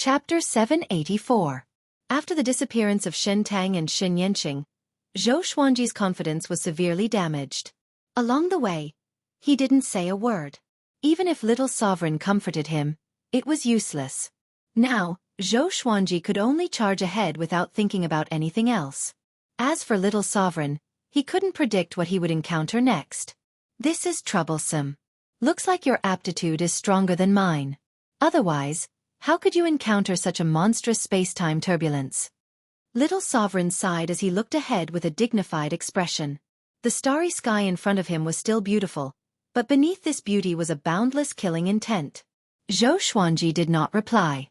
Chapter 784. After the disappearance of Shen Tang and Shen Yanqing, Zhou Xuanji's confidence was severely damaged. Along the way, he didn't say a word. Even if Little Sovereign comforted him, it was useless. Now, Zhou Xuanji could only charge ahead without thinking about anything else. As for Little Sovereign, he couldn't predict what he would encounter next. This is troublesome. Looks like your aptitude is stronger than mine. Otherwise, how could you encounter such a monstrous space-time turbulence? Little Sovereign sighed as he looked ahead with a dignified expression. The starry sky in front of him was still beautiful, but beneath this beauty was a boundless killing intent. Zhou Xuanji did not reply.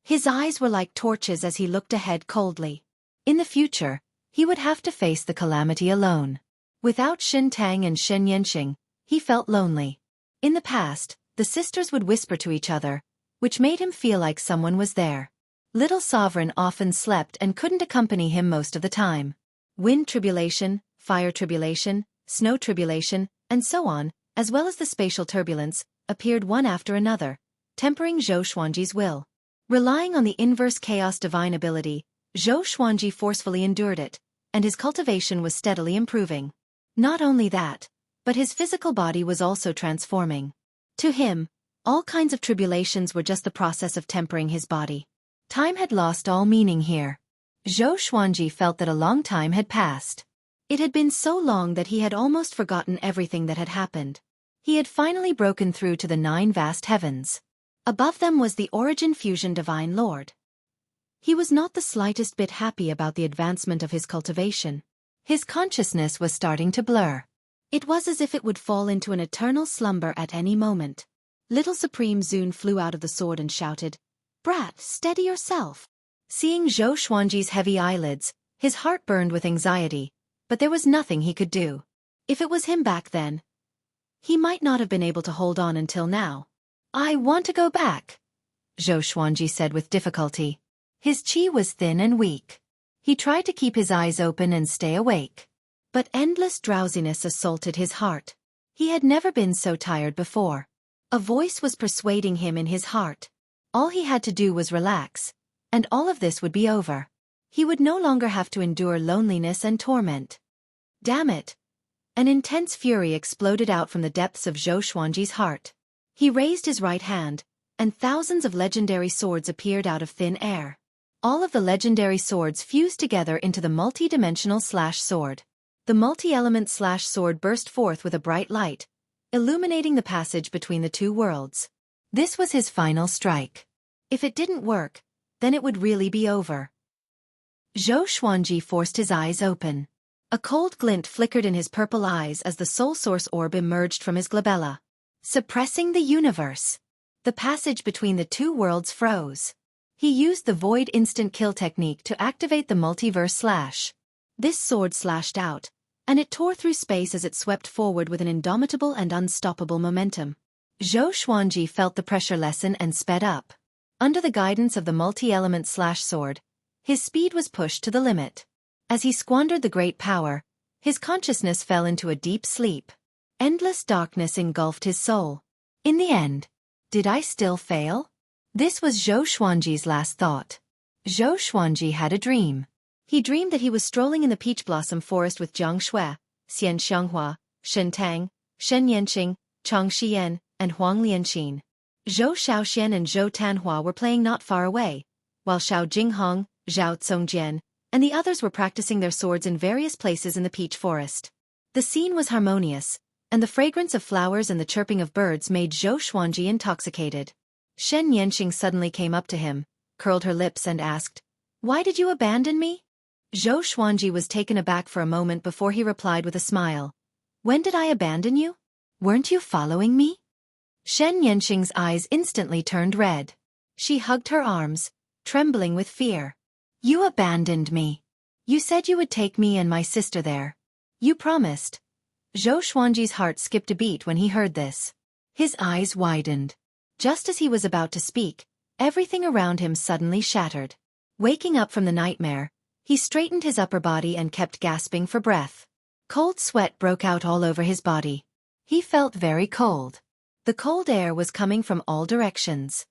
His eyes were like torches as he looked ahead coldly. In the future, he would have to face the calamity alone. Without Shen Tang and Shen Yanqing, he felt lonely. In the past, the sisters would whisper to each other, which made him feel like someone was there. Little Sovereign often slept and couldn't accompany him most of the time. Wind tribulation, fire tribulation, snow tribulation, and so on, as well as the spatial turbulence, appeared one after another, tempering Zhou Xuanji's will. Relying on the inverse chaos divine ability, Zhou Xuanji forcefully endured it, and his cultivation was steadily improving. Not only that, but his physical body was also transforming. To him, all kinds of tribulations were just the process of tempering his body. Time had lost all meaning here. Zhou Xuanji felt that a long time had passed. It had been so long that he had almost forgotten everything that had happened. He had finally broken through to the 9 vast heavens. Above them was the Origin Fusion Divine Lord. He was not the slightest bit happy about the advancement of his cultivation. His consciousness was starting to blur. It was as if it would fall into an eternal slumber at any moment. Little Supreme Zun flew out of the sword and shouted, "Brat, steady yourself." Seeing Zhou Xuanji's heavy eyelids, his heart burned with anxiety, but there was nothing he could do. If it was him back then, he might not have been able to hold on until now. "I want to go back," Zhou Xuanji said with difficulty. His qi was thin and weak. He tried to keep his eyes open and stay awake. But endless drowsiness assaulted his heart. He had never been so tired before. A voice was persuading him in his heart. All he had to do was relax, and all of this would be over. He would no longer have to endure loneliness and torment. Damn it! An intense fury exploded out from the depths of Zhou Xuanji's heart. He raised his right hand, and thousands of legendary swords appeared out of thin air. All of the legendary swords fused together into the multi-dimensional slash sword. The multi-element slash sword burst forth with a bright light, illuminating the passage between the two worlds. This was his final strike. If it didn't work, then it would really be over. Zhou Xuanji forced his eyes open. A cold glint flickered in his purple eyes as the soul source orb emerged from his glabella. Suppressing the universe. The passage between the two worlds froze. He used the Void Instant Kill technique to activate the multiverse slash. This sword slashed out, and it tore through space as it swept forward with an indomitable and unstoppable momentum. Zhou Xuanji felt the pressure lessen and sped up. Under the guidance of the multi-element slash sword, his speed was pushed to the limit. As he squandered the great power, his consciousness fell into a deep sleep. Endless darkness engulfed his soul. In the end, did I still fail? This was Zhou Xuanji's last thought. Zhou Xuanji had a dream. He dreamed that he was strolling in the peach blossom forest with Jiang Shui, Xian Xianghua, Shen Tang, Shen Yanqing, Chang Xian, and Huang Lianqin. Zhou Shaoxian and Zhou Tanhua were playing not far away, while Xiao Jinghong, Zhao Congjian, and the others were practicing their swords in various places in the peach forest. The scene was harmonious, and the fragrance of flowers and the chirping of birds made Zhou Xuanji intoxicated. Shen Yanqing suddenly came up to him, curled her lips and asked, "Why did you abandon me?" Zhou Xuanji was taken aback for a moment before he replied with a smile. "When did I abandon you? Weren't you following me?" Shen Yanqing's eyes instantly turned red. She hugged her arms, trembling with fear. "You abandoned me. You said you would take me and my sister there. You promised." Zhou Xuanji's heart skipped a beat when he heard this. His eyes widened. Just as he was about to speak, everything around him suddenly shattered. Waking up from the nightmare, he straightened his upper body and kept gasping for breath. Cold sweat broke out all over his body. He felt very cold. The cold air was coming from all directions.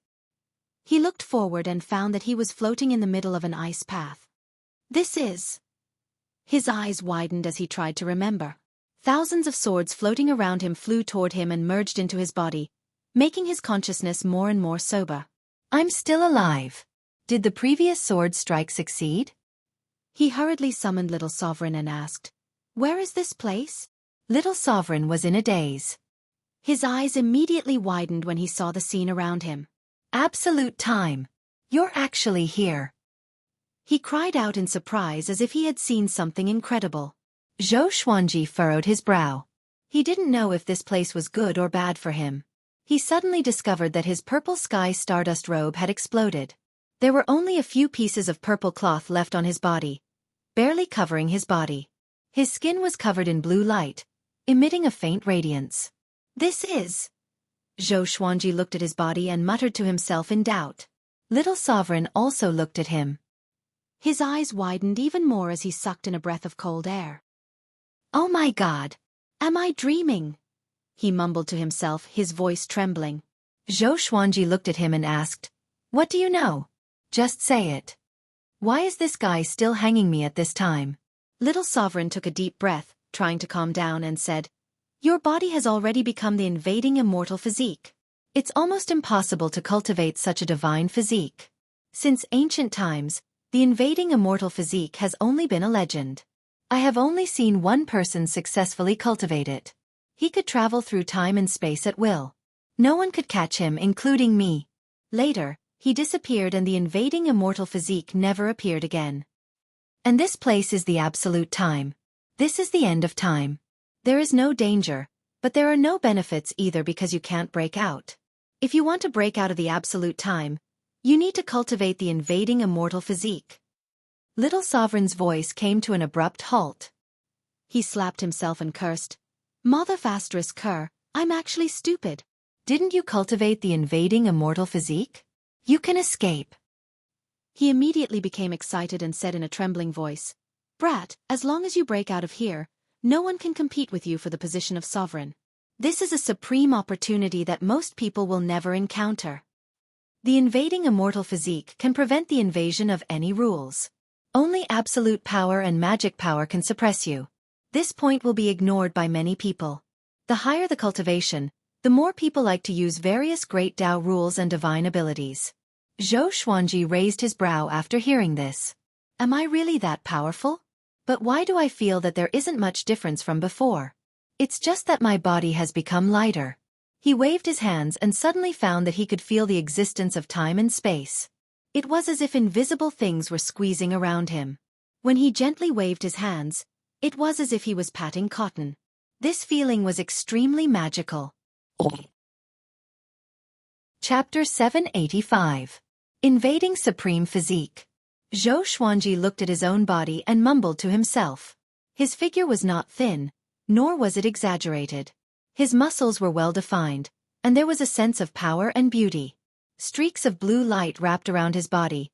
He looked forward and found that he was floating in the middle of an ice path. This is... His eyes widened as he tried to remember. Thousands of swords floating around him flew toward him and merged into his body, making his consciousness more and more sober. I'm still alive. Did the previous sword strike succeed? He hurriedly summoned Little Sovereign and asked, "Where is this place?" Little Sovereign was in a daze. His eyes immediately widened when he saw the scene around him. Absolute time. You're actually here. He cried out in surprise as if he had seen something incredible. Xueqi furrowed his brow. He didn't know if this place was good or bad for him. He suddenly discovered that his purple sky stardust robe had exploded. There were only a few pieces of purple cloth left on his body, barely covering his body. His skin was covered in blue light, emitting a faint radiance. This is... Xueqi looked at his body and muttered to himself in doubt. Little Sovereign also looked at him. His eyes widened even more as he sucked in a breath of cold air. Oh my God! Am I dreaming? He mumbled to himself, his voice trembling. Xueqi looked at him and asked, "What do you know? Just say it. Why is this guy still hanging me at this time?" Little Sovereign took a deep breath, trying to calm down, and said, "Your body has already become the invading immortal physique. It's almost impossible to cultivate such a divine physique. Since ancient times, the invading immortal physique has only been a legend. I have only seen one person successfully cultivate it. He could travel through time and space at will. No one could catch him, including me. Later, he disappeared and the invading immortal physique never appeared again. And this place is the absolute time. This is the end of time. There is no danger, but there are no benefits either because you can't break out. If you want to break out of the absolute time, you need to cultivate the invading immortal physique." Little Sovereign's voice came to an abrupt halt. He slapped himself and cursed, "Mother Fastris cur, I'm actually stupid. Didn't you cultivate the invading immortal physique? You can escape." He immediately became excited and said in a trembling voice, "Brat, as long as you break out of here, no one can compete with you for the position of sovereign. This is a supreme opportunity that most people will never encounter. The invading immortal physique can prevent the invasion of any rules. Only absolute power and magic power can suppress you. This point will be ignored by many people. The higher the cultivation, the more people like to use various great Tao rules and divine abilities." Xueqi raised his brow after hearing this. Am I really that powerful? But why do I feel that there isn't much difference from before? It's just that my body has become lighter. He waved his hands and suddenly found that he could feel the existence of time and space. It was as if invisible things were squeezing around him. When he gently waved his hands, it was as if he was patting cotton. This feeling was extremely magical. Chapter 785. Invading Supreme Physique. Xueqi looked at his own body and mumbled to himself. His figure was not thin, nor was it exaggerated. His muscles were well defined, and there was a sense of power and beauty. Streaks of blue light wrapped around his body,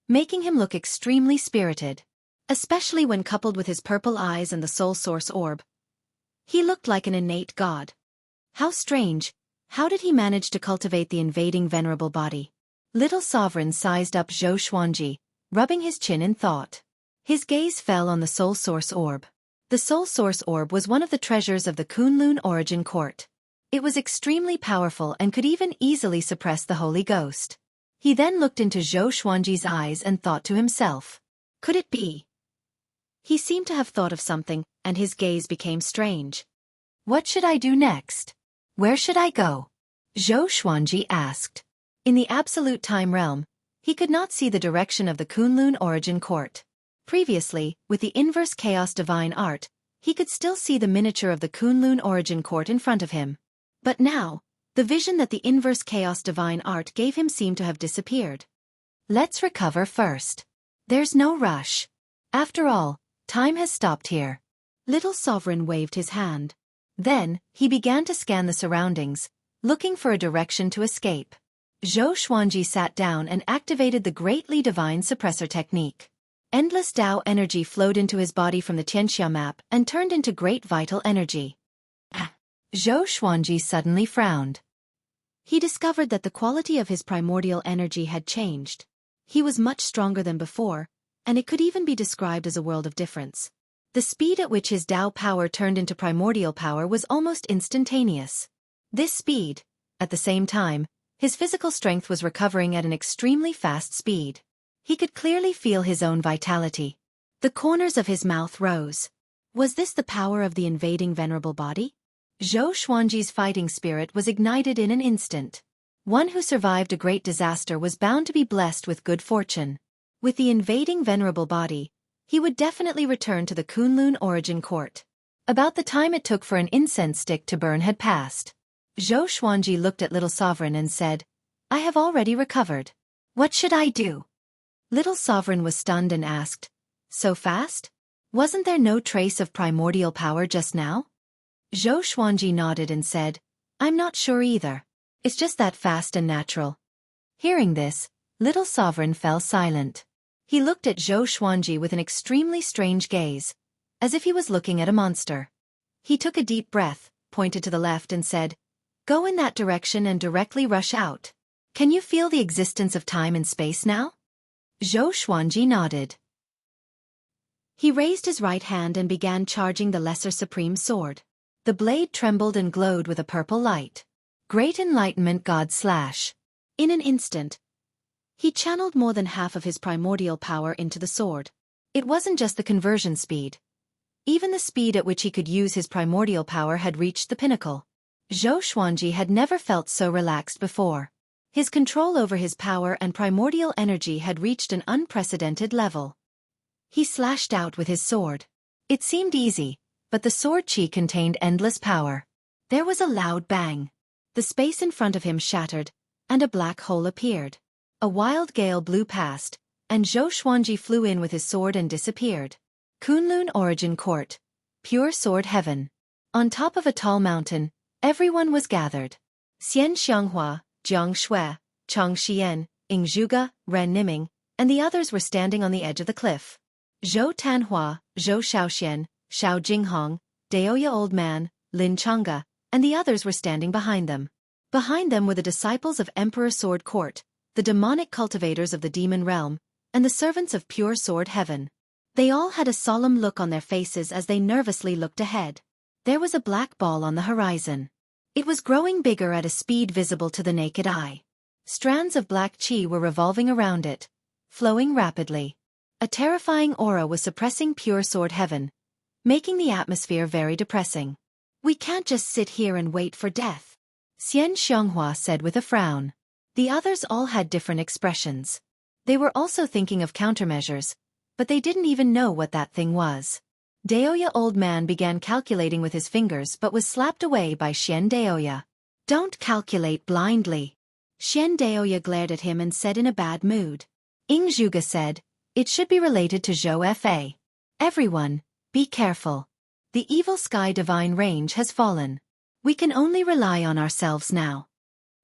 making him look extremely spirited. Especially when coupled with his purple eyes and the soul source orb. He looked like an innate god. How strange, how did he manage to cultivate the invading venerable body? Little Sovereign sized up Xueqi, rubbing his chin in thought. His gaze fell on the soul source orb. The soul source orb was one of the treasures of the Kunlun origin court. It was extremely powerful and could even easily suppress the Holy Ghost. He then looked into Xueqi's eyes and thought to himself, could it be? He seemed to have thought of something, and his gaze became strange. What should I do next? Where should I go? Xueqi asked. In the absolute time realm, he could not see the direction of the Kunlun origin court. Previously, with the inverse chaos divine art, he could still see the miniature of the Kunlun origin court in front of him. But now, the vision that the inverse chaos divine art gave him seemed to have disappeared. Let's recover first. There's no rush. After all, time has stopped here. Little Sovereign waved his hand. Then, he began to scan the surroundings, looking for a direction to escape. Xueqi sat down and activated the greatly divine suppressor technique. Endless Tao energy flowed into his body from the Tianxia map and turned into great vital energy. Xueqi suddenly frowned. He discovered that the quality of his primordial energy had changed. He was much stronger than before, and it could even be described as a world of difference. The speed at which his Tao power turned into primordial power was almost instantaneous. This speed, at the same time, his physical strength was recovering at an extremely fast speed. He could clearly feel his own vitality. The corners of his mouth rose. Was this the power of the invading venerable body? Zhou Xuanji's fighting spirit was ignited in an instant. One who survived a great disaster was bound to be blessed with good fortune. With the invading venerable body, he would definitely return to the Kunlun origin court. About the time it took for an incense stick to burn had passed. Zhou Xuanji looked at Little Sovereign and said, "I have already recovered. What should I do?" Little Sovereign was stunned and asked, "So fast? Wasn't there no trace of primordial power just now?" Zhou Xuanji nodded and said, "I'm not sure either. It's just that fast and natural." Hearing this, Little Sovereign fell silent. He looked at Zhou Xuanji with an extremely strange gaze, as if he was looking at a monster. He took a deep breath, pointed to the left and said, "Go in that direction and directly rush out. Can you feel the existence of time and space now?" Zhou Xuanji nodded. He raised his right hand and began charging the Lesser Supreme Sword. The blade trembled and glowed with a purple light. Great Enlightenment God // In an instant, he channeled more than half of his primordial power into the sword. It wasn't just the conversion speed. Even the speed at which he could use his primordial power had reached the pinnacle. Zhou Xuanji had never felt so relaxed before. His control over his power and primordial energy had reached an unprecedented level. He slashed out with his sword. It seemed easy, but the sword chi contained endless power. There was a loud bang. The space in front of him shattered, and a black hole appeared. A wild gale blew past, and Zhou Xuanji flew in with his sword and disappeared. Kunlun Origin Court. Pure Sword Heaven. On top of a tall mountain, everyone was gathered. Xian Xianghua, Jiang Shui, Chang Xian, Ing Zhuge, Ren Niming, and the others were standing on the edge of the cliff. Zhou Tanhua, Zhou Shaoxian, Xiao Jinghong, Daoya Old Man, Lin Changge, and the others were standing behind them. Behind them were the disciples of Emperor Sword Court, the demonic cultivators of the demon realm, and the servants of Pure Sword Heaven. They all had a solemn look on their faces as they nervously looked ahead. There was a black ball on the horizon. It was growing bigger at a speed visible to the naked eye. Strands of black chi were revolving around it, flowing rapidly. A terrifying aura was suppressing Pure Sword Heaven, making the atmosphere very depressing. "We can't just sit here and wait for death," Xian Xianghua said with a frown. The others all had different expressions. They were also thinking of countermeasures, but they didn't even know what that thing was. Daoya Old Man began calculating with his fingers but was slapped away by Xian Daoya. "Don't calculate blindly." Xian Daoya glared at him and said in a bad mood. Ing Zhuge said, "It should be related to Zhou Fa. Everyone, be careful. The evil sky divine range has fallen. We can only rely on ourselves now."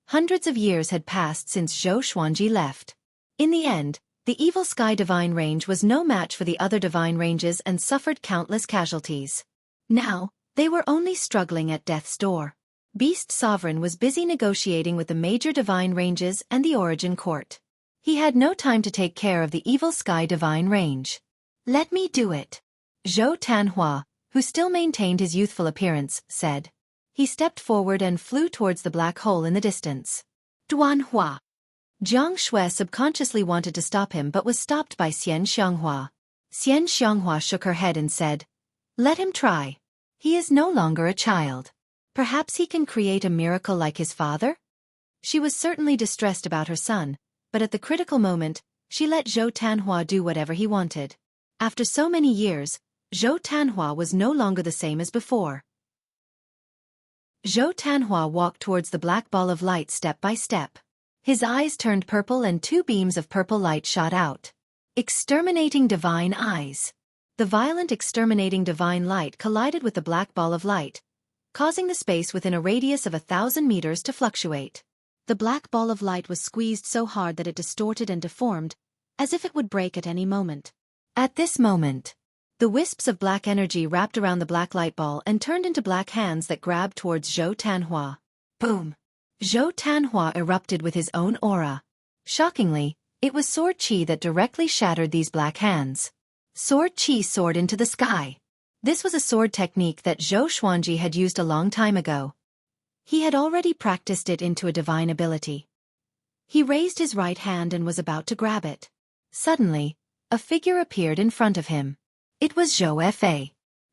Hundreds of years had passed since Zhou Xuanji left. In the end, the evil sky divine range was no match for the other divine ranges and suffered countless casualties. Now, they were only struggling at death's door. Beast Sovereign was busy negotiating with the major divine ranges and the Origin Court. He had no time to take care of the evil sky divine range. "Let me do it," Zhou Tanhua, who still maintained his youthful appearance, said. He stepped forward and flew towards the black hole in the distance. "Duanhua." Jiang Shui subconsciously wanted to stop him but was stopped by Xian Xianghua. Xian Xianghua shook her head and said, "Let him try. He is no longer a child. Perhaps he can create a miracle like his father?" She was certainly distressed about her son, but at the critical moment, she let Zhou Tanhua do whatever he wanted. After so many years, Zhou Tanhua was no longer the same as before. Zhou Tanhua walked towards the black ball of light step by step. His eyes turned purple and two beams of purple light shot out. Exterminating divine eyes. The violent exterminating divine light collided with the black ball of light, causing the space within a radius of 1,000 meters to fluctuate. The black ball of light was squeezed so hard that it distorted and deformed, as if it would break at any moment. At this moment, the wisps of black energy wrapped around the black light ball and turned into black hands that grabbed towards Zhou Tanhua. Boom! Zhou Tanhua erupted with his own aura. Shockingly, it was sword qi that directly shattered these black hands. Sword qi soared into the sky. This was a sword technique that Zhou Xuanji had used a long time ago. He had already practiced it into a divine ability. He raised his right hand and was about to grab it. Suddenly, a figure appeared in front of him. It was Zhou Fa.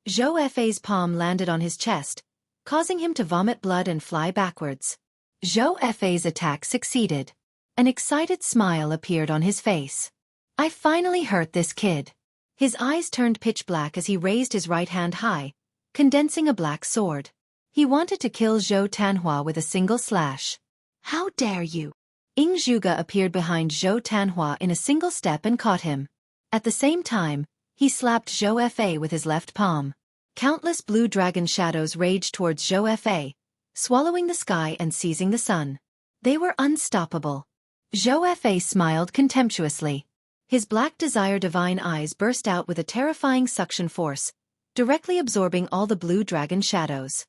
Zhou Fa's palm landed on his chest, causing him to vomit blood and fly backwards. Zhou Fa's attack succeeded. An excited smile appeared on his face. I finally hurt this kid. His eyes turned pitch black as he raised his right hand high, condensing a black sword. He wanted to kill Zhou Tanhua with a single slash. How dare you! Ying Zhuge appeared behind Zhou Tanhua in a single step and caught him. At the same time, he slapped Zhou Fa with his left palm. Countless blue dragon shadows raged towards Zhou Fa, swallowing the sky and seizing the sun. They were unstoppable. Zhou Fa smiled contemptuously. His black desire divine eyes burst out with a terrifying suction force, directly absorbing all the blue dragon shadows.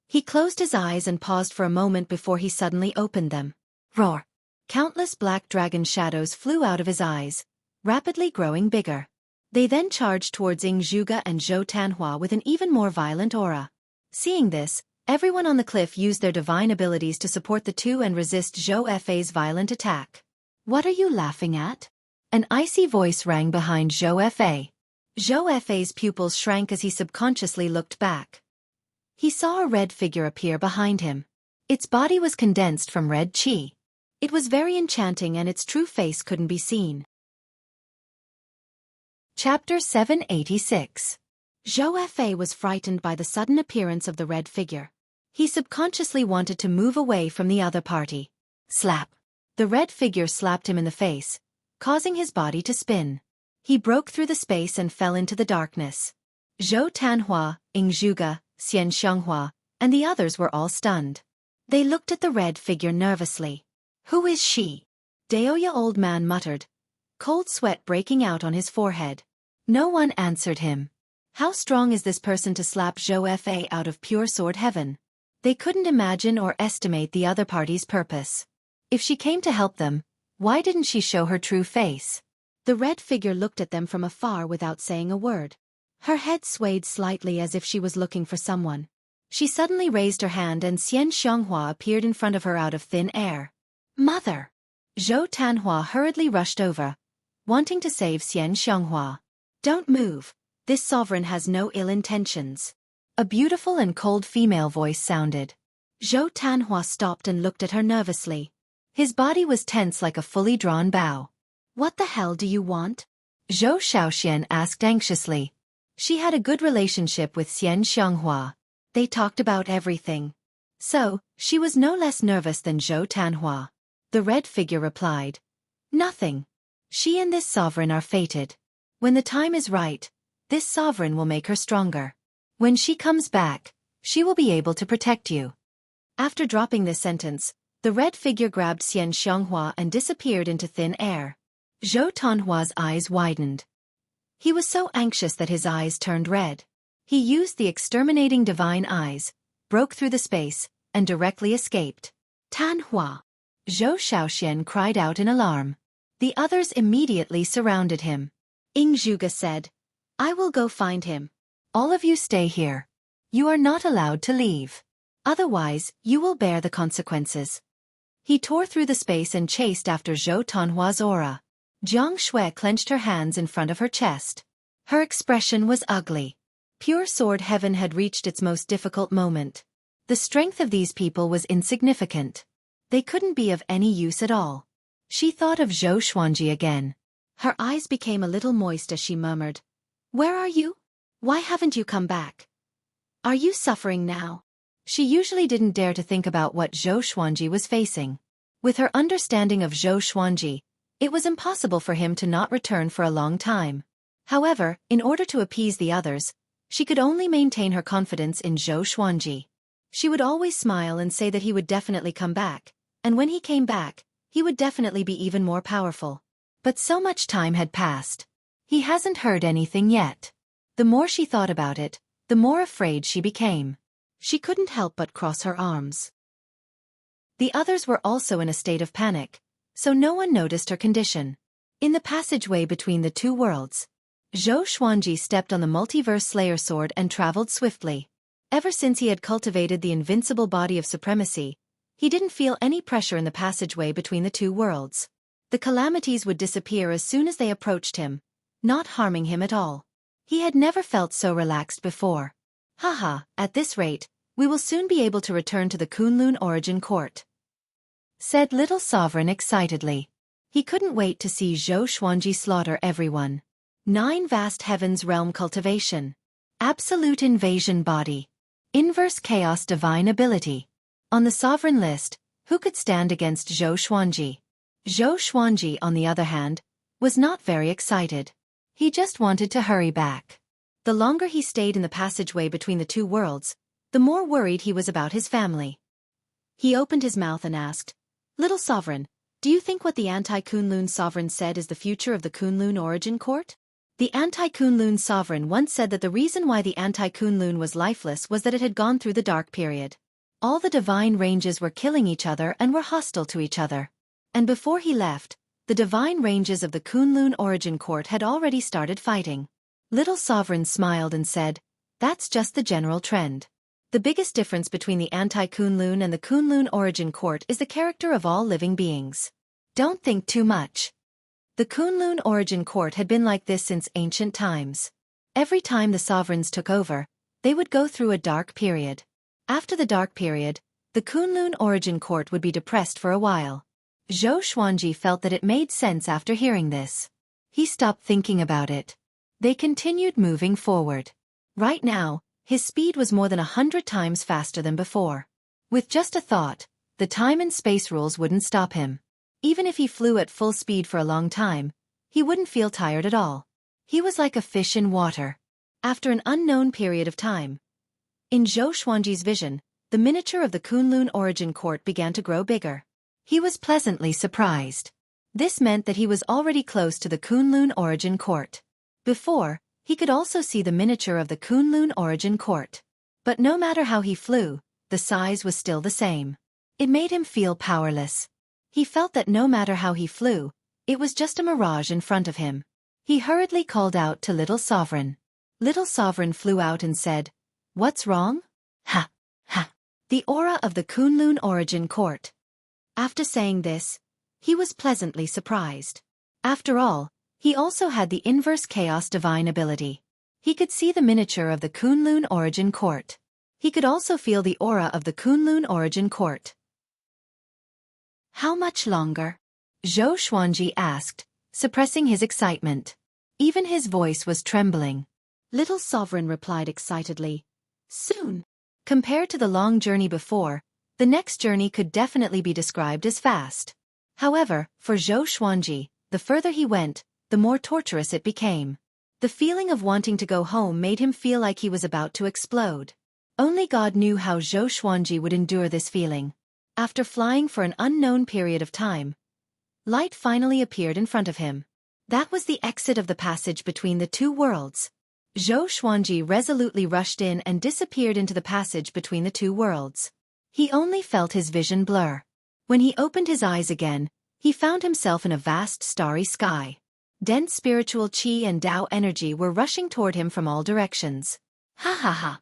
He closed his eyes and paused for a moment before he suddenly opened them. Roar! Countless black dragon shadows flew out of his eyes, rapidly growing bigger. They then charged towards Ying Zhuge and Zhou Tanhua with an even more violent aura. Seeing this, everyone on the cliff used their divine abilities to support the two and resist Zhou Fa's violent attack. What are you laughing at? An icy voice rang behind Zhou Fa. Zhou Fa's pupils shrank as he subconsciously looked back. He saw a red figure appear behind him. Its body was condensed from red qi. It was very enchanting and its true face couldn't be seen. Chapter 786. Zhou Fa was frightened by the sudden appearance of the red figure. He subconsciously wanted to move away from the other party. Slap! The red figure slapped him in the face, causing his body to spin. He broke through the space and fell into the darkness. Zhou Tanhua, Ying Zhuge, Xian Xianghua, and the others were all stunned. They looked at the red figure nervously. Who is she? Daoya old man muttered, cold sweat breaking out on his forehead. No one answered him. How strong is this person to slap Zhou Fa out of pure sword heaven? They couldn't imagine or estimate the other party's purpose. If she came to help them, why didn't she show her true face? The red figure looked at them from afar without saying a word. Her head swayed slightly as if she was looking for someone. She suddenly raised her hand and Xian Xianghua appeared in front of her out of thin air. Mother! Zhou Tanhua hurriedly rushed over, wanting to save Xian Xianghua. Don't move. This sovereign has no ill intentions. A beautiful and cold female voice sounded. Zhou Tanhua stopped and looked at her nervously. His body was tense like a fully drawn bow. What the hell do you want? Zhou Shaoxian asked anxiously. She had a good relationship with Xian Xianghua. They talked about everything. So, she was no less nervous than Zhou Tanhua. The red figure replied. Nothing. She and this sovereign are fated. When the time is right, this sovereign will make her stronger. When she comes back, she will be able to protect you. After dropping this sentence, the red figure grabbed Xian Xianghua and disappeared into thin air. Zhou Tanhua's eyes widened. He was so anxious that his eyes turned red. He used the exterminating divine eyes, broke through the space, and directly escaped. Tanhua! Zhou Shaoxian cried out in alarm. The others immediately surrounded him. Ying Zhuge said, I will go find him. All of you stay here. You are not allowed to leave. Otherwise, you will bear the consequences. He tore through the space and chased after Zhou Tanhua's aura. Jiang Shui clenched her hands in front of her chest. Her expression was ugly. Pure sword heaven had reached its most difficult moment. The strength of these people was insignificant. They couldn't be of any use at all. She thought of Zhou Xuanji again. Her eyes became a little moist as she murmured, Where are you? Why haven't you come back? Are you suffering now? She usually didn't dare to think about what Zhou Xuanji was facing. With her understanding of Zhou Xuanji, it was impossible for him to not return for a long time. However, in order to appease the others, she could only maintain her confidence in Zhou Xuanji. She would always smile and say that he would definitely come back, and when he came back, he would definitely be even more powerful. But so much time had passed. He hasn't heard anything yet. The more she thought about it, the more afraid she became. She couldn't help but cross her arms. The others were also in a state of panic, so no one noticed her condition. In the passageway between the two worlds, Xueqi stepped on the multiverse slayer sword and traveled swiftly. Ever since he had cultivated the invincible body of supremacy, he didn't feel any pressure in the passageway between the two worlds. The calamities would disappear as soon as they approached him, not harming him at all. He had never felt so relaxed before. Haha, at this rate, we will soon be able to return to the Kunlun origin court, said Little Sovereign excitedly. He couldn't wait to see Xueqi slaughter everyone. 9 Vast Heavens Realm Cultivation. Absolute Invasion Body. Inverse Chaos Divine Ability. On the Sovereign list, who could stand against Xueqi? Xueqi, on the other hand, was not very excited. He just wanted to hurry back. The longer he stayed in the passageway between the two worlds, the more worried he was about his family. He opened his mouth and asked, Little Sovereign, do you think what the anti-Kunlun Sovereign said is the future of the Kunlun origin court? The anti-Kunlun Sovereign once said that the reason why the anti-Kunlun was lifeless was that it had gone through the dark period. All the divine ranges were killing each other and were hostile to each other. And before he left, the divine ranges of the Kunlun origin court had already started fighting. Little Sovereign smiled and said, that's just the general trend. The biggest difference between the anti-Kunlun and the Kunlun origin court is the character of all living beings. Don't think too much. The Kunlun origin court had been like this since ancient times. Every time the sovereigns took over, they would go through a dark period. After the dark period, the Kunlun origin court would be depressed for a while. Xueqi felt that it made sense after hearing this. He stopped thinking about it. They continued moving forward. Right now, his speed was more than 100 times faster than before. With just a thought, the time and space rules wouldn't stop him. Even if he flew at full speed for a long time, he wouldn't feel tired at all. He was like a fish in water. After an unknown period of time, in Xueqi's vision, the miniature of the Kunlun origin court began to grow bigger. He was pleasantly surprised. This meant that he was already close to the Kunlun origin court. Before, he could also see the miniature of the Kunlun origin court. But no matter how he flew, the size was still the same. It made him feel powerless. He felt that no matter how he flew, it was just a mirage in front of him. He hurriedly called out to Little Sovereign. Little Sovereign flew out and said, "What's wrong?" "Ha, ha." The aura of the Kunlun origin court. After saying this, he was pleasantly surprised. After all, he also had the inverse chaos divine ability. He could see the miniature of the Kunlun origin court. He could also feel the aura of the Kunlun origin court. How much longer? Xueqi asked, suppressing his excitement. Even his voice was trembling. Little Sovereign replied excitedly, "Soon." Compared to the long journey before, the next journey could definitely be described as fast. However, for Xueqi, the further he went, the more torturous it became. The feeling of wanting to go home made him feel like he was about to explode. Only God knew how Xueqi would endure this feeling. After flying for an unknown period of time, light finally appeared in front of him. That was the exit of the passage between the two worlds. Xueqi resolutely rushed in and disappeared into the passage between the two worlds. He only felt his vision blur. When he opened his eyes again, he found himself in a vast starry sky. Dense spiritual qi and Tao energy were rushing toward him from all directions. Ha ha ha!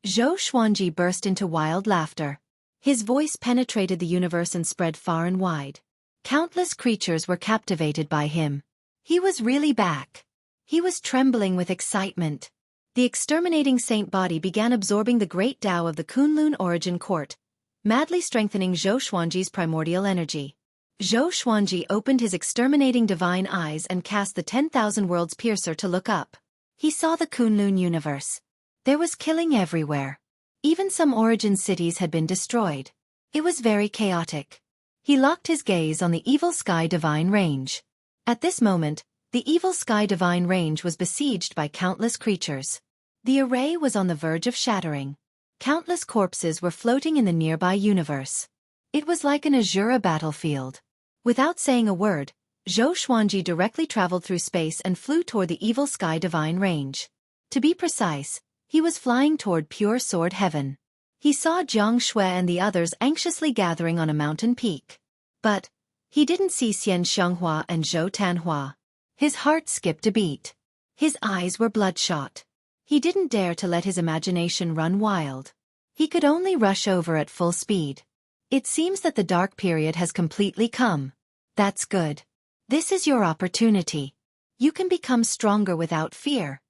Xueqi burst into wild laughter. His voice penetrated the universe and spread far and wide. Countless creatures were captivated by him. He was really back. He was trembling with excitement. The exterminating saint body began absorbing the great Tao of the Kunlun origin court, madly strengthening Xueqi's primordial energy. Xueqi opened his exterminating divine eyes and cast the 10,000 worlds piercer to look up. He saw the Kunlun universe. There was killing everywhere. Even some origin cities had been destroyed. It was very chaotic. He locked his gaze on the Evil Sky Divine Range. At this moment, the Evil Sky Divine Range was besieged by countless creatures. The array was on the verge of shattering. Countless corpses were floating in the nearby universe. It was like an Azura battlefield. Without saying a word, Xueqi directly traveled through space and flew toward the Evil Sky Divine Range. To be precise, he was flying toward pure sword heaven. He saw Jiang Shui and the others anxiously gathering on a mountain peak. But he didn't see Xian Xianghua and Zhou Tanhua. His heart skipped a beat. His eyes were bloodshot. He didn't dare to let his imagination run wild. He could only rush over at full speed. It seems that the dark period has completely come. That's good. This is your opportunity. You can become stronger without fear.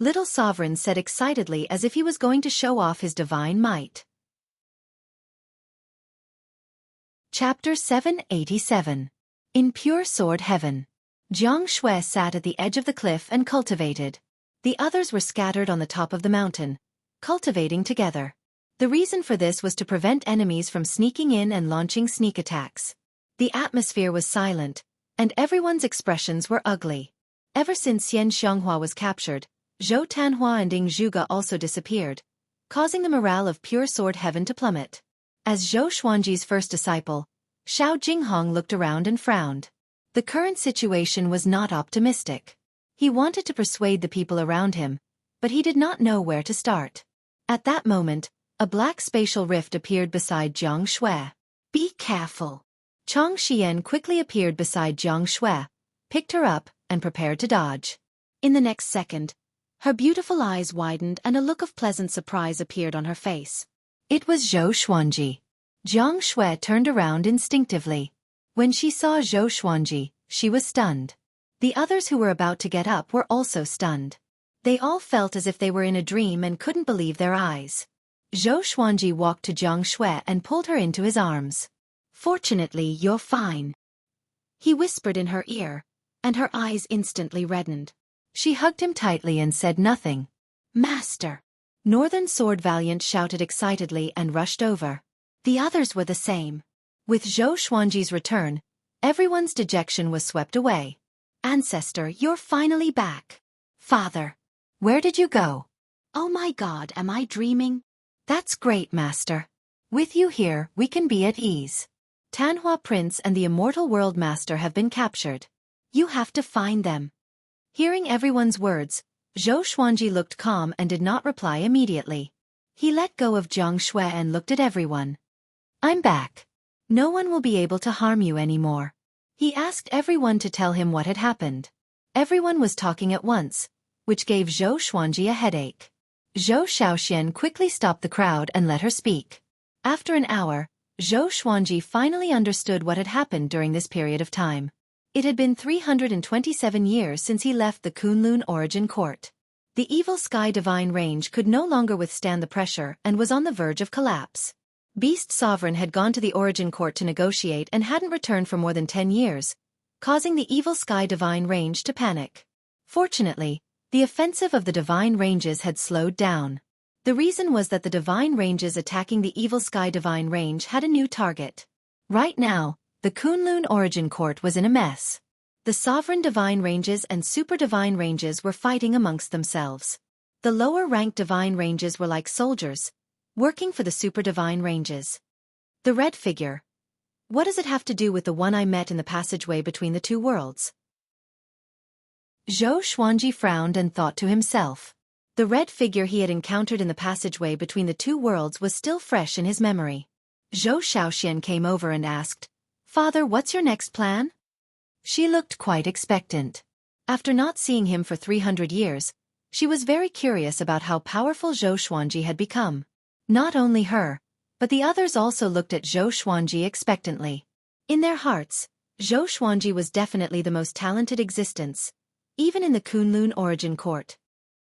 Little Sovereign said excitedly as if he was going to show off his divine might. Chapter 787. In Pure Sword Heaven. Jiang Shui sat at the edge of the cliff and cultivated. The others were scattered on the top of the mountain, cultivating together. The reason for this was to prevent enemies from sneaking in and launching sneak attacks. The atmosphere was silent, and everyone's expressions were ugly. Ever since Xian Xianghua was captured, Zhou Tanhua and Ying Zhuge also disappeared, causing the morale of Pure Sword Heaven to plummet. As Zhou Xuanji's first disciple, Xiao Jinghong looked around and frowned. The current situation was not optimistic. He wanted to persuade the people around him, but he did not know where to start. At that moment, a black spatial rift appeared beside Jiang Shui. Be careful. Chang Xian quickly appeared beside Jiang Shui, picked her up, and prepared to dodge. In the next second, her beautiful eyes widened and a look of pleasant surprise appeared on her face. It was Zhou Xuanji. Jiang Shui turned around instinctively. When she saw Zhou Xuanji, she was stunned. The others who were about to get up were also stunned. They all felt as if they were in a dream and couldn't believe their eyes. Zhou Xuanji walked to Jiang Shui and pulled her into his arms. Fortunately, you're fine. He whispered in her ear, and her eyes instantly reddened. She hugged him tightly and said nothing. Master! Northern Sword Valiant shouted excitedly and rushed over. The others were the same. With Zhou Xuanji's return, everyone's dejection was swept away. Ancestor, you're finally back. Father! Where did you go? Oh my God, am I dreaming? That's great, Master. With you here, we can be at ease. Tanhua Prince and the Immortal World Master have been captured. You have to find them. Hearing everyone's words, Zhou Xuanji looked calm and did not reply immediately. He let go of Jiang Shui and looked at everyone. I'm back. No one will be able to harm you anymore. He asked everyone to tell him what had happened. Everyone was talking at once, which gave Zhou Xuanji a headache. Zhou Xiaoxian quickly stopped the crowd and let her speak. After an hour, Zhou Xuanji finally understood what had happened during this period of time. It had been 327 years since he left the Kunlun Origin Court. The Evil Sky Divine Range could no longer withstand the pressure and was on the verge of collapse. Beast Sovereign had gone to the Origin Court to negotiate and hadn't returned for more than 10 years, causing the Evil Sky Divine Range to panic. Fortunately, the offensive of the Divine Ranges had slowed down. The reason was that the Divine Ranges attacking the Evil Sky Divine Range had a new target. Right now, the Kunlun Origin Court was in a mess. The Sovereign Divine Ranges and Super Divine Ranges were fighting amongst themselves. The lower-ranked Divine Ranges were like soldiers, working for the Super Divine Ranges. The red figure. What does it have to do with the one I met in the passageway between the two worlds? Zhou Xuanji frowned and thought to himself. The red figure he had encountered in the passageway between the two worlds was still fresh in his memory. Zhou Xiaoxian came over and asked, Father, what's your next plan? She looked quite expectant. After not seeing him for 300 years, she was very curious about how powerful Zhou Xuanji had become. Not only her, but the others also looked at Zhou Xuanji expectantly. In their hearts, Zhou Xuanji was definitely the most talented existence, even in the Kunlun Origin Court.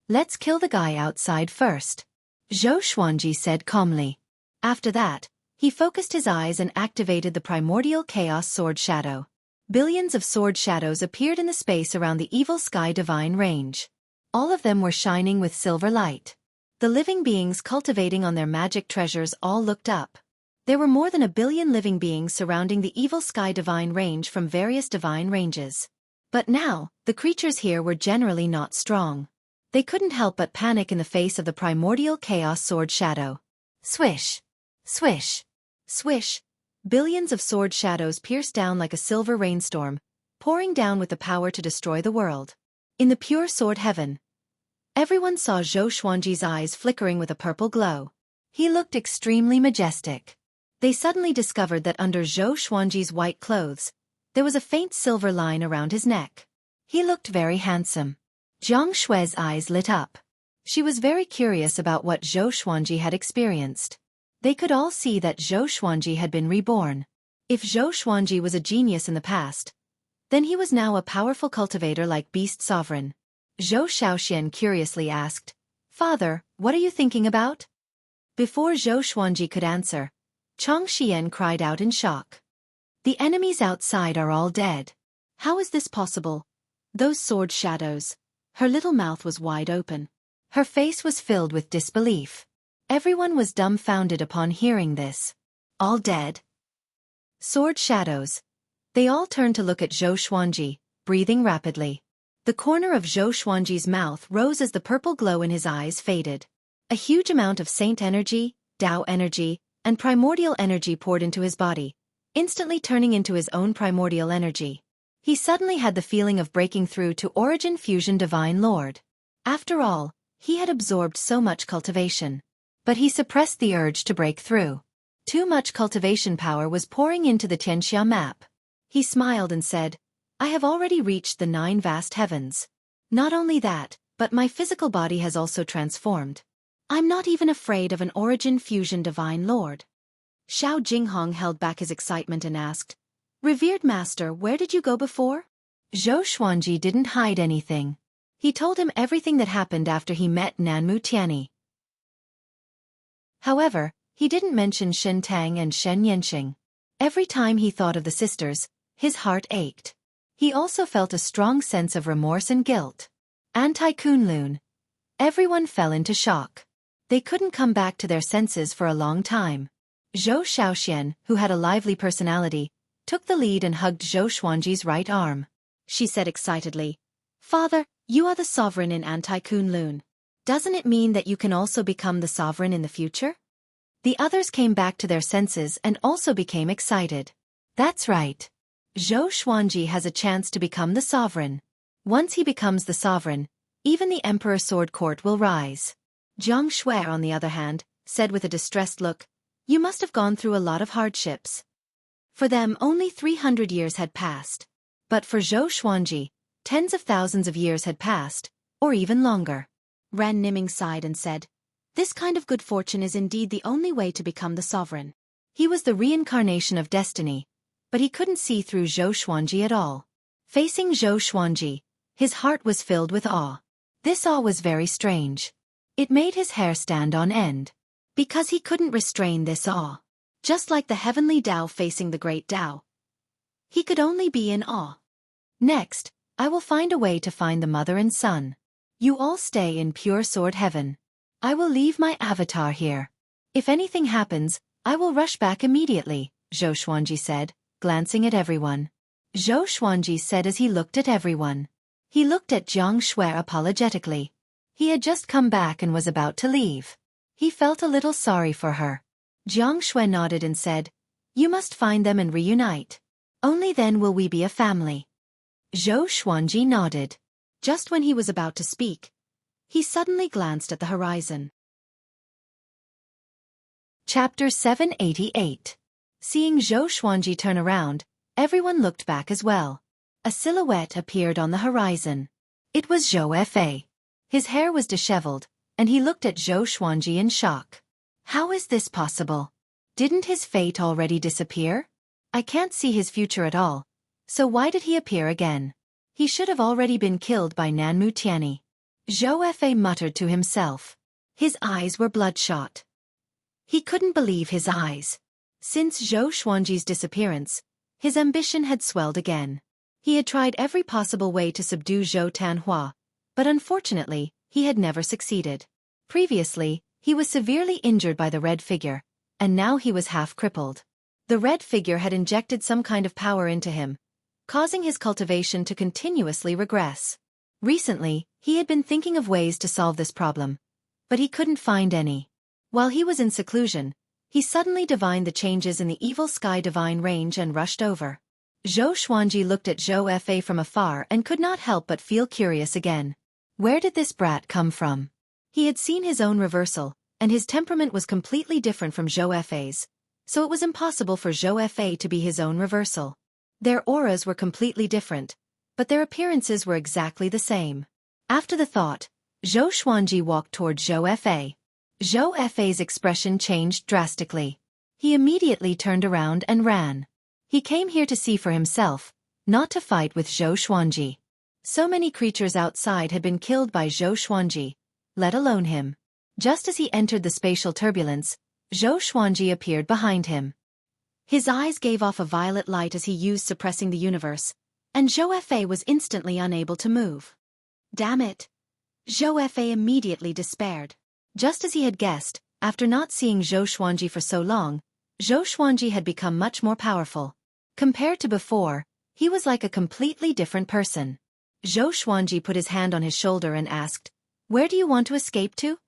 Let's kill the guy outside first, Zhou Xuanji said calmly. After that, he focused his eyes and activated the primordial chaos sword shadow. Billions of sword shadows appeared in the space around the Evil Sky Divine Range. All of them were shining with silver light. The living beings cultivating on their magic treasures all looked up. There were more than 1 billion living beings surrounding the Evil Sky Divine Range from various divine ranges. But now, the creatures here were generally not strong. They couldn't help but panic in the face of the primordial chaos sword shadow. Swish! Swish! Swish! Billions of sword shadows pierced down like a silver rainstorm, pouring down with the power to destroy the world. In the pure sword heaven, everyone saw Zhou Xuanji's eyes flickering with a purple glow. He looked extremely majestic. They suddenly discovered that under Zhou Xuanji's white clothes, there was a faint silver line around his neck. He looked very handsome. Jiang Shui's eyes lit up. She was very curious about what Zhou Xuanji had experienced. They could all see that Zhou Xuanji had been reborn. If Zhou Xuanji was a genius in the past, then he was now a powerful cultivator like Beast Sovereign. Zhou Shaoxian curiously asked, "Father, what are you thinking about?" Before Zhou Xuanji could answer, Chang Xian cried out in shock. "The enemies outside are all dead. How is this possible? Those sword shadows." Her little mouth was wide open. Her face was filled with disbelief. Everyone was dumbfounded upon hearing this. All dead? Sword shadows. They all turned to look at Zhou Xuanji, breathing rapidly. The corner of Zhou Xuanji's mouth rose as the purple glow in his eyes faded. A huge amount of saint energy, Tao energy, and primordial energy poured into his body, instantly turning into his own primordial energy. He suddenly had the feeling of breaking through to Origin Fusion Divine Lord. After all, he had absorbed so much cultivation. But he suppressed the urge to break through. Too much cultivation power was pouring into the Tianxia map. He smiled and said, "I have already reached the 9 vast heavens. Not only that, but my physical body has also transformed. I'm not even afraid of an Origin Fusion Divine Lord." Xiao Jinghong held back his excitement and asked, "Revered Master, where did you go before?" Zhou Xuanji didn't hide anything. He told him everything that happened after he met Nanmu Tianyi. However, he didn't mention Shen Tang and Shen Yanxing. Every time he thought of the sisters, his heart ached. He also felt a strong sense of remorse and guilt. Anti-Kunlun. Everyone fell into shock. They couldn't come back to their senses for a long time. Zhou Shaoxian, who had a lively personality, took the lead and hugged Zhou Xuanji's right arm. She said excitedly, "Father, you are the sovereign in Anti-Kunlun. Doesn't it mean that you can also become the sovereign in the future?" The others came back to their senses and also became excited. That's right. Zhou Xuanji has a chance to become the sovereign. Once he becomes the sovereign, even the Emperor Sword Court will rise. Jiang Shui, on the other hand, said with a distressed look, "You must have gone through a lot of hardships." For them only 300 years had passed. But for Zhou Xuanji, tens of thousands of years had passed, or even longer. Ran Niming sighed and said, "This kind of good fortune is indeed the only way to become the sovereign." He was the reincarnation of destiny, but he couldn't see through Zhou Xuanji at all. Facing Zhou Xuanji, his heart was filled with awe. This awe was very strange. It made his hair stand on end. Because he couldn't restrain this awe. Just like the heavenly Tao facing the great Tao. He could only be in awe. "Next, I will find a way to find the mother and son. You all stay in pure sword heaven. I will leave my avatar here. If anything happens, I will rush back immediately," Zhou Xuanji said, glancing at everyone. Zhou Xuanji said as he looked at everyone. He looked at Jiang Shui apologetically. He had just come back and was about to leave. He felt a little sorry for her. Jiang Shui nodded and said, "You must find them and reunite. Only then will we be a family." Zhou Xuanji nodded. Just when he was about to speak, he suddenly glanced at the horizon. Chapter 788. Seeing Zhou Xuanji turn around, everyone looked back as well. A silhouette appeared on the horizon. It was Zhou Fei. His hair was disheveled, and he looked at Zhou Xuanji in shock. How is this possible? Didn't his fate already disappear? I can't see his future at all. So why did he appear again? He should have already been killed by Nanmu Tianyi. Zhou Fei muttered to himself. His eyes were bloodshot. He couldn't believe his eyes. Since Zhou Xuanji's disappearance, his ambition had swelled again. He had tried every possible way to subdue Zhou Tanhua, but unfortunately, he had never succeeded. Previously, he was severely injured by the red figure, and now he was half crippled. The red figure had injected some kind of power into him, causing his cultivation to continuously regress. Recently, he had been thinking of ways to solve this problem, but he couldn't find any. While he was in seclusion, he suddenly divined the changes in the evil sky divine range and rushed over. Zhou Xuanji looked at Zhou Fei from afar and could not help but feel curious again. Where did this brat come from? He had seen his own reversal, and his temperament was completely different from Xueqi's, so it was impossible for Xueqi to be his own reversal. Their auras were completely different, but their appearances were exactly the same. After the thought, Zhou Xuanji walked toward Xueqi. Xueqi's expression changed drastically. He immediately turned around and ran. He came here to see for himself, not to fight with Zhou Xuanji. So many creatures outside had been killed by Zhou Xuanji, let alone him. Just as he entered the spatial turbulence, Zhou Xuanji appeared behind him. His eyes gave off a violet light as he used suppressing the universe, and Xueqi was instantly unable to move. Damn it! Xueqi immediately despaired. Just as he had guessed, after not seeing Zhou Xuanji for so long, Zhou Xuanji had become much more powerful. Compared to before, he was like a completely different person. Zhou Xuanji put his hand on his shoulder and asked, "Where do you want to escape to?"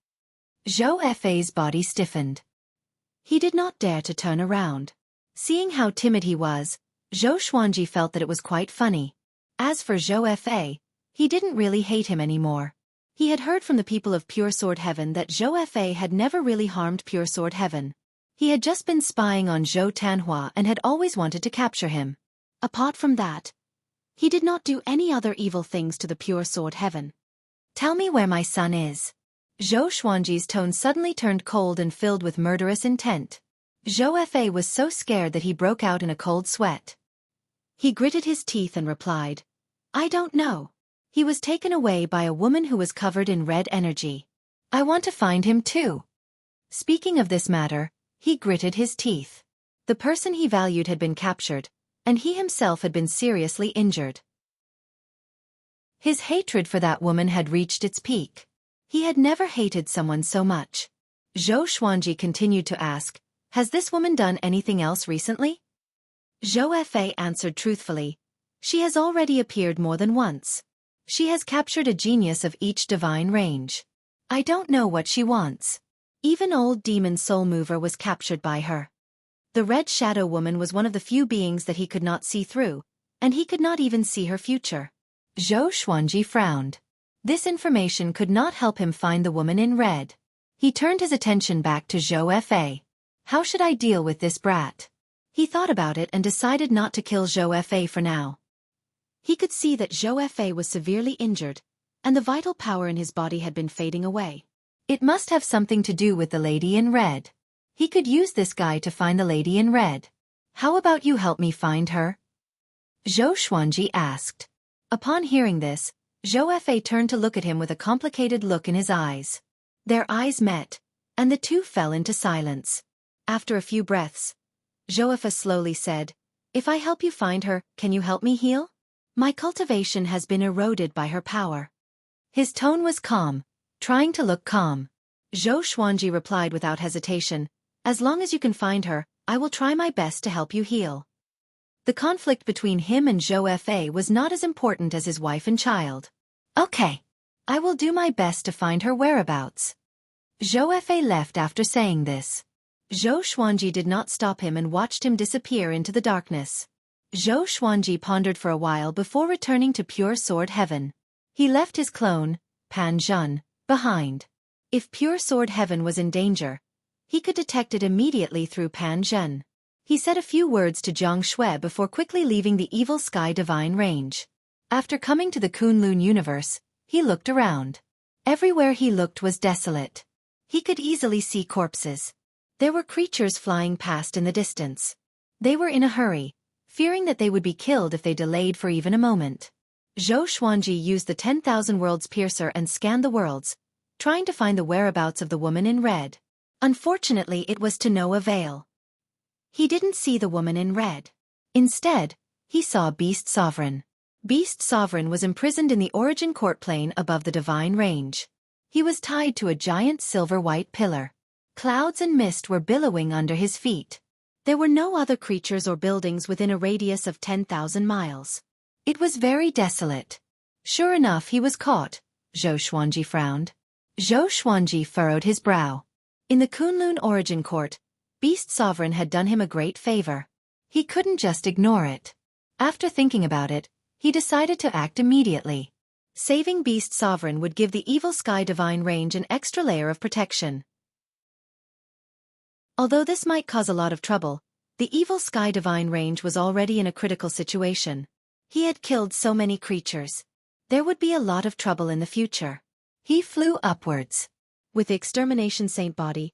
Xueqi's body stiffened. He did not dare to turn around. Seeing how timid he was, Zhou Xuanji felt that it was quite funny. As for Xueqi, he didn't really hate him anymore. He had heard from the people of Pure Sword Heaven that Xueqi had never really harmed Pure Sword Heaven. He had just been spying on Zhou Tanhua and had always wanted to capture him. Apart from that, he did not do any other evil things to the Pure Sword Heaven. "Tell me where my son is." Zhou Xuanji's tone suddenly turned cold and filled with murderous intent. Xueqi was so scared that he broke out in a cold sweat. He gritted his teeth and replied, "I don't know. He was taken away by a woman who was covered in red energy. I want to find him too." Speaking of this matter, he gritted his teeth. The person he valued had been captured, and he himself had been seriously injured. His hatred for that woman had reached its peak. He had never hated someone so much. Zhou Xuanji continued to ask, "Has this woman done anything else recently?" Xueqi answered truthfully, "She has already appeared more than once. She has captured a genius of each divine range. I don't know what she wants. Even old demon Soul Mover was captured by her." The Red Shadow Woman was one of the few beings that he could not see through, and he could not even see her future. Zhou Xuanji frowned. This information could not help him find the woman in red. He turned his attention back to Xueqi. How should I deal with this brat? He thought about it and decided not to kill Xueqi for now. He could see that Xueqi was severely injured, and the vital power in his body had been fading away. It must have something to do with the lady in red. He could use this guy to find the lady in red. "How about you help me find her?" Zhou Xuanji asked. Upon hearing this, Xueqi turned to look at him with a complicated look in his eyes. Their eyes met, and the two fell into silence. After a few breaths, Xueqi slowly said, "If I help you find her, can you help me heal? My cultivation has been eroded by her power." His tone was calm, trying to look calm. Zhou Xuanji replied without hesitation, "As long as you can find her, I will try my best to help you heal." The conflict between him and Xueqi was not as important as his wife and child. "Okay. I will do my best to find her whereabouts." Xueqi left after saying this. Zhou Xuanji did not stop him and watched him disappear into the darkness. Zhou Xuanji pondered for a while before returning to Pure Sword Heaven. He left his clone, Pan Zhen, behind. If Pure Sword Heaven was in danger, he could detect it immediately through Pan Zhen. He said a few words to Jiang Shui before quickly leaving the Evil Sky Divine Range. After coming to the Kunlun universe, he looked around. Everywhere he looked was desolate. He could easily see corpses. There were creatures flying past in the distance. They were in a hurry, fearing that they would be killed if they delayed for even a moment. Zhou Xuanji used the 10,000 Worlds Piercer and scanned the worlds, trying to find the whereabouts of the woman in red. Unfortunately, it was to no avail. He didn't see the woman in red. Instead, he saw Beast Sovereign. Beast Sovereign was imprisoned in the Origin Court Plane above the Divine Range. He was tied to a giant silver-white pillar. Clouds and mist were billowing under his feet. There were no other creatures or buildings within a radius of 10,000 miles. It was very desolate. Sure enough, he was caught. Zhou Xuanji frowned. Zhou Xuanji furrowed his brow. In the Kunlun Origin Court, Beast Sovereign had done him a great favor. He couldn't just ignore it. After thinking about it, he decided to act immediately. Saving Beast Sovereign would give the Evil Sky Divine Range an extra layer of protection. Although this might cause a lot of trouble, the evil Sky Divine range was already in a critical situation. He had killed so many creatures. There would be a lot of trouble in the future. He flew upwards. With the Extermination Saint body,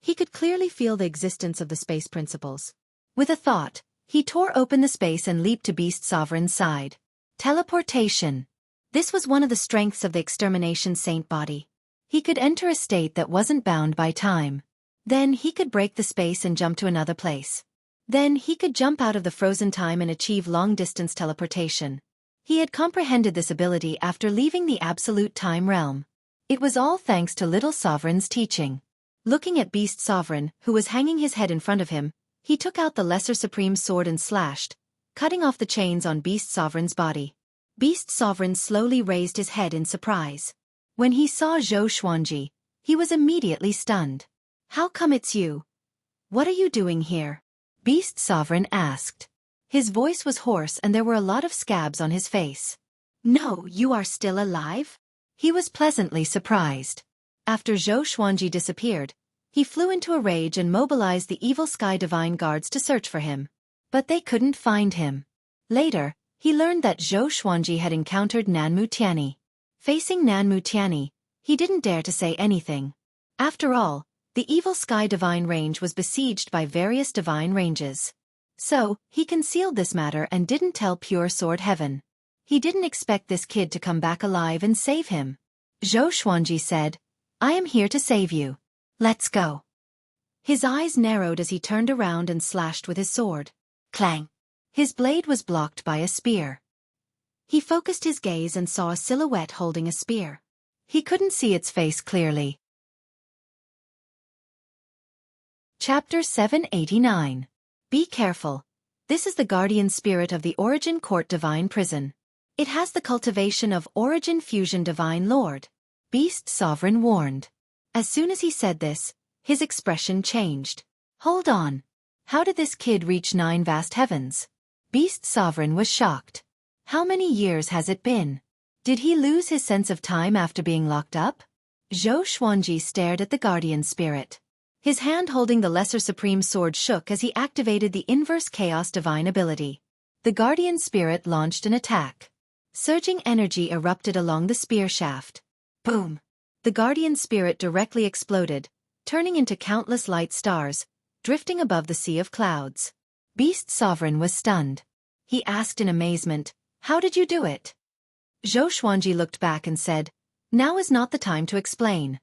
he could clearly feel the existence of the space principles. With a thought, he tore open the space and leaped to Beast Sovereign's side. Teleportation. This was one of the strengths of the Extermination Saint body. He could enter a state that wasn't bound by time. Then he could break the space and jump to another place. Then he could jump out of the frozen time and achieve long-distance teleportation. He had comprehended this ability after leaving the Absolute Time realm. It was all thanks to Little Sovereign's teaching. Looking at Beast Sovereign, who was hanging his head in front of him, he took out the Lesser Supreme Sword and slashed, cutting off the chains on Beast Sovereign's body. Beast Sovereign slowly raised his head in surprise. When he saw Zhou Xuanji, he was immediately stunned. "How come it's you? What are you doing here?" Beast Sovereign asked. His voice was hoarse and there were a lot of scabs on his face. "No, you are still alive?" He was pleasantly surprised. After Zhou Xuanji disappeared, he flew into a rage and mobilized the evil Sky Divine guards to search for him. But they couldn't find him. Later, he learned that Zhou Xuanji had encountered Nanmu Tianyi. Facing Nanmu Tianyi, he didn't dare to say anything. After all, the evil Sky Divine range was besieged by various divine ranges. So, he concealed this matter and didn't tell Pure Sword Heaven. He didn't expect this kid to come back alive and save him. Zhou Xuanji said, "I am here to save you. Let's go." His eyes narrowed as he turned around and slashed with his sword. Clang! His blade was blocked by a spear. He focused his gaze and saw a silhouette holding a spear. He couldn't see its face clearly. Chapter 789. Be careful. This is the guardian spirit of the Origin Court Divine Prison. It has the cultivation of Origin Fusion Divine Lord. Beast Sovereign warned. As soon as he said this, his expression changed. Hold on. How did this kid reach 9 vast heavens? Beast Sovereign was shocked. How many years has it been? Did he lose his sense of time after being locked up? Zhou Xuanji stared at the guardian spirit. His hand holding the Lesser Supreme Sword shook as he activated the Inverse Chaos Divine ability. The guardian spirit launched an attack. Surging energy erupted along the spear shaft. Boom! The guardian spirit directly exploded, turning into countless light stars, drifting above the sea of clouds. Beast Sovereign was stunned. He asked in amazement, "How did you do it?" Zhou Xuanji looked back and said, "Now is not the time to explain."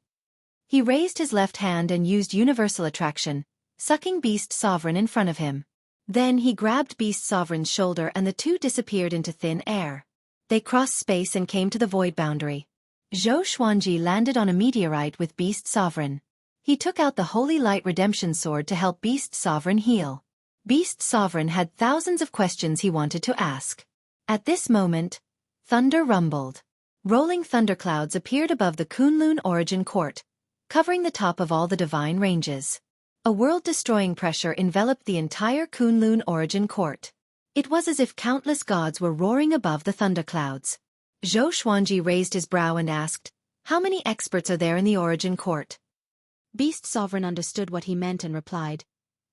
He raised his left hand and used universal attraction, sucking Beast Sovereign in front of him. Then he grabbed Beast Sovereign's shoulder and the two disappeared into thin air. They crossed space and came to the void boundary. Zhou Xuanji landed on a meteorite with Beast Sovereign. He took out the Holy Light Redemption Sword to help Beast Sovereign heal. Beast Sovereign had thousands of questions he wanted to ask. At this moment, thunder rumbled. Rolling thunderclouds appeared above the Kunlun Origin Court, covering the top of all the divine ranges. A world-destroying pressure enveloped the entire Kunlun Origin Court. It was as if countless gods were roaring above the thunderclouds. Zhou Xuanji raised his brow and asked, "How many experts are there in the Origin Court?" Beast Sovereign understood what he meant and replied,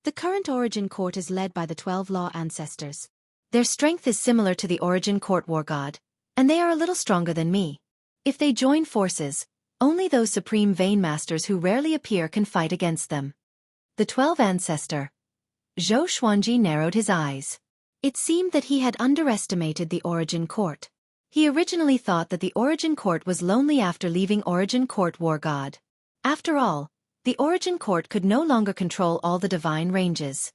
"The current Origin Court is led by the 12 Law Ancestors. Their strength is similar to the Origin Court War God, and they are a little stronger than me. If they join forces, only those Supreme Vein Masters who rarely appear can fight against them." The 12 Ancestor. Zhou Xuanji narrowed his eyes. It seemed that he had underestimated the Origin Court. He originally thought that the Origin Court was lonely after leaving Origin Court War God. After all, the Origin Court could no longer control all the divine ranges.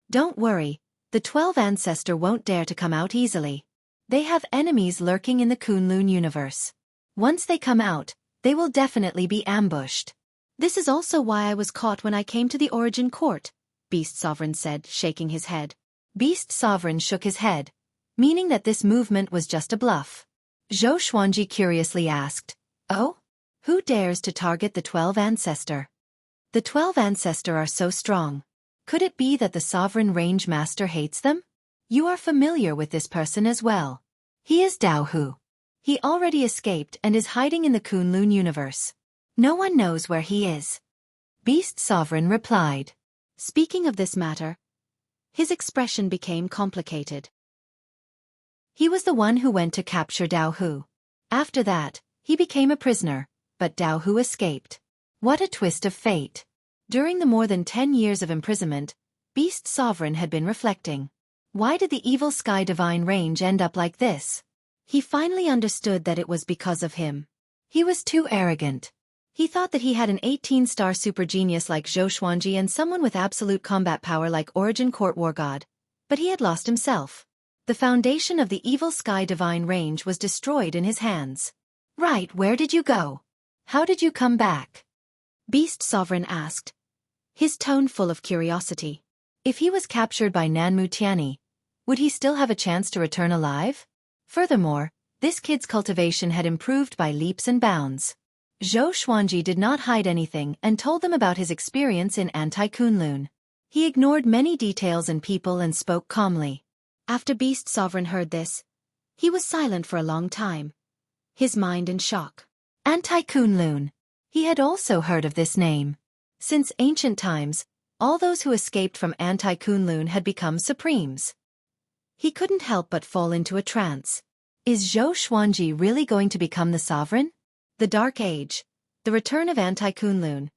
Don't worry, the 12 Ancestor won't dare to come out easily. They have enemies lurking in the Kunlun universe. Once they come out, they will definitely be ambushed. This is also why I was caught when I came to the Origin Court, Beast Sovereign said, shaking his head. Beast Sovereign shook his head, meaning that this movement was just a bluff. Zhou Xuanji curiously asked, "Oh? Who dares to target the 12 Ancestor?" The 12 Ancestor are so strong. Could it be that the Sovereign Range Master hates them? You are familiar with this person as well. He is Dao Hu. He already escaped and is hiding in the Kunlun universe. No one knows where he is. Beast Sovereign replied. Speaking of this matter, his expression became complicated. He was the one who went to capture Dao Hu. After that, he became a prisoner, but Dao Hu escaped. What a twist of fate. During the more than 10 years of imprisonment, Beast Sovereign had been reflecting. Why did the evil sky divine range end up like this? He finally understood that it was because of him. He was too arrogant. He thought that he had an 18-star super genius like Xueqi and someone with absolute combat power like Origin Court War God. But he had lost himself. The foundation of the evil sky divine range was destroyed in his hands. Right, where did you go? How did you come back? Beast Sovereign asked, his tone full of curiosity. If he was captured by Nanmu Tianyi, would he still have a chance to return alive? Furthermore, this kid's cultivation had improved by leaps and bounds. Xueqi did not hide anything and told them about his experience in Anti-Kunlun. He ignored many details and people and spoke calmly. After Beast Sovereign heard this, he was silent for a long time, his mind in shock. Anti-Kunlun. He had also heard of this name. Since ancient times, all those who escaped from Anti-Kunlun had become supremes. He couldn't help but fall into a trance. Is Xueqi really going to become the sovereign? The Dark Age. The return of Anti-Kunlun.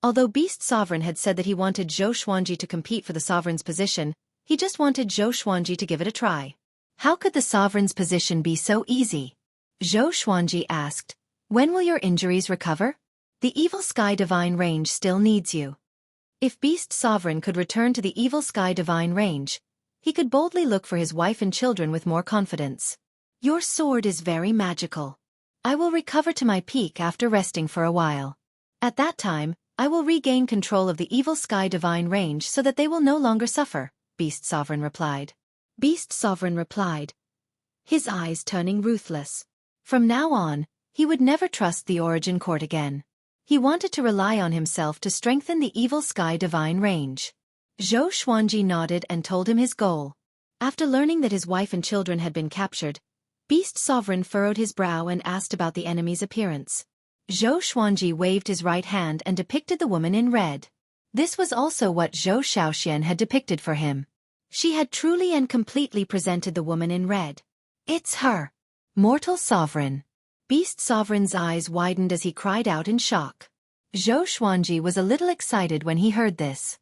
Although Beast Sovereign had said that he wanted Xueqi to compete for the sovereign's position, he just wanted Xueqi to give it a try. How could the sovereign's position be so easy? Xueqi asked, when will your injuries recover? The evil sky divine range still needs you. If Beast Sovereign could return to the evil sky divine range, he could boldly look for his wife and children with more confidence. Your sword is very magical. I will recover to my peak after resting for a while. At that time, I will regain control of the evil sky divine range so that they will no longer suffer, Beast Sovereign replied. Beast Sovereign replied, his eyes turning ruthless. From now on, he would never trust the Origin Court again. He wanted to rely on himself to strengthen the evil sky divine range. Xueqi nodded and told him his goal. After learning that his wife and children had been captured, Beast Sovereign furrowed his brow and asked about the enemy's appearance. Xueqi waved his right hand and depicted the woman in red. This was also what Zhou Shaoxian had depicted for him. She had truly and completely presented the woman in red. It's her. Mortal Sovereign. Beast Sovereign's eyes widened as he cried out in shock. Xueqi was a little excited when he heard this.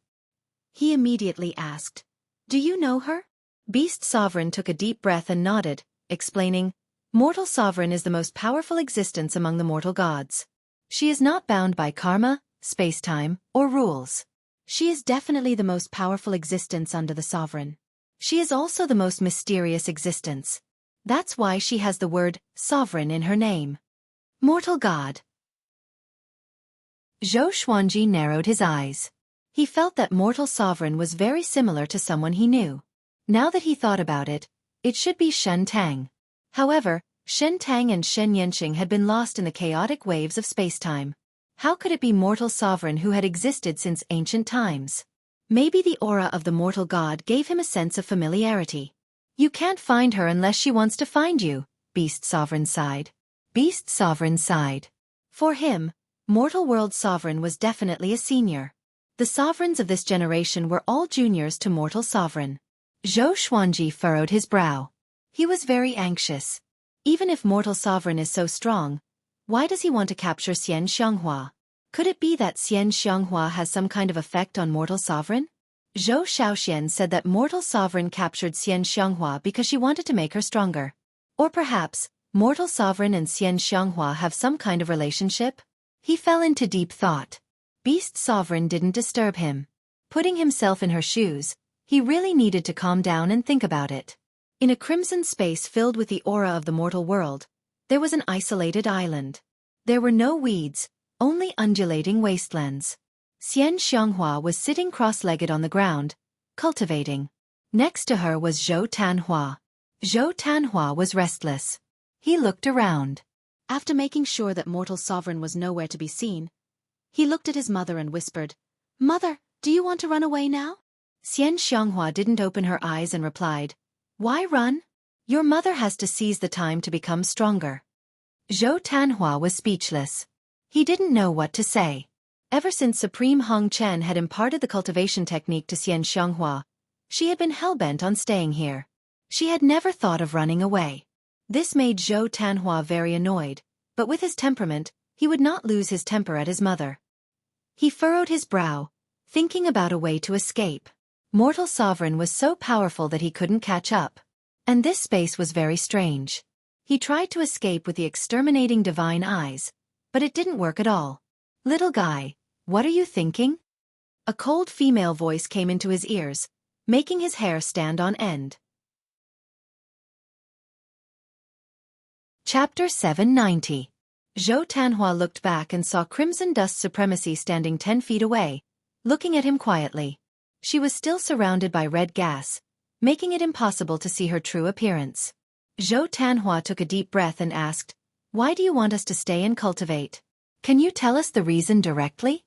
He immediately asked, do you know her? Beast Sovereign took a deep breath and nodded, explaining, Mortal Sovereign is the most powerful existence among the mortal gods. She is not bound by karma, space-time, or rules. She is definitely the most powerful existence under the Sovereign. She is also the most mysterious existence. That's why she has the word sovereign in her name. Mortal God. Xueqi narrowed his eyes. He felt that Mortal Sovereign was very similar to someone he knew. Now that he thought about it, it should be Shen Tang. However, Shen Tang and Shen Yanqing had been lost in the chaotic waves of space-time. How could it be Mortal Sovereign who had existed since ancient times? Maybe the aura of the mortal god gave him a sense of familiarity. You can't find her unless she wants to find you, Beast Sovereign sighed. Beast Sovereign sighed. For him, Mortal World Sovereign was definitely a senior. The sovereigns of this generation were all juniors to Mortal Sovereign. Xueqi furrowed his brow. He was very anxious. Even if Mortal Sovereign is so strong, why does he want to capture Xian Xianghua? Could it be that Xian Xianghua has some kind of effect on Mortal Sovereign? Zhou Shaoxian said that Mortal Sovereign captured Xian Xianghua because she wanted to make her stronger. Or perhaps, Mortal Sovereign and Xian Xianghua have some kind of relationship? He fell into deep thought. Beast Sovereign didn't disturb him. Putting himself in her shoes, he really needed to calm down and think about it. In a crimson space filled with the aura of the mortal world, there was an isolated island. There were no weeds, only undulating wastelands. Xian Xianghua was sitting cross-legged on the ground, cultivating. Next to her was Zhou Tanhua. Zhou Tanhua was restless. He looked around. After making sure that Mortal Sovereign was nowhere to be seen, he looked at his mother and whispered, Mother, do you want to run away now? Xian Xianghua didn't open her eyes and replied, Why run? Your mother has to seize the time to become stronger. Zhou Tanhua was speechless. He didn't know what to say. Ever since Supreme Hong Chen had imparted the cultivation technique to Xian Xianghua, she had been hell-bent on staying here. She had never thought of running away. This made Zhou Tanhua very annoyed, but with his temperament, he would not lose his temper at his mother. He furrowed his brow, thinking about a way to escape. Mortal Sovereign was so powerful that he couldn't catch up. And this space was very strange. He tried to escape with the exterminating divine eyes, but it didn't work at all. "Little guy, what are you thinking?" A cold female voice came into his ears, making his hair stand on end. Chapter 790. Zhou Tanhua looked back and saw Crimson Dust Supremacy standing 10 feet away, looking at him quietly. She was still surrounded by red gas, making it impossible to see her true appearance. Zhou Tanhua took a deep breath and asked, "Why do you want us to stay and cultivate? Can you tell us the reason directly?"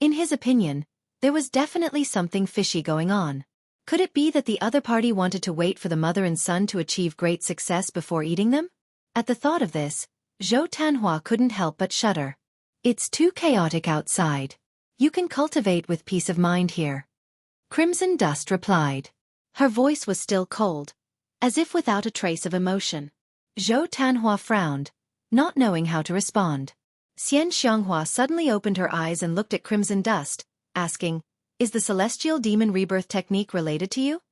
In his opinion, there was definitely something fishy going on. Could it be that the other party wanted to wait for the mother and son to achieve great success before eating them? At the thought of this, Zhou Tanhua couldn't help but shudder. "It's too chaotic outside. You can cultivate with peace of mind here," Crimson Dust replied. Her voice was still cold, as if without a trace of emotion. Zhou Tanhua frowned, not knowing how to respond. Xian Xianghua suddenly opened her eyes and looked at Crimson Dust, asking, "Is the Celestial Demon Rebirth technique related to you?"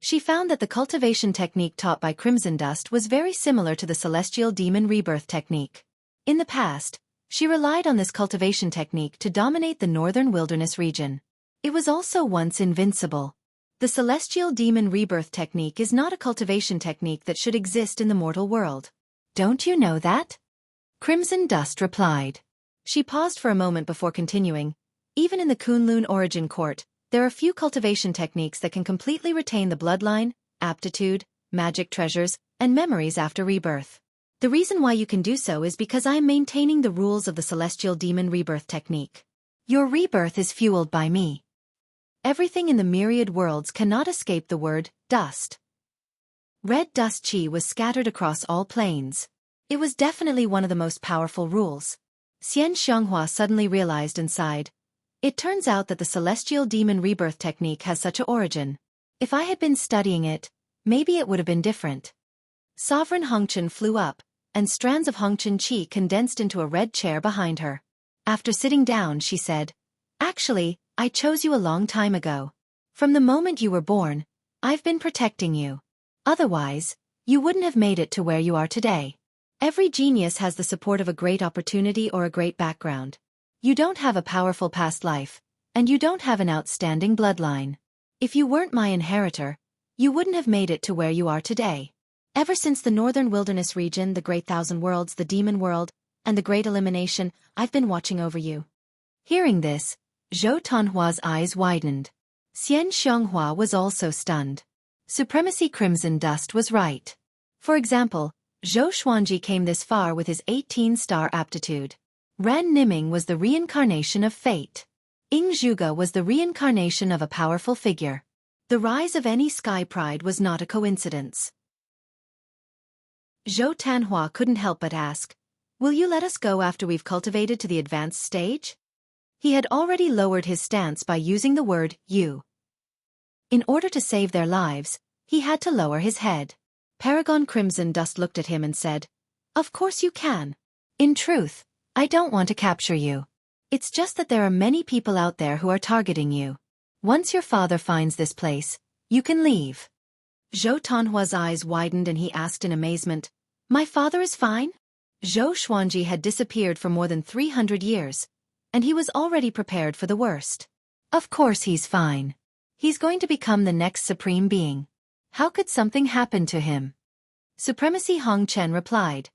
She found that the cultivation technique taught by Crimson Dust was very similar to the Celestial Demon Rebirth technique. In the past, she relied on this cultivation technique to dominate the northern wilderness region. It was also once invincible. The Celestial Demon Rebirth technique is not a cultivation technique that should exist in the mortal world. "Don't you know that?" Crimson Dust replied. She paused for a moment before continuing. "Even in the Kunlun origin court, there are few cultivation techniques that can completely retain the bloodline, aptitude, magic treasures, and memories after rebirth. The reason why you can do so is because I am maintaining the rules of the Celestial Demon Rebirth technique. Your rebirth is fueled by me. Everything in the myriad worlds cannot escape the word, dust." Red dust chi was scattered across all planes. It was definitely one of the most powerful rules. Xian Xianghua suddenly realized and sighed. It turns out that the Celestial Demon Rebirth technique has such an origin. If I had been studying it, maybe it would have been different. Sovereign Hongchen flew up, and strands of Hongchen chi condensed into a red chair behind her. After sitting down, she said, "Actually, I chose you a long time ago. From the moment you were born, I've been protecting you. Otherwise, you wouldn't have made it to where you are today. Every genius has the support of a great opportunity or a great background. You don't have a powerful past life, and you don't have an outstanding bloodline. If you weren't my inheritor, you wouldn't have made it to where you are today. Ever since the Northern Wilderness region, the Great Thousand Worlds, the Demon World, and the Great Elimination, I've been watching over you." Hearing this, Zhou Tanhua's eyes widened. Xian Xianghua was also stunned. Supremacy Crimson Dust was right. For example, Zhou Xuanji came this far with his 18-star aptitude. Ren Niming was the reincarnation of fate. Ying Zhuge was the reincarnation of a powerful figure. The rise of any sky pride was not a coincidence. Zhou Tanhua couldn't help but ask, "Will you let us go after we've cultivated to the advanced stage?" He had already lowered his stance by using the word, "you." In order to save their lives, he had to lower his head. Paragon Crimson Dust looked at him and said, "Of course you can. In truth, I don't want to capture you. It's just that there are many people out there who are targeting you. Once your father finds this place, you can leave." Zhou Tanhua's eyes widened and he asked in amazement, "My father is fine?" Zhou Xuanji had disappeared for more than 300 years, and he was already prepared for the worst. Of course he's fine. He's going to become the next supreme being. How could something happen to him? Supremacy Hong Chen replied,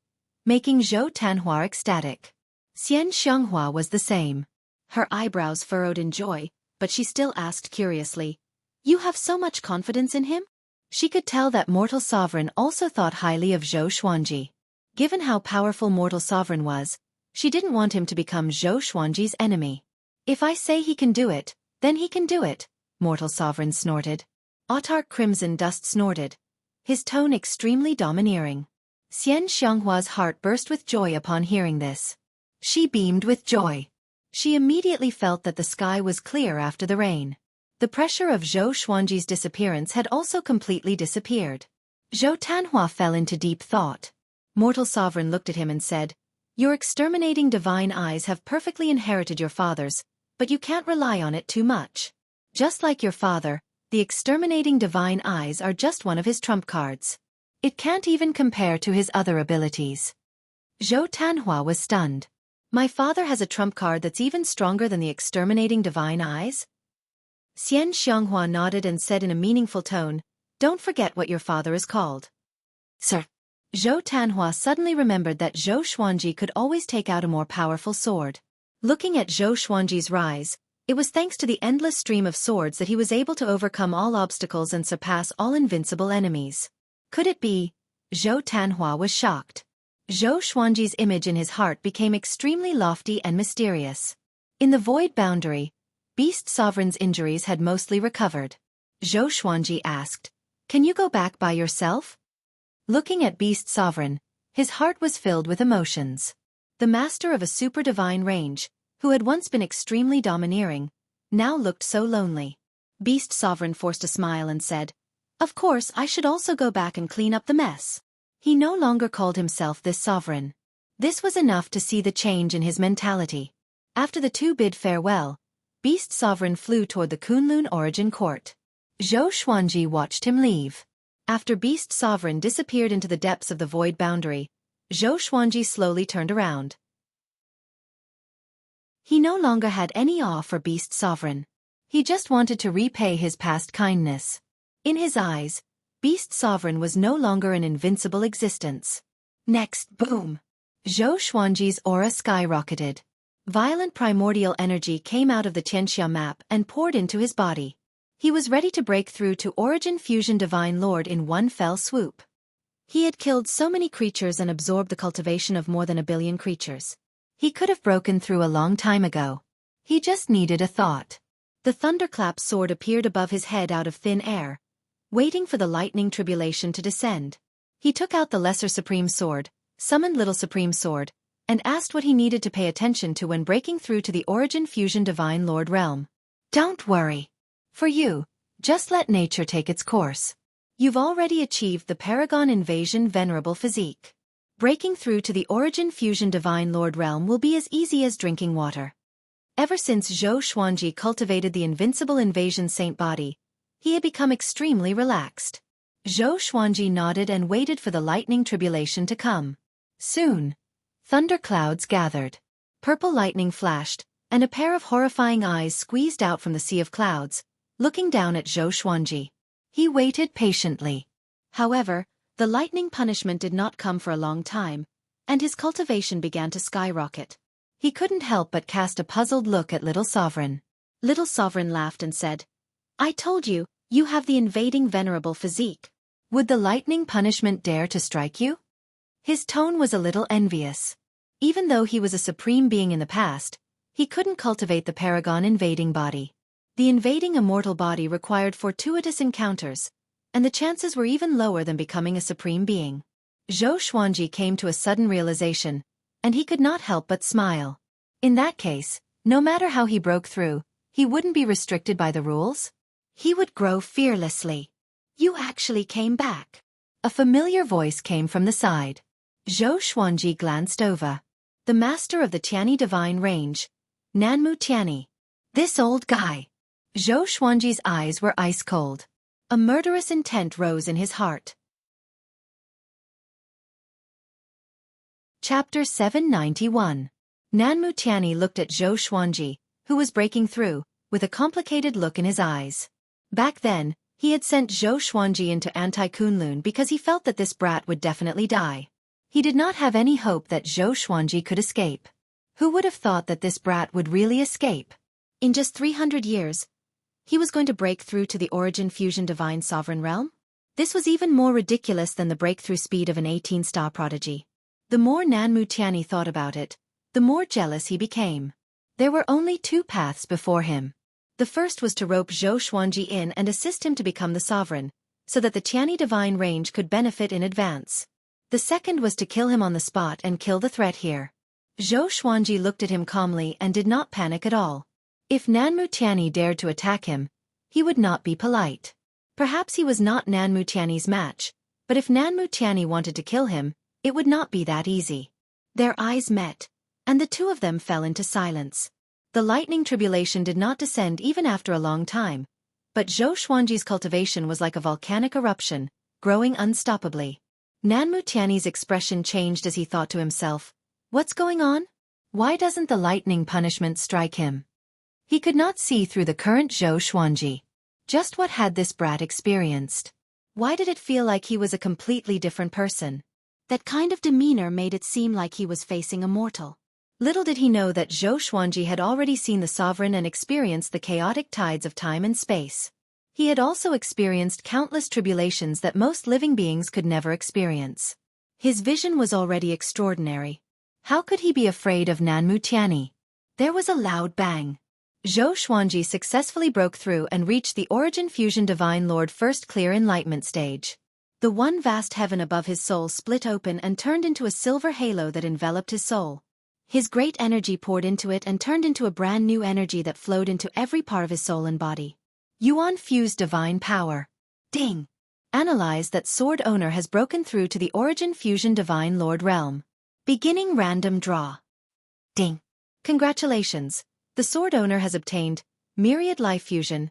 making Zhou Tanhua ecstatic. Xian Xianghua was the same. Her eyebrows furrowed in joy, but she still asked curiously, "You have so much confidence in him?" She could tell that Mortal Sovereign also thought highly of Zhou Xuanji. Given how powerful Mortal Sovereign was, she didn't want him to become Zhou Xuanji's enemy. "If I say he can do it, then he can do it," Mortal Sovereign snorted. Autarch Crimson Dust snorted, his tone extremely domineering. Xian Xianghua's heart burst with joy upon hearing this. She beamed with joy. She immediately felt that the sky was clear after the rain. The pressure of Zhou Xuanji's disappearance had also completely disappeared. Zhou Tanhua fell into deep thought. Mortal Sovereign looked at him and said, "Your exterminating divine eyes have perfectly inherited your father's, but you can't rely on it too much. Just like your father, the exterminating divine eyes are just one of his trump cards. It can't even compare to his other abilities." Zhou Tanhua was stunned. "My father has a trump card that's even stronger than the exterminating divine eyes?" Xian Xianghua nodded and said in a meaningful tone, "Don't forget what your father is called." "Sir." Zhou Tanhua suddenly remembered that Zhou Xuanji could always take out a more powerful sword. Looking at Zhou Xuanji's rise, it was thanks to the endless stream of swords that he was able to overcome all obstacles and surpass all invincible enemies. Could it be? Zhou Tanhua was shocked. Zhou Xuanji's image in his heart became extremely lofty and mysterious. In the void boundary, Beast Sovereign's injuries had mostly recovered. Zhou Xuanji asked, "Can you go back by yourself?" Looking at Beast Sovereign, his heart was filled with emotions. The master of a super divine range, who had once been extremely domineering, now looked so lonely. Beast Sovereign forced a smile and said, "Of course I should also go back and clean up the mess." He no longer called himself this sovereign. This was enough to see the change in his mentality. After the two bid farewell, Beast Sovereign flew toward the Kunlun Origin Court. Zhou Xuanji watched him leave. After Beast Sovereign disappeared into the depths of the void boundary, Zhou Xuanji slowly turned around. He no longer had any awe for Beast Sovereign. He just wanted to repay his past kindness. In his eyes, Beast Sovereign was no longer an invincible existence. Next, boom! Zhou Xuanji's aura skyrocketed. Violent primordial energy came out of the Tianxia map and poured into his body. He was ready to break through to Origin Fusion Divine Lord in one fell swoop. He had killed so many creatures and absorbed the cultivation of more than 1 billion creatures. He could have broken through a long time ago. He just needed a thought. The thunderclap sword appeared above his head out of thin air, waiting for the lightning tribulation to descend. He took out the Lesser Supreme Sword, summoned Little Supreme Sword, and asked what he needed to pay attention to when breaking through to the Origin Fusion Divine Lord realm. "Don't worry. For you, just let nature take its course. You've already achieved the Paragon Invasion Venerable Physique. Breaking through to the Origin Fusion Divine Lord realm will be as easy as drinking water." Ever since Zhou Xuanji cultivated the Invincible Invasion Saint body, he had become extremely relaxed. Zhou Xuanji nodded and waited for the lightning tribulation to come. Soon, thunderclouds gathered. Purple lightning flashed, and a pair of horrifying eyes squeezed out from the sea of clouds, looking down at Zhou Xuanji. He waited patiently. However, the lightning punishment did not come for a long time, and his cultivation began to skyrocket. He couldn't help but cast a puzzled look at Little Sovereign. Little Sovereign laughed and said, "I told you, you have the invading venerable physique. Would the lightning punishment dare to strike you?" His tone was a little envious. Even though he was a supreme being in the past, he couldn't cultivate the Paragon invading body. The invading immortal body required fortuitous encounters, and the chances were even lower than becoming a supreme being. Zhou Xuanji came to a sudden realization, and he could not help but smile. In that case, no matter how he broke through, he wouldn't be restricted by the rules. He would grow fearlessly. "You actually came back." A familiar voice came from the side. Zhou Xuanji glanced over. The master of the Tiani Divine Range, Nanmu Tiani. This old guy. Zhou Xuanji's eyes were ice cold. A murderous intent rose in his heart. Chapter 791. Nanmu Tiani looked at Zhou Xuanji, who was breaking through, with a complicated look in his eyes. Back then, he had sent Zhou Xuanji into Anti-Kunlun because he felt that this brat would definitely die. He did not have any hope that Zhou Xuanji could escape. Who would have thought that this brat would really escape? In just 300 years, he was going to break through to the Origin Fusion Divine Sovereign Realm? This was even more ridiculous than the breakthrough speed of an 18-star prodigy. The more Nanmu Tiani thought about it, the more jealous he became. There were only two paths before him. The first was to rope Zhou Xuanji in and assist him to become the sovereign, so that the Tiani Divine Range could benefit in advance. The second was to kill him on the spot and kill the threat here. Zhou Xuanji looked at him calmly and did not panic at all. If Nanmu Tianyi dared to attack him, he would not be polite. Perhaps he was not Nanmu Tianyi's match, but if Nanmu Tianyi wanted to kill him, it would not be that easy. Their eyes met, and the two of them fell into silence. The lightning tribulation did not descend even after a long time, but Zhou Xuanji's cultivation was like a volcanic eruption, growing unstoppably. Nanmu Tianyi's expression changed as he thought to himself, "What's going on? Why doesn't the lightning punishment strike him?" He could not see through the current Zhou Xuanji. Just what had this brat experienced? Why did it feel like he was a completely different person? That kind of demeanor made it seem like he was facing a mortal. Little did he know that Zhou Xuanji had already seen the sovereign and experienced the chaotic tides of time and space. He had also experienced countless tribulations that most living beings could never experience. His vision was already extraordinary. How could he be afraid of Nanmu Tianyi? There was a loud bang. Zhou Xuanji successfully broke through and reached the Origin Fusion Divine Lord First Clear Enlightenment stage. The one vast heaven above his soul split open and turned into a silver halo that enveloped his soul. His great energy poured into it and turned into a brand new energy that flowed into every part of his soul and body. Yuan fused divine power. Ding! Analyze that sword owner has broken through to the Origin Fusion Divine Lord realm. Beginning random draw. Ding! Congratulations! The sword owner has obtained Myriad Life Fusion,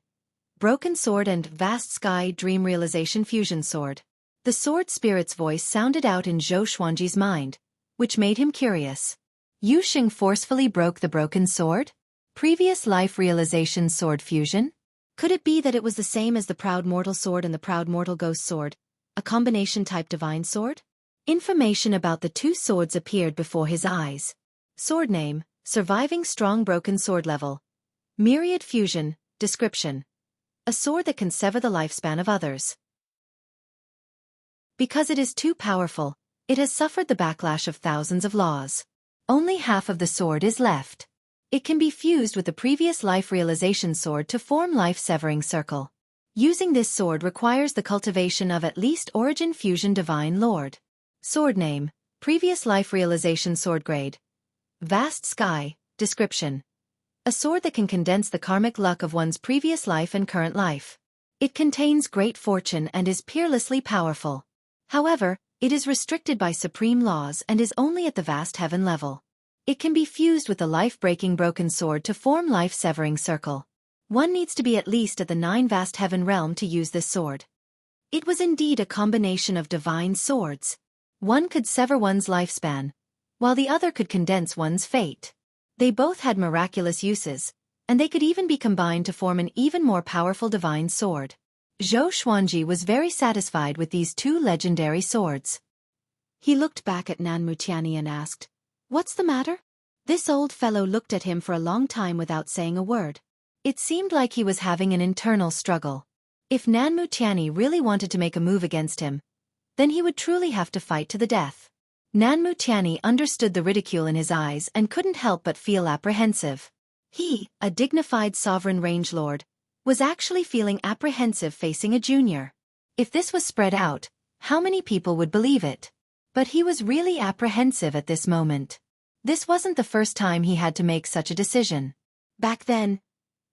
Broken Sword and Vast Sky Dream Realization Fusion Sword. The sword spirit's voice sounded out in Zhou Xuanji's mind, which made him curious. Yu Xing forcefully broke the broken sword? Previous life realization sword fusion? Could it be that it was the same as the Proud Mortal Sword and the Proud Mortal Ghost Sword, a combination-type divine sword? Information about the two swords appeared before his eyes. Sword name, Surviving Strong Broken Sword Level. Myriad Fusion, description. A sword that can sever the lifespan of others. Because it is too powerful, it has suffered the backlash of thousands of laws. Only half of the sword is left. It can be fused with the previous life realization sword to form life-severing circle. Using this sword requires the cultivation of at least Origin Fusion Divine Lord. Sword name, Previous Life Realization Sword Grade. Vast Sky, description. A sword that can condense the karmic luck of one's previous life and current life. It contains great fortune and is peerlessly powerful. However, it is restricted by supreme laws and is only at the vast heaven level. It can be fused with the life-breaking broken sword to form life-severing circle. One needs to be at least at the 9 vast heaven realm to use this sword. It was indeed a combination of divine swords. One could sever one's lifespan, while the other could condense one's fate. They both had miraculous uses, and they could even be combined to form an even more powerful divine sword. Zhou Xuanji was very satisfied with these two legendary swords. He looked back at Nanmu Tianyi and asked, "What's the matter?" This old fellow looked at him for a long time without saying a word. It seemed like he was having an internal struggle. If Nanmu Tianyi really wanted to make a move against him, then he would truly have to fight to the death. Nanmu Tianyi understood the ridicule in his eyes and couldn't help but feel apprehensive. He, a dignified sovereign range lord, was actually feeling apprehensive facing a junior. If this was spread out, how many people would believe it? But he was really apprehensive at this moment. This wasn't the first time he had to make such a decision. Back then,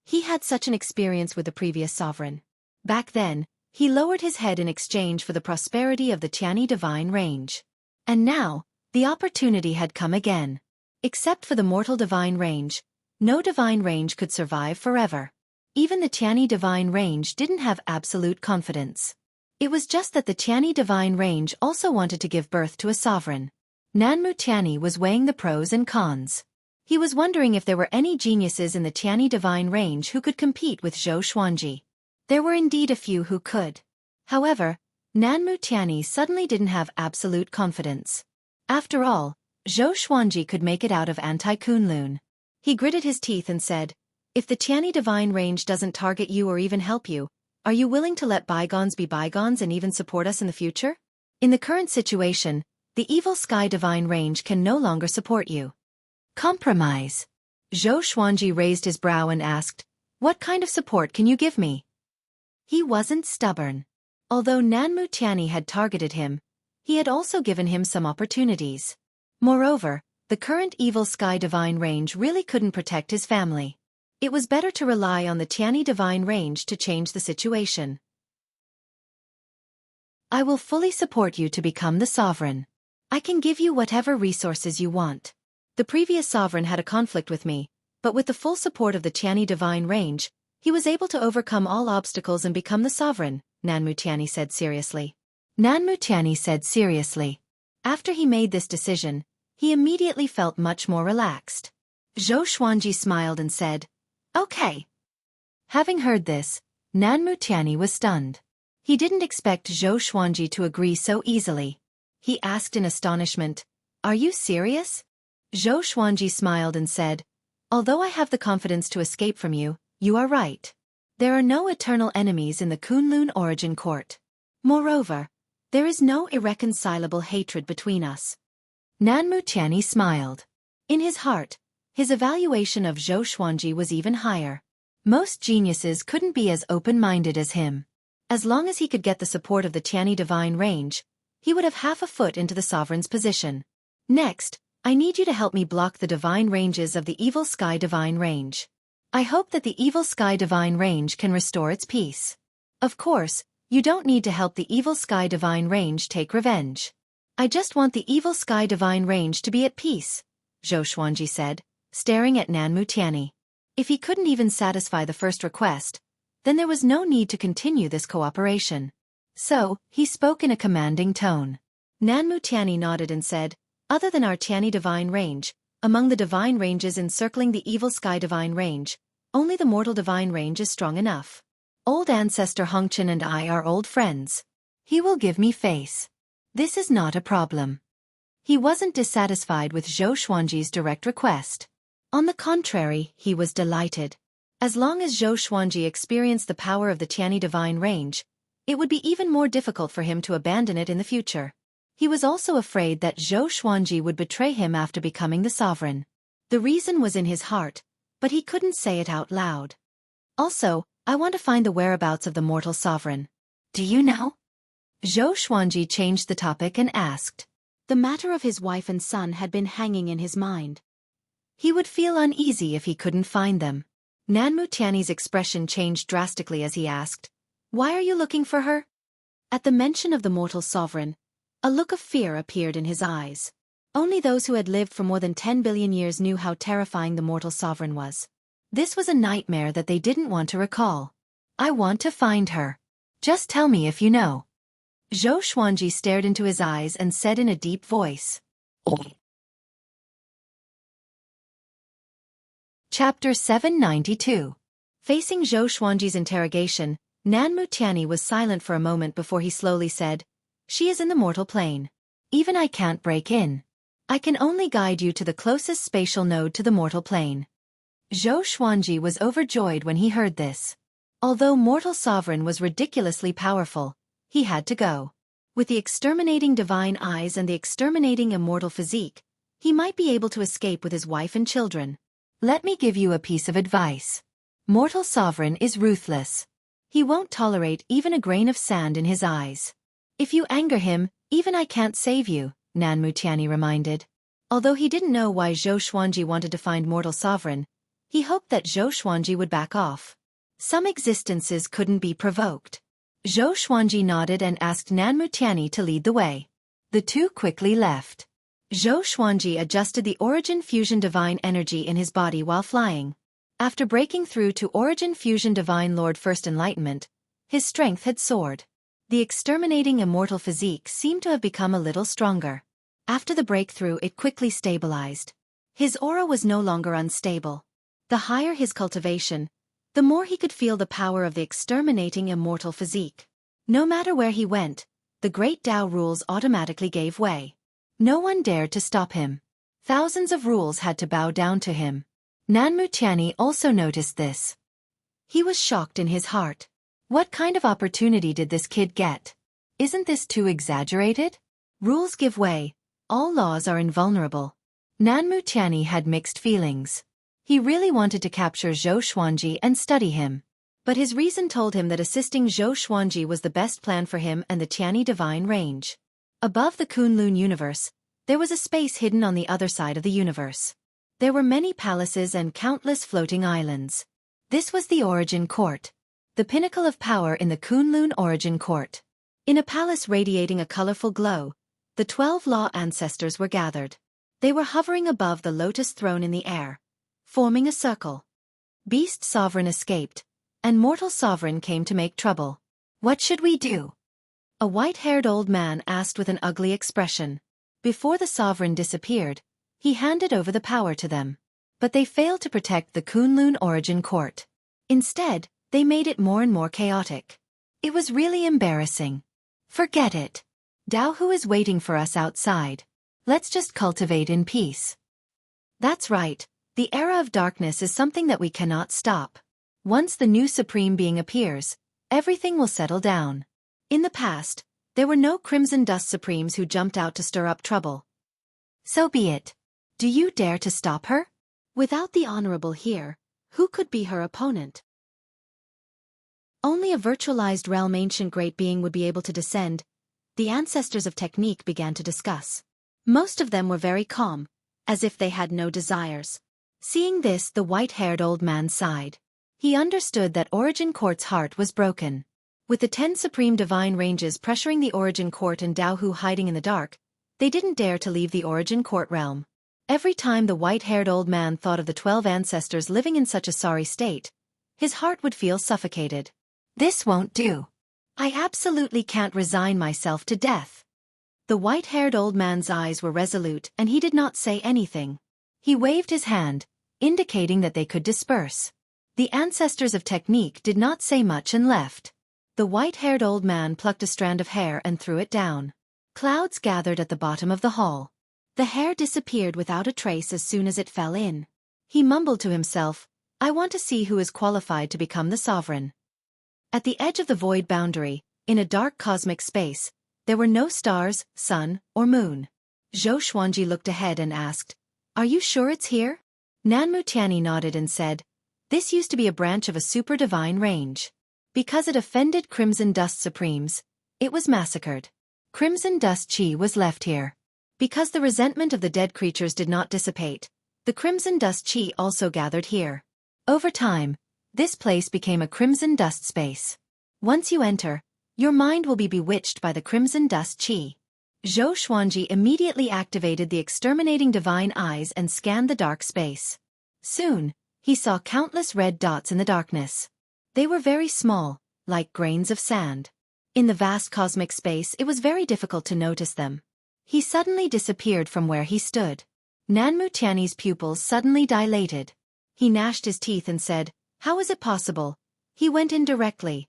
he had such an experience with the previous sovereign. Back then, he lowered his head in exchange for the prosperity of the Tianyi divine range. And now, the opportunity had come again. Except for the mortal divine range, no divine range could survive forever. Even the Tianyi divine range didn't have absolute confidence. It was just that the Tianyi divine range also wanted to give birth to a sovereign. Nanmu Tianyi was weighing the pros and cons. He was wondering if there were any geniuses in the Tianyi divine range who could compete with Zhou Xuanji. There were indeed a few who could. However, Nanmu Tianyi suddenly didn't have absolute confidence. After all, Zhou Xuanji could make it out of Anti-Kunlun. He gritted his teeth and said, "If the Tianyi divine range doesn't target you or even help you, are you willing to let bygones be bygones and even support us in the future? In the current situation, the evil sky divine range can no longer support you." Compromise. Zhou Xuanji raised his brow and asked, "What kind of support can you give me?" He wasn't stubborn. Although Nanmu Tianyi had targeted him, he had also given him some opportunities. Moreover, The current evil Sky Divine Range really couldn't protect his family. It was better to rely on the Tiani Divine Range to change the situation. I will fully support you to become the sovereign. I can give you whatever resources you want. The previous sovereign had a conflict with me, but with the full support of the Tiani Divine Range, he was able to overcome all obstacles and become the sovereign, Nanmu Tiani said seriously. Nanmu Tiani said seriously. After he made this decision, he immediately felt much more relaxed. Zhou Xuanji smiled and said, "Okay." Having heard this, Nanmu Tiani was stunned. He didn't expect Zhou Xuanji to agree so easily. He asked in astonishment, "Are you serious?" Zhou Xuanji smiled and said, "Although I have the confidence to escape from you, you are right. There are no eternal enemies in the Kunlun Origin Court. Moreover, there is no irreconcilable hatred between us." Nanmu Tiani smiled. In his heart, his evaluation of Zhou Xuanji was even higher. Most geniuses couldn't be as open-minded as him. As long as he could get the support of the Tiani Divine Range, he would have half a foot into the sovereign's position. Next, I need you to help me block the divine ranges of the evil Sky Divine Range. I hope that the evil Sky Divine Range can restore its peace. Of course, you don't need to help the evil Sky Divine Range take revenge. I just want the evil Sky Divine Range to be at peace, Zhou Xuanji said, staring at Nanmu Tiani. If he couldn't even satisfy the first request, then there was no need to continue this cooperation. So, he spoke in a commanding tone. Nanmu Tiani nodded and said, "Other than our Tiani Divine Range, among the divine ranges encircling the evil Sky Divine Range, only the mortal Divine Range is strong enough. Old ancestor Hongchen and I are old friends. He will give me face. This is not a problem." He wasn't dissatisfied with Zhou Xuanji's direct request. On the contrary, he was delighted. As long as Zhou Xuanji experienced the power of the Tiani Divine Range, it would be even more difficult for him to abandon it in the future. He was also afraid that Zhou Xuanji would betray him after becoming the sovereign. The reason was in his heart, but he couldn't say it out loud. "Also, I want to find the whereabouts of the mortal sovereign. Do you know?" Zhou Xuanji changed the topic and asked. The matter of his wife and son had been hanging in his mind. He would feel uneasy if he couldn't find them. Nanmu Tiani's expression changed drastically as he asked, "Why are you looking for her?" At the mention of the mortal sovereign, a look of fear appeared in his eyes. Only those who had lived for more than 10 billion years knew how terrifying the mortal sovereign was. This was a nightmare that they didn't want to recall. "I want to find her. Just tell me if you know." Zhou Xuanji stared into his eyes and said in a deep voice. Chapter 792. Facing Zhou Xuanji's interrogation, Nanmu Tiani was silent for a moment before he slowly said, "She is in the mortal plane. Even I can't break in. I can only guide you to the closest spatial node to the mortal plane." Zhou Xuanji was overjoyed when he heard this. Although mortal sovereign was ridiculously powerful, he had to go. With the exterminating divine eyes and the exterminating immortal physique, he might be able to escape with his wife and children. Let me give you a piece of advice. Mortal sovereign is ruthless. He won't tolerate even a grain of sand in his eyes. If you anger him, even I can't save you, Nanmu Tiani reminded. Although he didn't know why Zhou Xuanji wanted to find mortal sovereign, he hoped that Zhou Xuanji would back off. Some existences couldn't be provoked. Zhou Xuanji nodded and asked Nanmu Tiani to lead the way. The two quickly left. Zhou Xuanji adjusted the Origin Fusion Divine Energy in his body while flying. After breaking through to Origin Fusion Divine Lord First Enlightenment, his strength had soared. The exterminating immortal physique seemed to have become a little stronger. After the breakthrough, it quickly stabilized. His aura was no longer unstable. The higher his cultivation, the more he could feel the power of the exterminating immortal physique. No matter where he went, the great Tao rules automatically gave way. No one dared to stop him. Thousands of rules had to bow down to him. Nanmu Tiani also noticed this. He was shocked in his heart. What kind of opportunity did this kid get? Isn't this too exaggerated? Rules give way. All laws are invulnerable. Nanmu Tiani had mixed feelings. He really wanted to capture Zhou Xuanji and study him. But his reason told him that assisting Zhou Xuanji was the best plan for him and the Tiani Divine Range. Above the Kunlun universe, There was a space hidden on the other side of the universe. There were many palaces and countless floating islands. This was the Origin Court, the pinnacle of power in the Kunlun Origin Court. In a palace radiating a colorful glow, the 12 Law ancestors were gathered. They were hovering above the lotus throne in the air, forming a circle. Beast Sovereign escaped, and Mortal Sovereign came to make trouble. What should we do? A white-haired old man asked with an ugly expression. Before the Sovereign disappeared, he handed over the power to them. But they failed to protect the Kunlun Origin Court. Instead, they made it more and more chaotic. It was really embarrassing. Forget it. Daohu is waiting for us outside. Let's just cultivate in peace. That's right. The era of darkness is something that we cannot stop. Once the new Supreme Being appears, everything will settle down. In the past, there were no Crimson Dust Supremes who jumped out to stir up trouble. So be it. Do you dare to stop her? Without the Honorable here, who could be her opponent? Only a virtualized realm ancient great being would be able to descend. The ancestors of technique began to discuss. Most of them were very calm, as if they had no desires. Seeing this, the white-haired old man sighed. He understood that Origin Court's heart was broken. With the 10 supreme divine ranges pressuring the Origin Court and Daohu hiding in the dark, they didn't dare to leave the Origin Court realm. Every time the white-haired old man thought of the 12 ancestors living in such a sorry state, his heart would feel suffocated. This won't do. I absolutely can't resign myself to death. The white-haired old man's eyes were resolute and he did not say anything. He waved his hand, indicating that they could disperse. The ancestors of technique did not say much and left. The white-haired old man plucked a strand of hair and threw it down. Clouds gathered at the bottom of the hall. The hair disappeared without a trace as soon as it fell in. He mumbled to himself, I want to see who is qualified to become the sovereign. At the edge of the void boundary, in a dark cosmic space, there were no stars, sun, or moon. Xueqi looked ahead and asked, Are you sure it's here? Nanmutiani nodded and said, This used to be a branch of a super divine range. Because it offended Crimson Dust Supremes, it was massacred. Crimson Dust Chi was left here. Because the resentment of the dead creatures did not dissipate, the Crimson Dust Chi also gathered here. Over time, this place became a Crimson Dust space. Once you enter, your mind will be bewitched by the Crimson Dust Chi. Xueqi immediately activated the exterminating divine eyes and scanned the dark space. Soon, he saw countless red dots in the darkness. They were very small, like grains of sand. In the vast cosmic space, it was very difficult to notice them. He suddenly disappeared from where he stood. Nanmutiani's pupils suddenly dilated. He gnashed his teeth and said, How is it possible? He went in directly.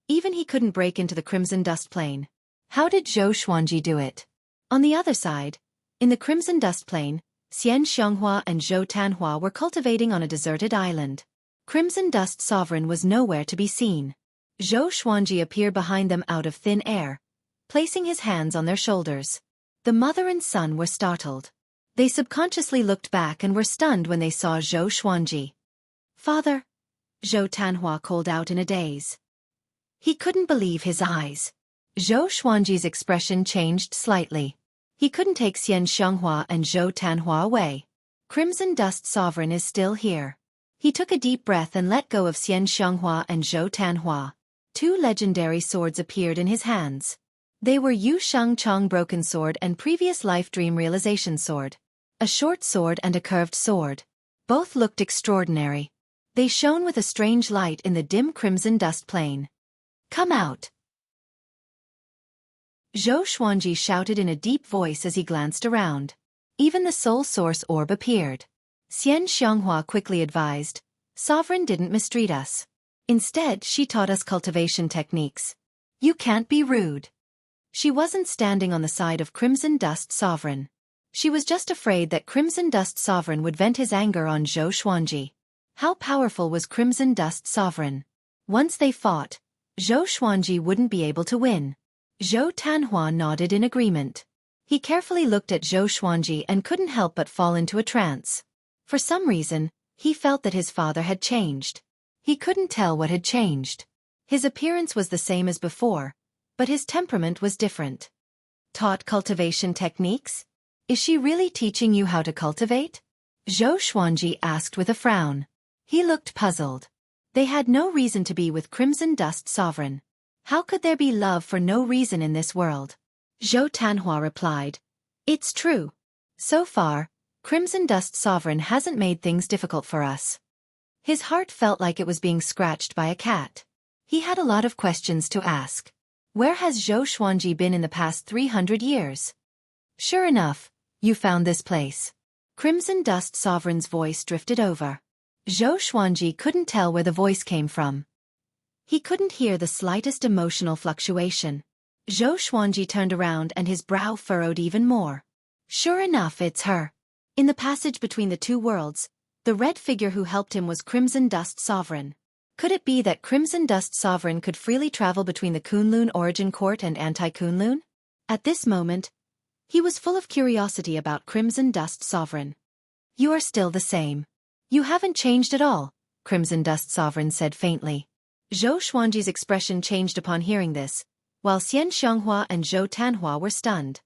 Even he couldn't break into the Crimson Dust Plane. How did Xueqi do it? On the other side, in the Crimson Dust Plane, Xian Xianghua and Zhou Tanhua were cultivating on a deserted island. Crimson Dust Sovereign was nowhere to be seen. Xueqi appeared behind them out of thin air, placing his hands on their shoulders. The mother and son were startled. They subconsciously looked back and were stunned when they saw Xueqi. Father, Zhou Tanhua called out in a daze. He couldn't believe his eyes. Xueqi's expression changed slightly. He couldn't take Xian Xianghua and Zhou Tanhua away. Crimson Dust Sovereign is still here. He took a deep breath and let go of Xian Xianghua and Zhou Tanhua. 2 legendary swords appeared in his hands. They were Yu Sheng Chong Broken Sword and Previous Life Dream Realization Sword. A short sword and a curved sword. Both looked extraordinary. They shone with a strange light in the dim Crimson Dust Plane. Come out! Xueqi shouted in a deep voice as he glanced around. Even the Soul Source Orb appeared. Xian Xianghua quickly advised, Sovereign didn't mistreat us. Instead, she taught us cultivation techniques. You can't be rude. She wasn't standing on the side of Crimson Dust Sovereign. She was just afraid that Crimson Dust Sovereign would vent his anger on Xueqi. How powerful was Crimson Dust Sovereign? Once they fought, Xueqi wouldn't be able to win. Zhou Tanhua nodded in agreement. He carefully looked at Xueqi and couldn't help but fall into a trance. For some reason, he felt that his father had changed. He couldn't tell what had changed. His appearance was the same as before, but his temperament was different. Taught cultivation techniques? Is she really teaching you how to cultivate? Zhou Xuanji asked with a frown. He looked puzzled. They had no reason to be with Crimson Dust Sovereign. How could there be love for no reason in this world? Zhou Tanhua replied. It's true. So far, Crimson Dust Sovereign hasn't made things difficult for us. His heart felt like it was being scratched by a cat. He had a lot of questions to ask. Where has Zhou Xuanji been in the past 300 years? Sure enough, you found this place. Crimson Dust Sovereign's voice drifted over. Zhou Xuanji couldn't tell where the voice came from. He couldn't hear the slightest emotional fluctuation. Zhou Xuanji turned around and his brow furrowed even more. Sure enough, it's her. In the passage between the two worlds, the red figure who helped him was Crimson Dust Sovereign. Could it be that Crimson Dust Sovereign could freely travel between the Kunlun Origin Court and Anti-Kunlun? At this moment, he was full of curiosity about Crimson Dust Sovereign. You are still the same. You haven't changed at all, Crimson Dust Sovereign said faintly. Zhou Xuanji's expression changed upon hearing this, while Xian Xianghua and Zhou Tanhua were stunned.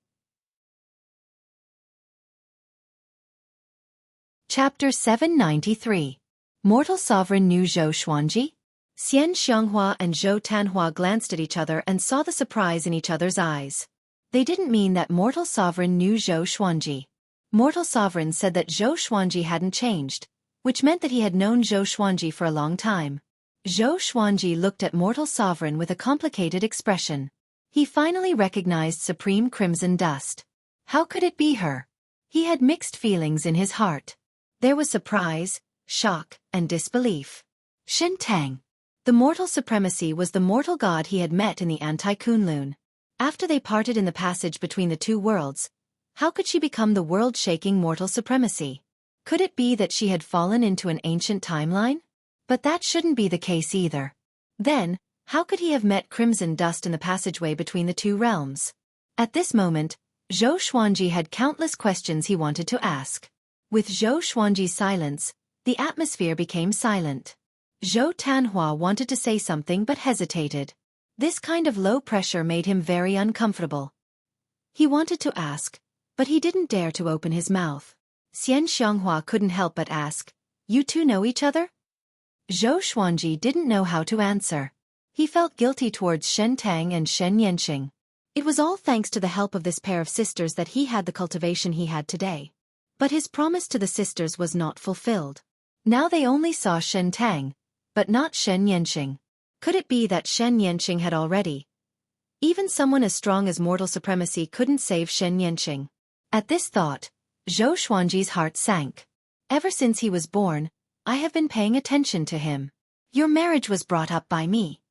Chapter 793. Mortal Sovereign knew Zhou Xuanji? Xian Xianghua and Zhou Tanhua glanced at each other and saw the surprise in each other's eyes. They didn't mean that Mortal Sovereign knew Zhou Xuanji. Mortal Sovereign said that Zhou Xuanji hadn't changed, which meant that he had known Zhou Xuanji for a long time. Zhou Xuanji looked at Mortal Sovereign with a complicated expression. He finally recognized Supreme Crimson Dust. How could it be her? He had mixed feelings in his heart. There was surprise, shock, and disbelief. Shen Tang. The mortal supremacy was the mortal god he had met in the Anti-Kunlun. After they parted in the passage between the two worlds, how could she become the world-shaking mortal supremacy? Could it be that she had fallen into an ancient timeline? But that shouldn't be the case either. Then, how could he have met Crimson Dust in the passageway between the two realms? At this moment, Zhou Xuanji had countless questions he wanted to ask. With Zhou Xuanji's silence, the atmosphere became silent. Zhou Tanhua wanted to say something but hesitated. This kind of low pressure made him very uncomfortable. He wanted to ask, but he didn't dare to open his mouth. Xian Xianghua couldn't help but ask, "You two know each other?" Zhou Xuanji didn't know how to answer. He felt guilty towards Shen Tang and Shen Yanqing. It was all thanks to the help of this pair of sisters that he had the cultivation he had today. But his promise to the sisters was not fulfilled. Now they only saw Shen Tang, but not Shen Yanqing. Could it be that Shen Yanqing had already? Even someone as strong as mortal supremacy couldn't save Shen Yanqing. At this thought, Zhou Xuanji's heart sank. Ever since he was born, I have been paying attention to him. Your marriage was brought up by me.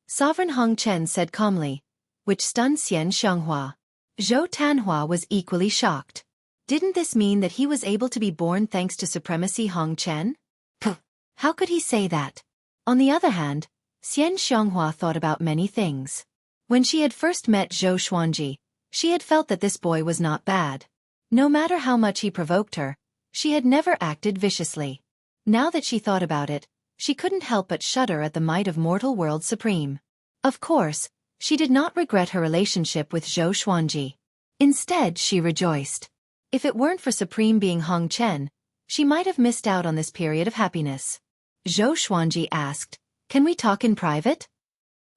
Sovereign Hong Chen said calmly, which stunned Xian Xianghua. Zhou Tanhua was equally shocked. Didn't this mean that he was able to be born thanks to supremacy Hong Chen? Puh! How could he say that? On the other hand, Xian Xianghua thought about many things. When she had first met Zhou Xuanji, she had felt that this boy was not bad. No matter how much he provoked her, she had never acted viciously. Now that she thought about it, she couldn't help but shudder at the might of mortal world supreme. Of course, she did not regret her relationship with Zhou Xuanji. Instead, she rejoiced. If it weren't for Supreme being Hong Chen, she might have missed out on this period of happiness. Zhou Xuanji asked, "Can we talk in private?"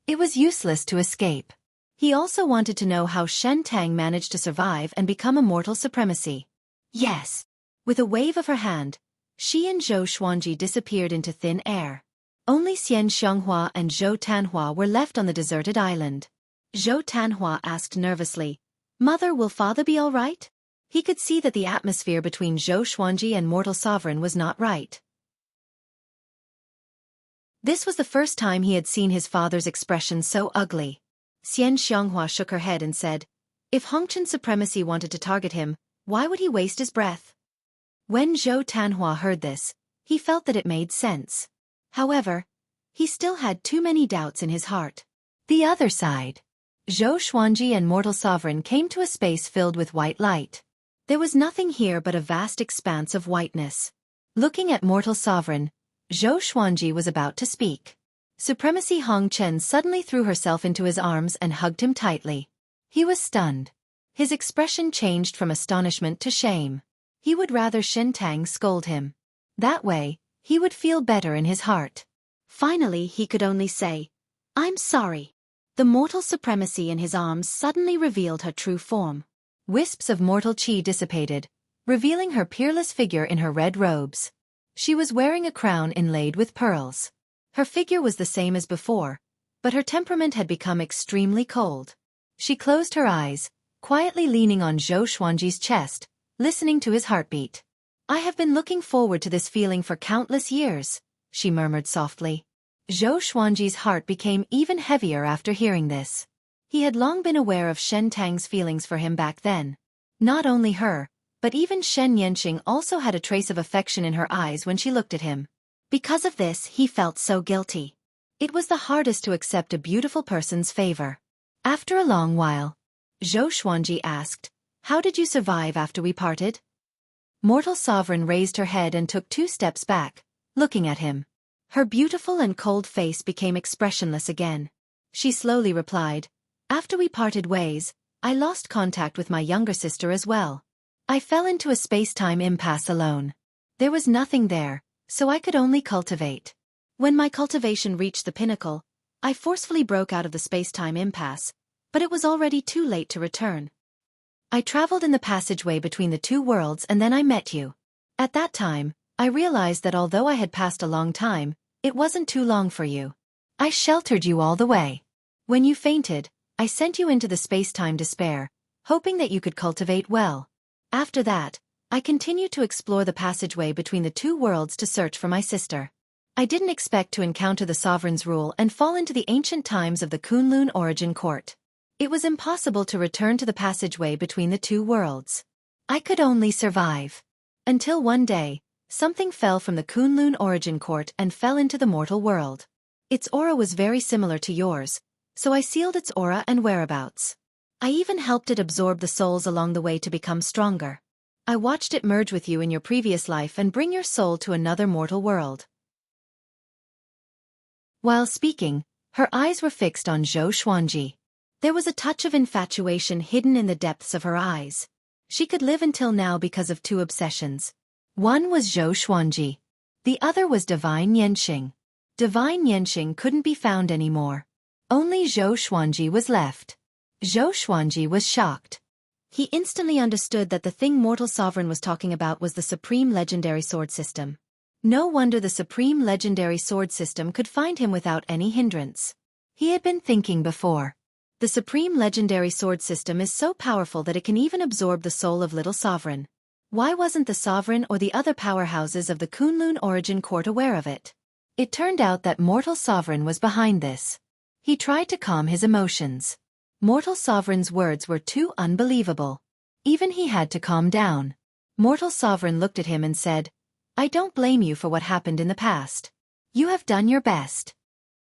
It was useless to escape. He also wanted to know how Shen Tang managed to survive and become a mortal supremacy. Yes. With a wave of her hand, she and Zhou Xuanji disappeared into thin air. Only Xian Xianghua and Zhou Tanhua were left on the deserted island. Zhou Tanhua asked nervously, "Mother, will father be all right?" He could see that the atmosphere between Zhou Xuanji and Mortal Sovereign was not right. This was the first time he had seen his father's expression so ugly. Xian Xianghua shook her head and said, "If Hongchen's supremacy wanted to target him, why would he waste his breath?" When Zhou Tanhua heard this, he felt that it made sense. However, he still had too many doubts in his heart. The other side. Zhou Xuanji and Mortal Sovereign came to a space filled with white light. There was nothing here but a vast expanse of whiteness. Looking at Mortal Sovereign, Zhou Xuanji was about to speak. Supremacy Hong Chen suddenly threw herself into his arms and hugged him tightly. He was stunned. His expression changed from astonishment to shame. He would rather Shentang scold him. That way, he would feel better in his heart. Finally he could only say, "I'm sorry." The mortal supremacy in his arms suddenly revealed her true form. Wisps of mortal chi dissipated, revealing her peerless figure in her red robes. She was wearing a crown inlaid with pearls. Her figure was the same as before, but her temperament had become extremely cold. She closed her eyes, quietly leaning on Zhou Xuanji's chest, listening to his heartbeat. "I have been looking forward to this feeling for countless years," she murmured softly. Zhou Xuanji's heart became even heavier after hearing this. He had long been aware of Shen Tang's feelings for him back then. Not only her, but even Shen Yanqing also had a trace of affection in her eyes when she looked at him. Because of this, he felt so guilty. It was the hardest to accept a beautiful person's favor. After a long while, Zhou Xuanji asked, "How did you survive after we parted?" Mortal Sovereign raised her head and took 2 steps back, looking at him. Her beautiful and cold face became expressionless again. She slowly replied, "After we parted ways, I lost contact with my younger sister as well. I fell into a space-time impasse alone. There was nothing there, so I could only cultivate. When my cultivation reached the pinnacle, I forcefully broke out of the space-time impasse, but it was already too late to return. I traveled in the passageway between the 2 worlds and then I met you. At that time, I realized that although I had passed a long time, it wasn't too long for you. I sheltered you all the way. When you fainted, I sent you into the space-time despair, hoping that you could cultivate well. After that, I continued to explore the passageway between the 2 worlds to search for my sister. I didn't expect to encounter the sovereign's rule and fall into the ancient times of the Kunlun origin court. It was impossible to return to the passageway between the 2 worlds. I could only survive. Until one day, something fell from the Kunlun origin court and fell into the mortal world. Its aura was very similar to yours, so I sealed its aura and whereabouts. I even helped it absorb the souls along the way to become stronger. I watched it merge with you in your previous life and bring your soul to another mortal world." While speaking, her eyes were fixed on Zhou Xuanji. There was a touch of infatuation hidden in the depths of her eyes. She could live until now because of 2 obsessions. One was Zhou Xuanji. The other was Divine Yanqing. Divine Yanqing couldn't be found anymore. Only Zhou Xuanji was left. Zhou Xuanji was shocked. He instantly understood that the thing Mortal Sovereign was talking about was the Supreme Legendary Sword System. No wonder the Supreme Legendary Sword System could find him without any hindrance. He had been thinking before. The Supreme Legendary Sword System is so powerful that it can even absorb the soul of Little Sovereign. Why wasn't the Sovereign or the other powerhouses of the Kunlun origin court aware of it? It turned out that Mortal Sovereign was behind this. He tried to calm his emotions. Mortal Sovereign's words were too unbelievable. Even he had to calm down. Mortal Sovereign looked at him and said, "I don't blame you for what happened in the past. You have done your best."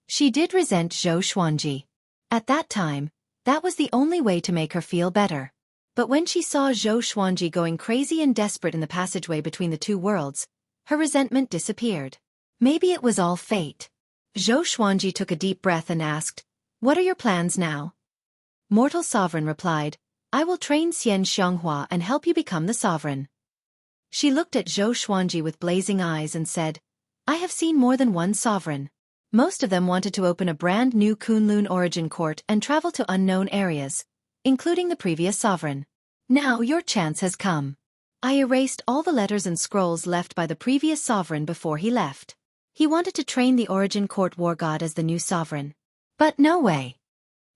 She did resent Zhou Xuanji. At that time, that was the only way to make her feel better. But when she saw Zhou Xuanji going crazy and desperate in the passageway between the 2 worlds, her resentment disappeared. Maybe it was all fate. Zhou Xuanji took a deep breath and asked, "What are your plans now?" Mortal Sovereign replied, "I will train Xian Xianghua and help you become the Sovereign." She looked at Zhou Xuanji with blazing eyes and said, "I have seen more than one Sovereign. Most of them wanted to open a brand new Kunlun origin court and travel to unknown areas, including the previous Sovereign. Now your chance has come." I erased all the letters and scrolls left by the previous Sovereign before he left. He wanted to train the origin court war god as the new Sovereign. But no way.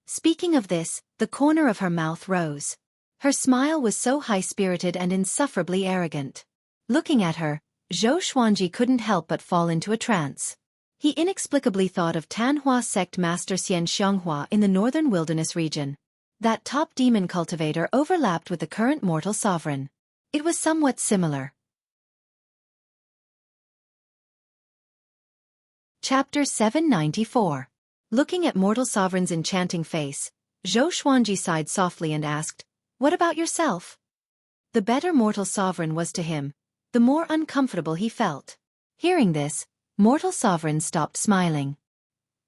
Speaking of this, the corner of her mouth rose. Her smile was so high-spirited and insufferably arrogant. Looking at her, Zhou Xuanji couldn't help but fall into a trance. He inexplicably thought of Tanhua sect master Xian Xianghua in the northern wilderness region. That top demon cultivator overlapped with the current mortal sovereign. It was somewhat similar. Chapter 794. Looking at Mortal Sovereign's enchanting face, Zhou Xuanji sighed softly and asked, "What about yourself?" The better Mortal Sovereign was to him, the more uncomfortable he felt. Hearing this, Mortal Sovereign stopped smiling.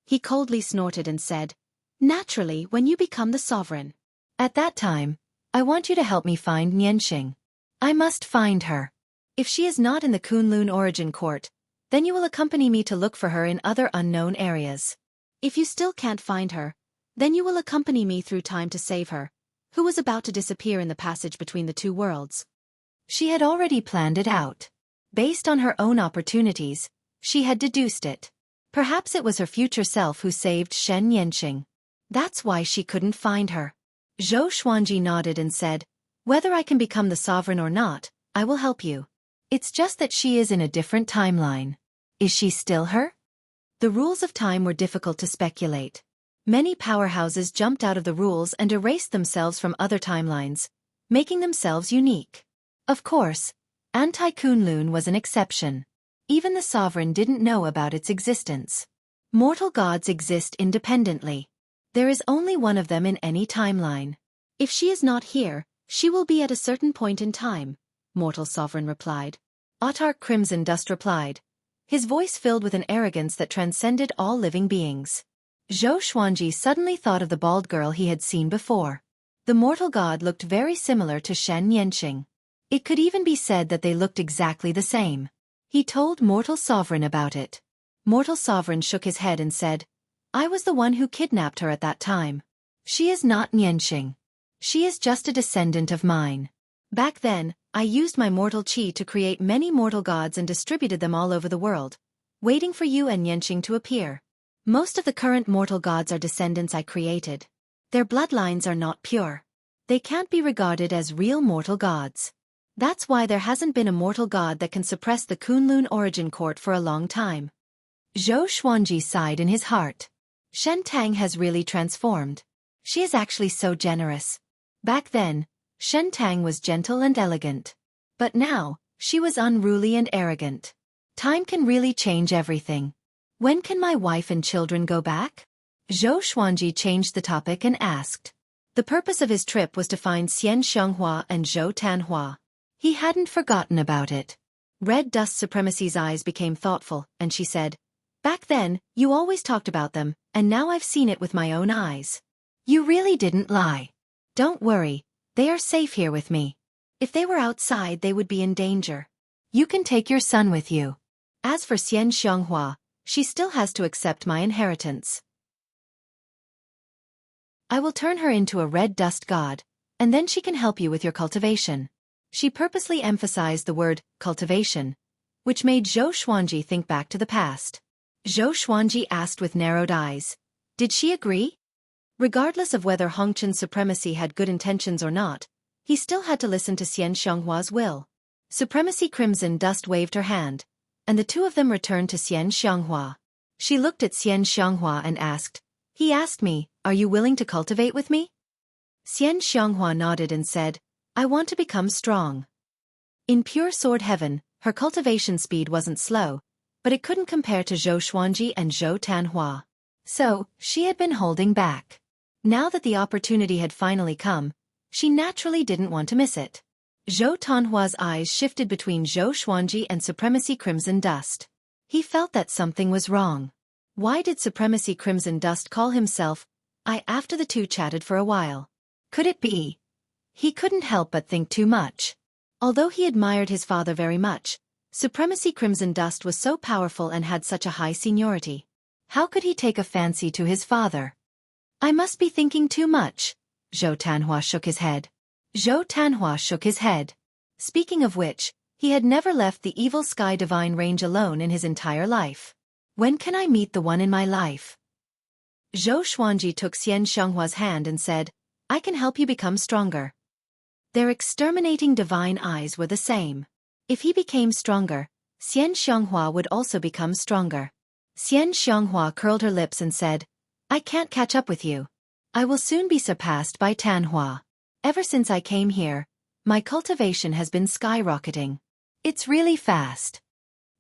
He coldly snorted and said, "Naturally, when you become the Sovereign. At that time, I want you to help me find Nianxing. I must find her. If she is not in the Kunlun origin court, then you will accompany me to look for her in other unknown areas. If you still can't find her, then you will accompany me through time to save her, who was about to disappear in the passage between the two worlds. She had already planned it out. Based on her own opportunities, she had deduced it. Perhaps it was her future self who saved Shen Yanqing. That's why she couldn't find her. Zhou Xuanji nodded and said, "Whether I can become the sovereign or not, I will help you. It's just that she is in a different timeline. Is she still her?" The rules of time were difficult to speculate. Many powerhouses jumped out of the rules and erased themselves from other timelines, making themselves unique. Of course, Anti-Kunlun was an exception. Even the sovereign didn't know about its existence. Mortal gods exist independently. There is only one of them in any timeline. If she is not here, she will be at a certain point in time, Mortal Sovereign replied. Autarch Crimson Dust replied, his voice filled with an arrogance that transcended all living beings. Zhou Xuanji suddenly thought of the bald girl he had seen before. The mortal god looked very similar to Shen Yanqing. It could even be said that they looked exactly the same. He told Mortal Sovereign about it. Mortal Sovereign shook his head and said, "I was the one who kidnapped her at that time. She is not Nianxing. She is just a descendant of mine. Back then, I used my mortal chi to create many mortal gods and distributed them all over the world, waiting for you and Nianxing to appear. Most of the current mortal gods are descendants I created. Their bloodlines are not pure. They can't be regarded as real mortal gods. That's why there hasn't been a mortal god that can suppress the Kunlun origin court for a long time." Zhou Xuanji sighed in his heart. Shen Tang has really transformed. She is actually so generous. Back then, Shen Tang was gentle and elegant. But now, she was unruly and arrogant. Time can really change everything. When can my wife and children go back? Zhou Xuanji changed the topic and asked. The purpose of his trip was to find Xian Xianghua and Zhou Tanhua. He hadn't forgotten about it. Red Dust Supremacy's eyes became thoughtful, and she said, "Back then, you always talked about them, and now I've seen it with my own eyes. You really didn't lie. Don't worry, they are safe here with me. If they were outside, they would be in danger. You can take your son with you. As for Xian Xianghua, she still has to accept my inheritance. I will turn her into a red dust god, and then she can help you with your cultivation." She purposely emphasized the word cultivation, which made Zhou Xuanji think back to the past. Zhou Xuanji asked with narrowed eyes, "Did she agree?" Regardless of whether Hongchen's supremacy had good intentions or not, he still had to listen to Xian Xianghua's will. Supremacy Crimson Dust waved her hand, and the two of them returned to Xian Xianghua. She looked at Xian Xianghua and asked, "He asked me, are you willing to cultivate with me?" Xian Xianghua nodded and said, "I want to become strong." In pure sword heaven, her cultivation speed wasn't slow, but it couldn't compare to Zhou Xuanji and Zhou Tanhua. So, she had been holding back. Now that the opportunity had finally come, she naturally didn't want to miss it. Zhou Tanhua's eyes shifted between Zhou Xuanji and Supremacy Crimson Dust. He felt that something was wrong. Why did Supremacy Crimson Dust call himself I after the two chatted for a while? Could it be? He couldn't help but think too much. Although he admired his father very much, Supremacy Crimson Dust was so powerful and had such a high seniority. How could he take a fancy to his father? I must be thinking too much. Zhou Tanhua shook his head. Zhou Tanhua shook his head. Speaking of which, he had never left the Evil Sky Divine range alone in his entire life. When can I meet the one in my life? Zhou Xuanji took Xian Xianghua's hand and said, I can help you become stronger. Their exterminating divine eyes were the same. If he became stronger, Xian Xianghua would also become stronger. Xian Xianghua curled her lips and said, I can't catch up with you. I will soon be surpassed by Tanhua. Ever since I came here, my cultivation has been skyrocketing. It's really fast.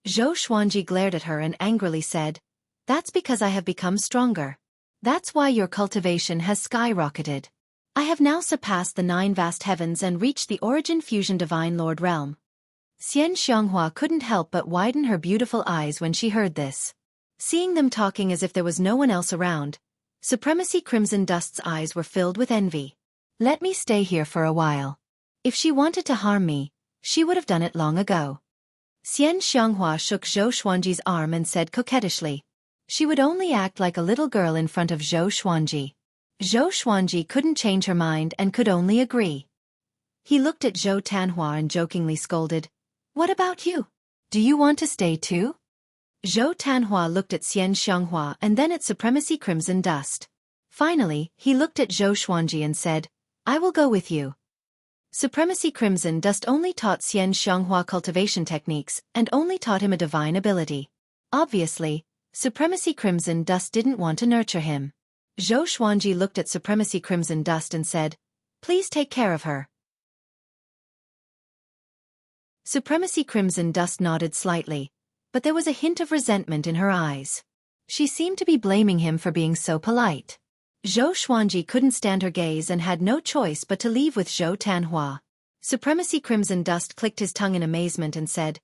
Zhou Xuanji glared at her and angrily said, That's because I have become stronger. That's why your cultivation has skyrocketed. I have now surpassed the 9 vast heavens and reached the Origin Fusion Divine Lord realm. Xian Xianghua couldn't help but widen her beautiful eyes when she heard this. Seeing them talking as if there was no one else around, Supremacy Crimson Dust's eyes were filled with envy. Let me stay here for a while. If she wanted to harm me, she would have done it long ago. Xian Xianghua shook Zhou Xuanji's arm and said coquettishly. She would only act like a little girl in front of Zhou Xuanji. Zhou Xuanji couldn't change her mind and could only agree. He looked at Zhou Tanhua and jokingly scolded, "What about you? Do you want to stay too?" Zhou Tanhua looked at Xian Xianghua and then at Supremacy Crimson Dust. Finally, he looked at Zhou Xuanji and said, "I will go with you." Supremacy Crimson Dust only taught Xian Xianghua cultivation techniques and only taught him a divine ability. Obviously, Supremacy Crimson Dust didn't want to nurture him. Zhou Xuanji looked at Supremacy Crimson Dust and said, "Please take care of her." Supremacy Crimson Dust nodded slightly, but there was a hint of resentment in her eyes. She seemed to be blaming him for being so polite. Zhou Xuanji couldn't stand her gaze and had no choice but to leave with Zhou Tanhua. Supremacy Crimson Dust clicked his tongue in amazement and said,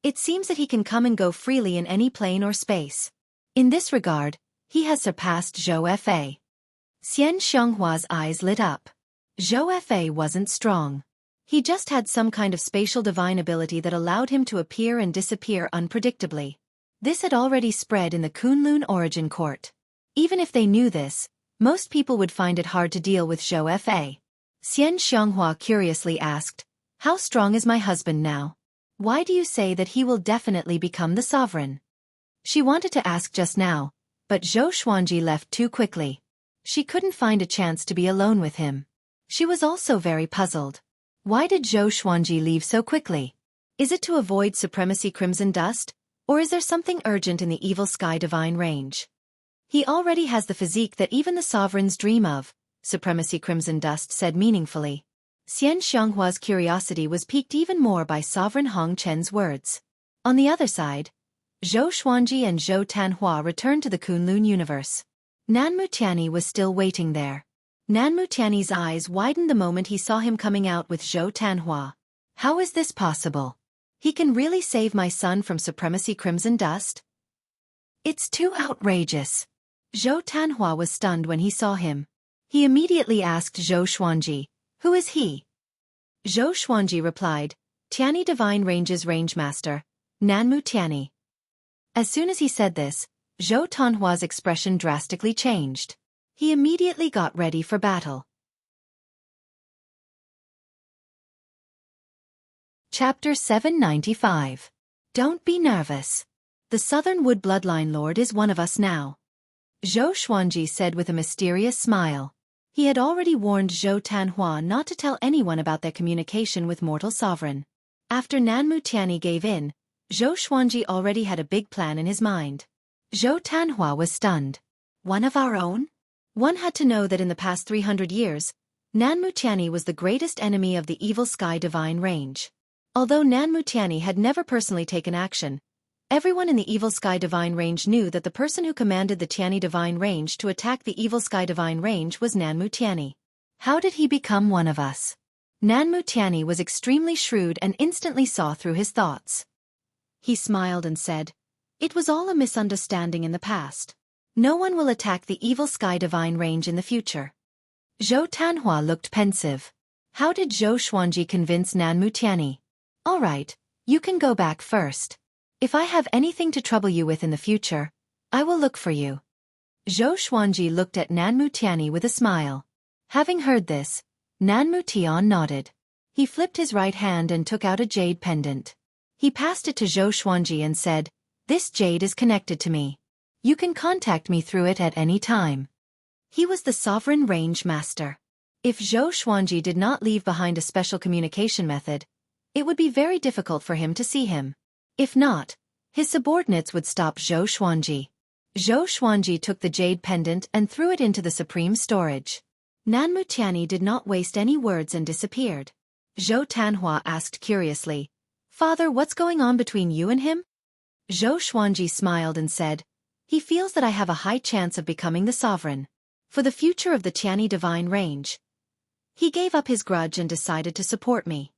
"It seems that he can come and go freely in any plane or space. In this regard, he has surpassed Zhou Fa." Xian Xianghua's eyes lit up. Zhou Fa wasn't strong. He just had some kind of spatial divine ability that allowed him to appear and disappear unpredictably. This had already spread in the Kunlun origin court. Even if they knew this, most people would find it hard to deal with Zhou Fa. Xian Xianghua curiously asked, "How strong is my husband now? Why do you say that he will definitely become the sovereign?" She wanted to ask just now, but Zhou Xuanji left too quickly. She couldn't find a chance to be alone with him. She was also very puzzled. Why did Zhou Xuanji leave so quickly? Is it to avoid Supremacy Crimson Dust, or is there something urgent in the Evil Sky Divine range? He already has the physique that even the sovereigns dream of, Supremacy Crimson Dust said meaningfully. Xian Xianghua's curiosity was piqued even more by Sovereign Hong Chen's words. On the other side, Zhou Xuanji and Zhou Tanhua returned to the Kunlun universe. Nanmu Tianyi was still waiting there. Nanmu Tianyi's eyes widened the moment he saw him coming out with Zhou Tanhua. How is this possible? He can really save my son from Supremacy Crimson Dust? It's too outrageous. Zhou Tanhua was stunned when he saw him. He immediately asked Zhou Xuanji, "Who is he?" Zhou Xuanji replied, "Tianyi Divine Range's Range Master, Nanmu Tianyi." As soon as he said this, Zhou Tanhua's expression drastically changed. He immediately got ready for battle. Chapter 795. Don't be nervous. The Southern Wood Bloodline Lord is one of us now. Zhou Xuanji said with a mysterious smile. He had already warned Zhou Tanhua not to tell anyone about their communication with Mortal Sovereign. After Nanmu Tianyi gave in, Zhou Xuanji already had a big plan in his mind. Zhou Tanhua was stunned. One of our own? One had to know that in the past 300 years, Nanmu Tianyi was the greatest enemy of the Evil Sky Divine Range. Although Nanmu Tianyi had never personally taken action, everyone in the Evil Sky Divine Range knew that the person who commanded the Tianyi Divine Range to attack the Evil Sky Divine Range was Nanmu Tianyi. How did he become one of us? Nanmu Tianyi was extremely shrewd and instantly saw through his thoughts. He smiled and said, "It was all a misunderstanding in the past. No one will attack the Evil Sky Divine Range in the future." Zhou Tanhua looked pensive. How did Zhou Xuanji convince Nanmu Tianyi? "All right, you can go back first. If I have anything to trouble you with in the future, I will look for you." Zhou Xuanji looked at Nanmu Tianyi with a smile. Having heard this, Nanmu Tian nodded. He flipped his right hand and took out a jade pendant. He passed it to Zhou Xuanji and said, "This jade is connected to me. You can contact me through it at any time." He was the Sovereign Range Master. If Zhou Xuanji did not leave behind a special communication method, it would be very difficult for him to see him. If not, his subordinates would stop Zhou Xuanji. Zhou Xuanji took the jade pendant and threw it into the supreme storage. Nanmu Tianyi did not waste any words and disappeared. Zhou Tanhua asked curiously, "Father, what's going on between you and him?" Zhou Xuanji smiled and said, "He feels that I have a high chance of becoming the sovereign. For the future of the Tianyi Divine Range. He gave up his grudge and decided to support me."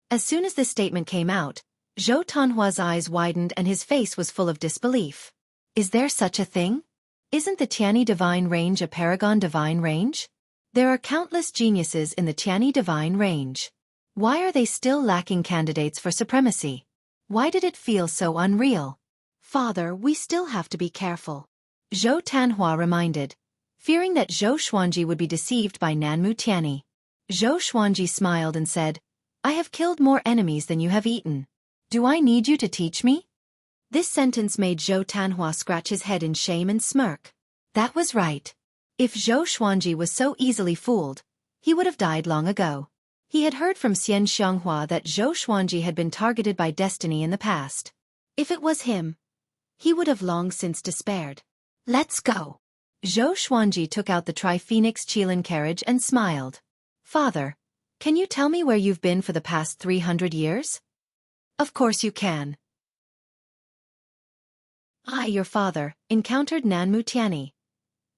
As soon as this statement came out, Zhou Tanhua's eyes widened and his face was full of disbelief. Is there such a thing? Isn't the Tianyi Divine Range a Paragon Divine Range? There are countless geniuses in the Tianyi divine range. Why are they still lacking candidates for supremacy? Why did it feel so unreal? Father, we still have to be careful. Zhou Tanhua reminded, fearing that Zhou Xuanji would be deceived by Nanmu Tianyi. Zhou Xuanji smiled and said, I have killed more enemies than you have eaten. Do I need you to teach me? This sentence made Zhou Tanhua scratch his head in shame and smirk. That was right. If Zhou Xuanji was so easily fooled, he would have died long ago. He had heard from Xian Xianghua that Zhou Xuanji had been targeted by destiny in the past. If it was him, he would have long since despaired. Let's go. Zhou Xuanji took out the Tri-Phoenix Qilin carriage and smiled. Father, can you tell me where you've been for the past 300 years? Of course you can. I, your father, encountered Nanmu Tianyi.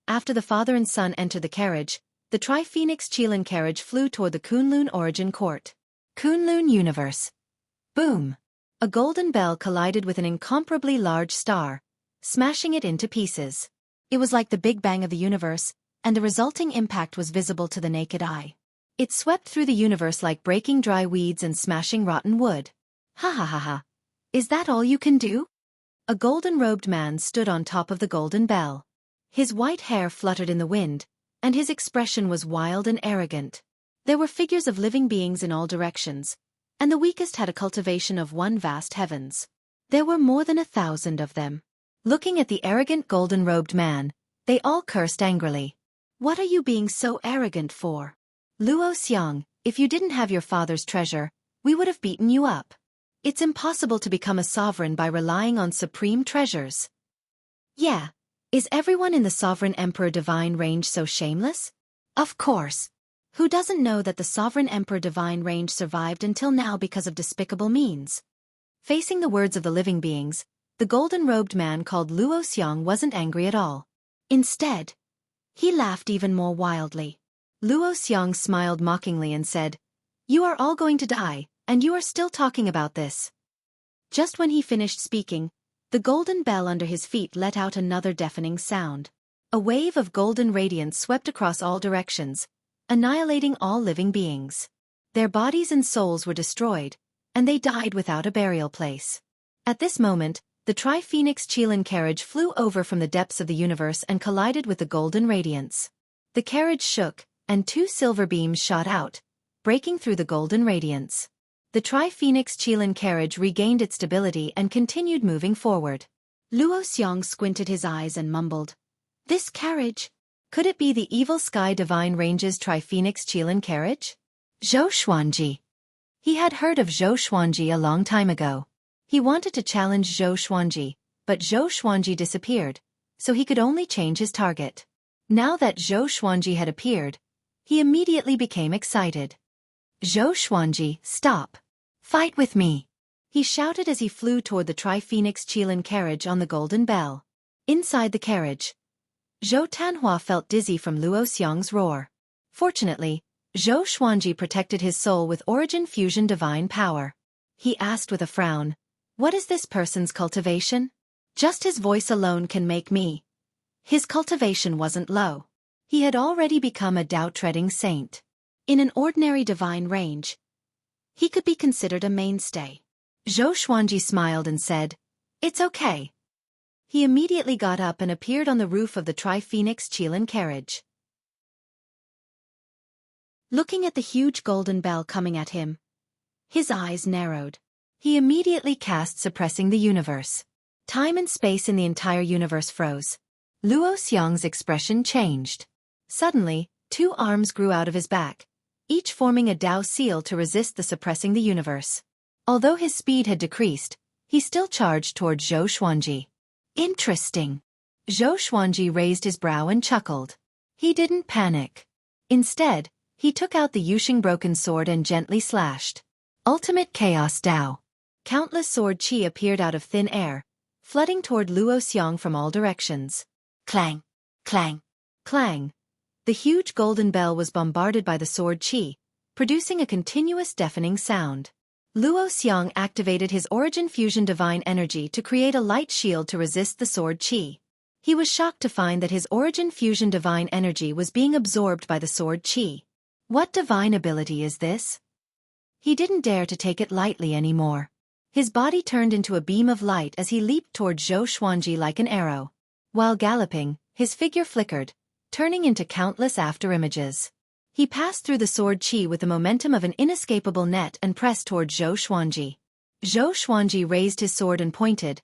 After the father and son entered the carriage, the Tri-Phoenix Qilin carriage flew toward the Kunlun origin court. Kunlun universe. Boom! A golden bell collided with an incomparably large star, smashing it into pieces. It was like the Big Bang of the universe, and the resulting impact was visible to the naked eye. It swept through the universe like breaking dry weeds and smashing rotten wood. Ha ha ha ha. Is that all you can do? A golden-robed man stood on top of the golden bell. His white hair fluttered in the wind, and his expression was wild and arrogant. There were figures of living beings in all directions, and the weakest had a cultivation of one vast heavens. There were more than 1,000 of them. Looking at the arrogant golden-robed man, they all cursed angrily. What are you being so arrogant for? Luo Xiang, if you didn't have your father's treasure, we would have beaten you up. It's impossible to become a sovereign by relying on supreme treasures. Yeah. Is everyone in the Sovereign Emperor Divine Range so shameless? Of course. Who doesn't know that the Sovereign Emperor Divine Range survived until now because of despicable means? Facing the words of the living beings, the golden-robed man called Luo Xiang wasn't angry at all. Instead, he laughed even more wildly. Luo Xiang smiled mockingly and said, You are all going to die, and you are still talking about this. Just when he finished speaking, the golden bell under his feet let out another deafening sound. A wave of golden radiance swept across all directions, annihilating all living beings. Their bodies and souls were destroyed, and they died without a burial place. At this moment, the Tri-Phoenix Qilin carriage flew over from the depths of the universe and collided with the golden radiance. The carriage shook, and 2 silver beams shot out, breaking through the golden radiance. The Tri-Phoenix Qilin carriage regained its stability and continued moving forward. Luo Xiang squinted his eyes and mumbled, This carriage? Could it be the evil Sky Divine Range's Tri-Phoenix Qilin carriage? Zhou Xuanji. He had heard of Zhou Xuanji a long time ago. He wanted to challenge Zhou Xuanji, but Zhou Xuanji disappeared, so he could only change his target. Now that Zhou Xuanji had appeared, he immediately became excited. Zhou Xuanji, stop. Fight with me. He shouted as he flew toward the Tri-Phoenix Qilin carriage on the golden bell. Inside the carriage, Zhou Tanhua felt dizzy from Luo Xiang's roar. Fortunately, Zhou Xuanji protected his soul with origin fusion divine power. He asked with a frown, What is this person's cultivation? Just his voice alone can make me. His cultivation wasn't low. He had already become a Tao-treading saint. In an ordinary divine range, he could be considered a mainstay. Zhou Xuanji smiled and said, It's okay. He immediately got up and appeared on the roof of the Tri-Phoenix Qilin carriage. Looking at the huge golden bell coming at him, his eyes narrowed. He immediately cast Suppressing the Universe. Time and space in the entire universe froze. Luo Xiang's expression changed. Suddenly, 2 arms grew out of his back, each forming a Tao seal to resist the Suppressing the Universe. Although his speed had decreased, he still charged toward Zhou Xuanji. Interesting. Zhou Xuanji raised his brow and chuckled. He didn't panic. Instead, he took out the Yusheng broken sword and gently slashed. Ultimate Chaos Tao. Countless sword qi appeared out of thin air, flooding toward Luo Xiang from all directions. Clang! Clang! Clang! The huge golden bell was bombarded by the sword qi, producing a continuous deafening sound. Luo Xiang activated his origin fusion divine energy to create a light shield to resist the sword qi. He was shocked to find that his origin fusion divine energy was being absorbed by the sword Qi. What divine ability is this? He didn't dare to take it lightly anymore. His body turned into a beam of light as he leaped toward Zhou Xuanji like an arrow. While galloping, his figure flickered, turning into countless afterimages. He passed through the sword Qi with the momentum of an inescapable net and pressed toward Zhou Xuanji. Zhou Xuanji raised his sword and pointed,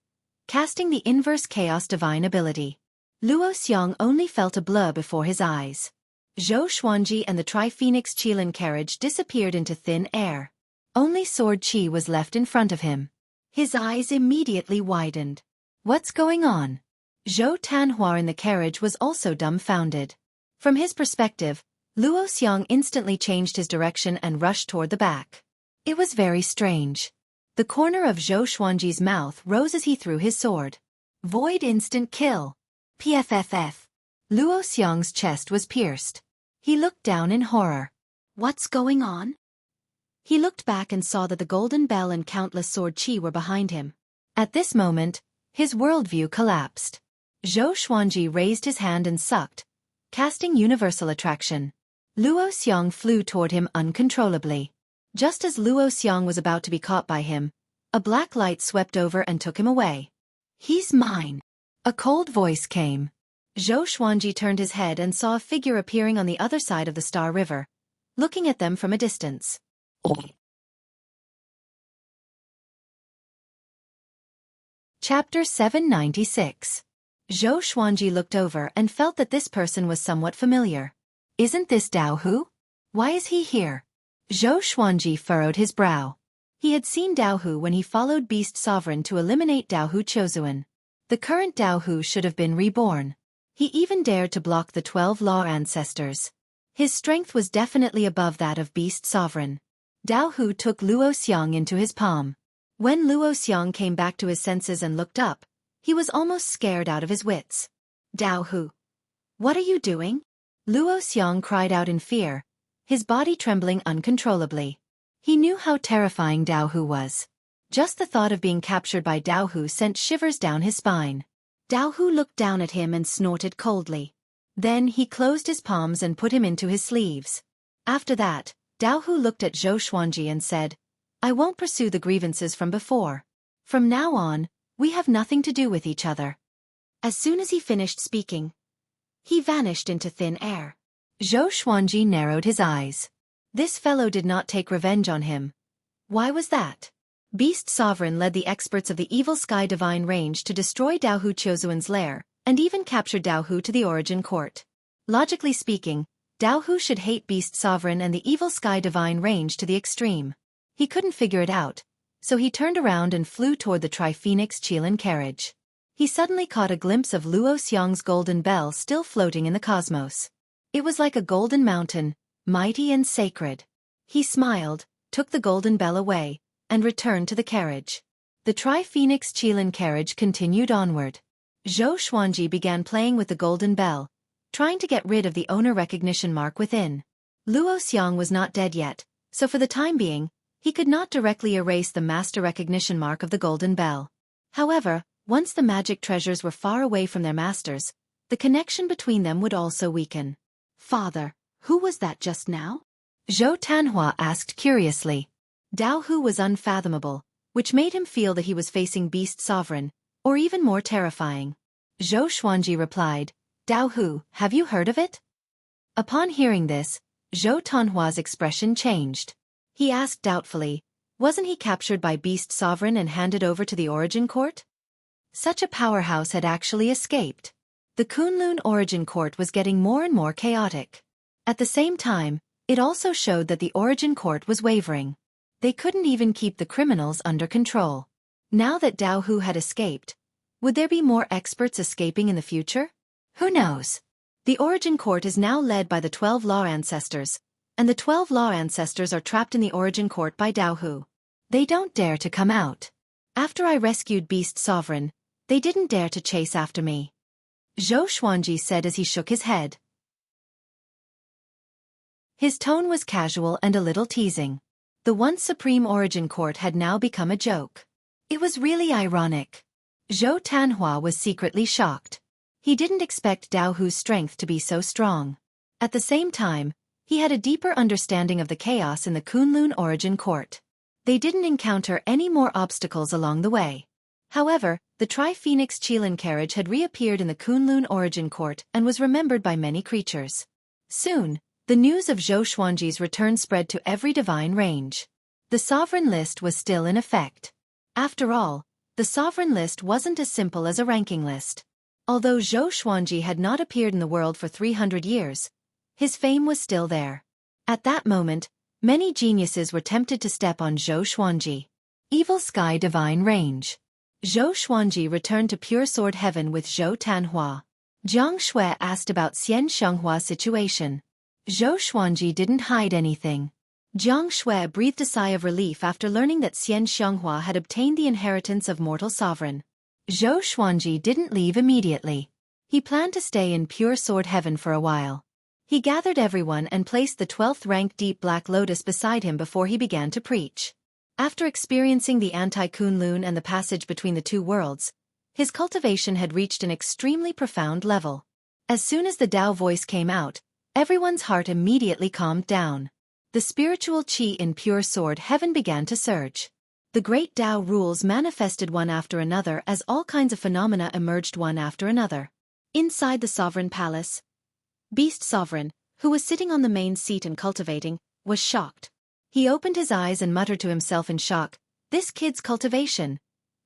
casting the inverse chaos divine ability. Luo Xiang only felt a blur before his eyes. Zhou Xuanji and the Tri-Phoenix Qilin carriage disappeared into thin air. Only sword Qi was left in front of him. His eyes immediately widened. What's going on? Zhou Tanhua in the carriage was also dumbfounded. From his perspective, Luo Xiang instantly changed his direction and rushed toward the back. It was very strange. The corner of Zhou Xuanji's mouth rose as he threw his sword. Void instant kill. PFFF. Luo Xiang's chest was pierced. He looked down in horror. What's going on? He looked back and saw that the golden bell and countless sword Qi were behind him. At this moment, his worldview collapsed. Zhou Xuanji raised his hand and sucked, casting universal attraction. Luo Xiang flew toward him uncontrollably. Just as Luo Xiang was about to be caught by him, a black light swept over and took him away. He's mine. A cold voice came. Zhou Xuanji turned his head and saw a figure appearing on the other side of the Star River, looking at them from a distance. Chapter 796. Zhou Xuanji looked over and felt that this person was somewhat familiar. Isn't this Dao Hu? Why is he here? Zhou Xuanji furrowed his brow. He had seen Dao Hu when he followed Beast Sovereign to eliminate Dao Hu Chozuan. The current Dao Hu should have been reborn. He even dared to block the 12 Law Ancestors. His strength was definitely above that of Beast Sovereign. Dao Hu took Luo Xiang into his palm. When Luo Xiang came back to his senses and looked up, he was almost scared out of his wits. Dao Hu. What are you doing? Luo Xiang cried out in fear, his body trembling uncontrollably. He knew how terrifying Dao Hu was. Just the thought of being captured by Dao Hu sent shivers down his spine. Dao Hu looked down at him and snorted coldly. Then he closed his palms and put him into his sleeves. After that, Dao Hu looked at Zhou Xuanji and said, I won't pursue the grievances from before. From now on, we have nothing to do with each other. As soon as he finished speaking, he vanished into thin air. Zhou Xuanji narrowed his eyes. This fellow did not take revenge on him. Why was that? Beast Sovereign led the experts of the Evil Sky Divine Range to destroy Dao Hu Chozuan's lair, and even captured Dao Hu to the Origin Court. Logically speaking, Dao Hu should hate Beast Sovereign and the Evil Sky Divine Range to the extreme. He couldn't figure it out, so he turned around and flew toward the Tri-Phoenix Qilin carriage. He suddenly caught a glimpse of Luo Xiang's golden bell still floating in the cosmos. It was like a golden mountain, mighty and sacred. He smiled, took the golden bell away, and returned to the carriage. The Tri-Phoenix Qilin carriage continued onward. Zhou Xuanji began playing with the golden bell, trying to get rid of the owner recognition mark within. Luo Xiang was not dead yet, so for the time being, he could not directly erase the master recognition mark of the golden bell. However, once the magic treasures were far away from their masters, the connection between them would also weaken. Father, who was that just now? Zhou Tanhua asked curiously. Dao Hu was unfathomable, which made him feel that he was facing Beast Sovereign, or even more terrifying. Zhou Xuanji replied, Dao Hu, have you heard of it? Upon hearing this, Zhou Tanhua's expression changed. He asked doubtfully, wasn't he captured by Beast Sovereign and handed over to the Origin Court? Such a powerhouse had actually escaped. The Kunlun Origin Court was getting more and more chaotic. At the same time, it also showed that the Origin Court was wavering. They couldn't even keep the criminals under control. Now that Dao Hu had escaped, would there be more experts escaping in the future? Who knows? The Origin Court is now led by the 12 Law Ancestors, and the 12 Law Ancestors are trapped in the Origin Court by Dao Hu. They don't dare to come out. After I rescued Beast Sovereign, they didn't dare to chase after me. Zhou Xuanji said as he shook his head. His tone was casual and a little teasing. The once supreme Origin Court had now become a joke. It was really ironic. Zhou Tanhua was secretly shocked. He didn't expect Dao Hu's strength to be so strong. At the same time, he had a deeper understanding of the chaos in the Kunlun Origin Court. They didn't encounter any more obstacles along the way. However, the Tri-Phoenix Qilin carriage had reappeared in the Kunlun Origin Court and was remembered by many creatures. Soon, the news of Zhou Xuanji's return spread to every divine range. The sovereign list was still in effect. After all, the sovereign list wasn't as simple as a ranking list. Although Zhou Xuanji had not appeared in the world for 300 years, his fame was still there. At that moment, many geniuses were tempted to step on Zhou Xuanji. Evil Sky Divine Range. Zhou Xuanji returned to Pure Sword Heaven with Zhou Tanhua. Jiang Shui asked about Xian Shenghua's situation. Zhou Xuanji didn't hide anything. Jiang Shui breathed a sigh of relief after learning that Xian Shenghua had obtained the inheritance of mortal sovereign. Zhou Xuanji didn't leave immediately. He planned to stay in Pure Sword Heaven for a while. He gathered everyone and placed the 12th rank Deep Black Lotus beside him before he began to preach. After experiencing the anti-Kunlun and the passage between the two worlds, his cultivation had reached an extremely profound level. As soon as the Tao voice came out, everyone's heart immediately calmed down. The spiritual qi in Pure Sword Heaven began to surge. The great Tao rules manifested one after another as all kinds of phenomena emerged one after another. Inside the Sovereign Palace, Beast Sovereign, who was sitting on the main seat and cultivating, was shocked. He opened his eyes and muttered to himself in shock, "This kid's cultivation."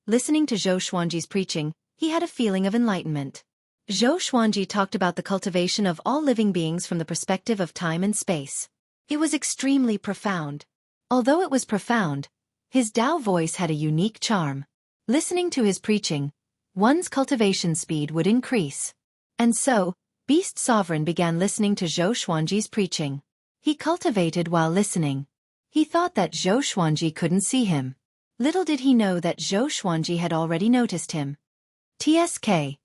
Listening to Zhou Xuanji's preaching, he had a feeling of enlightenment. Zhou Xuanji talked about the cultivation of all living beings from the perspective of time and space. It was extremely profound. Although it was profound, his Tao voice had a unique charm. Listening to his preaching, one's cultivation speed would increase. And so, Beast Sovereign began listening to Zhou Xuanji's preaching. He cultivated while listening. He thought that Zhou Xuanji couldn't see him. Little did he know that Zhou Xuanji had already noticed him. TSK.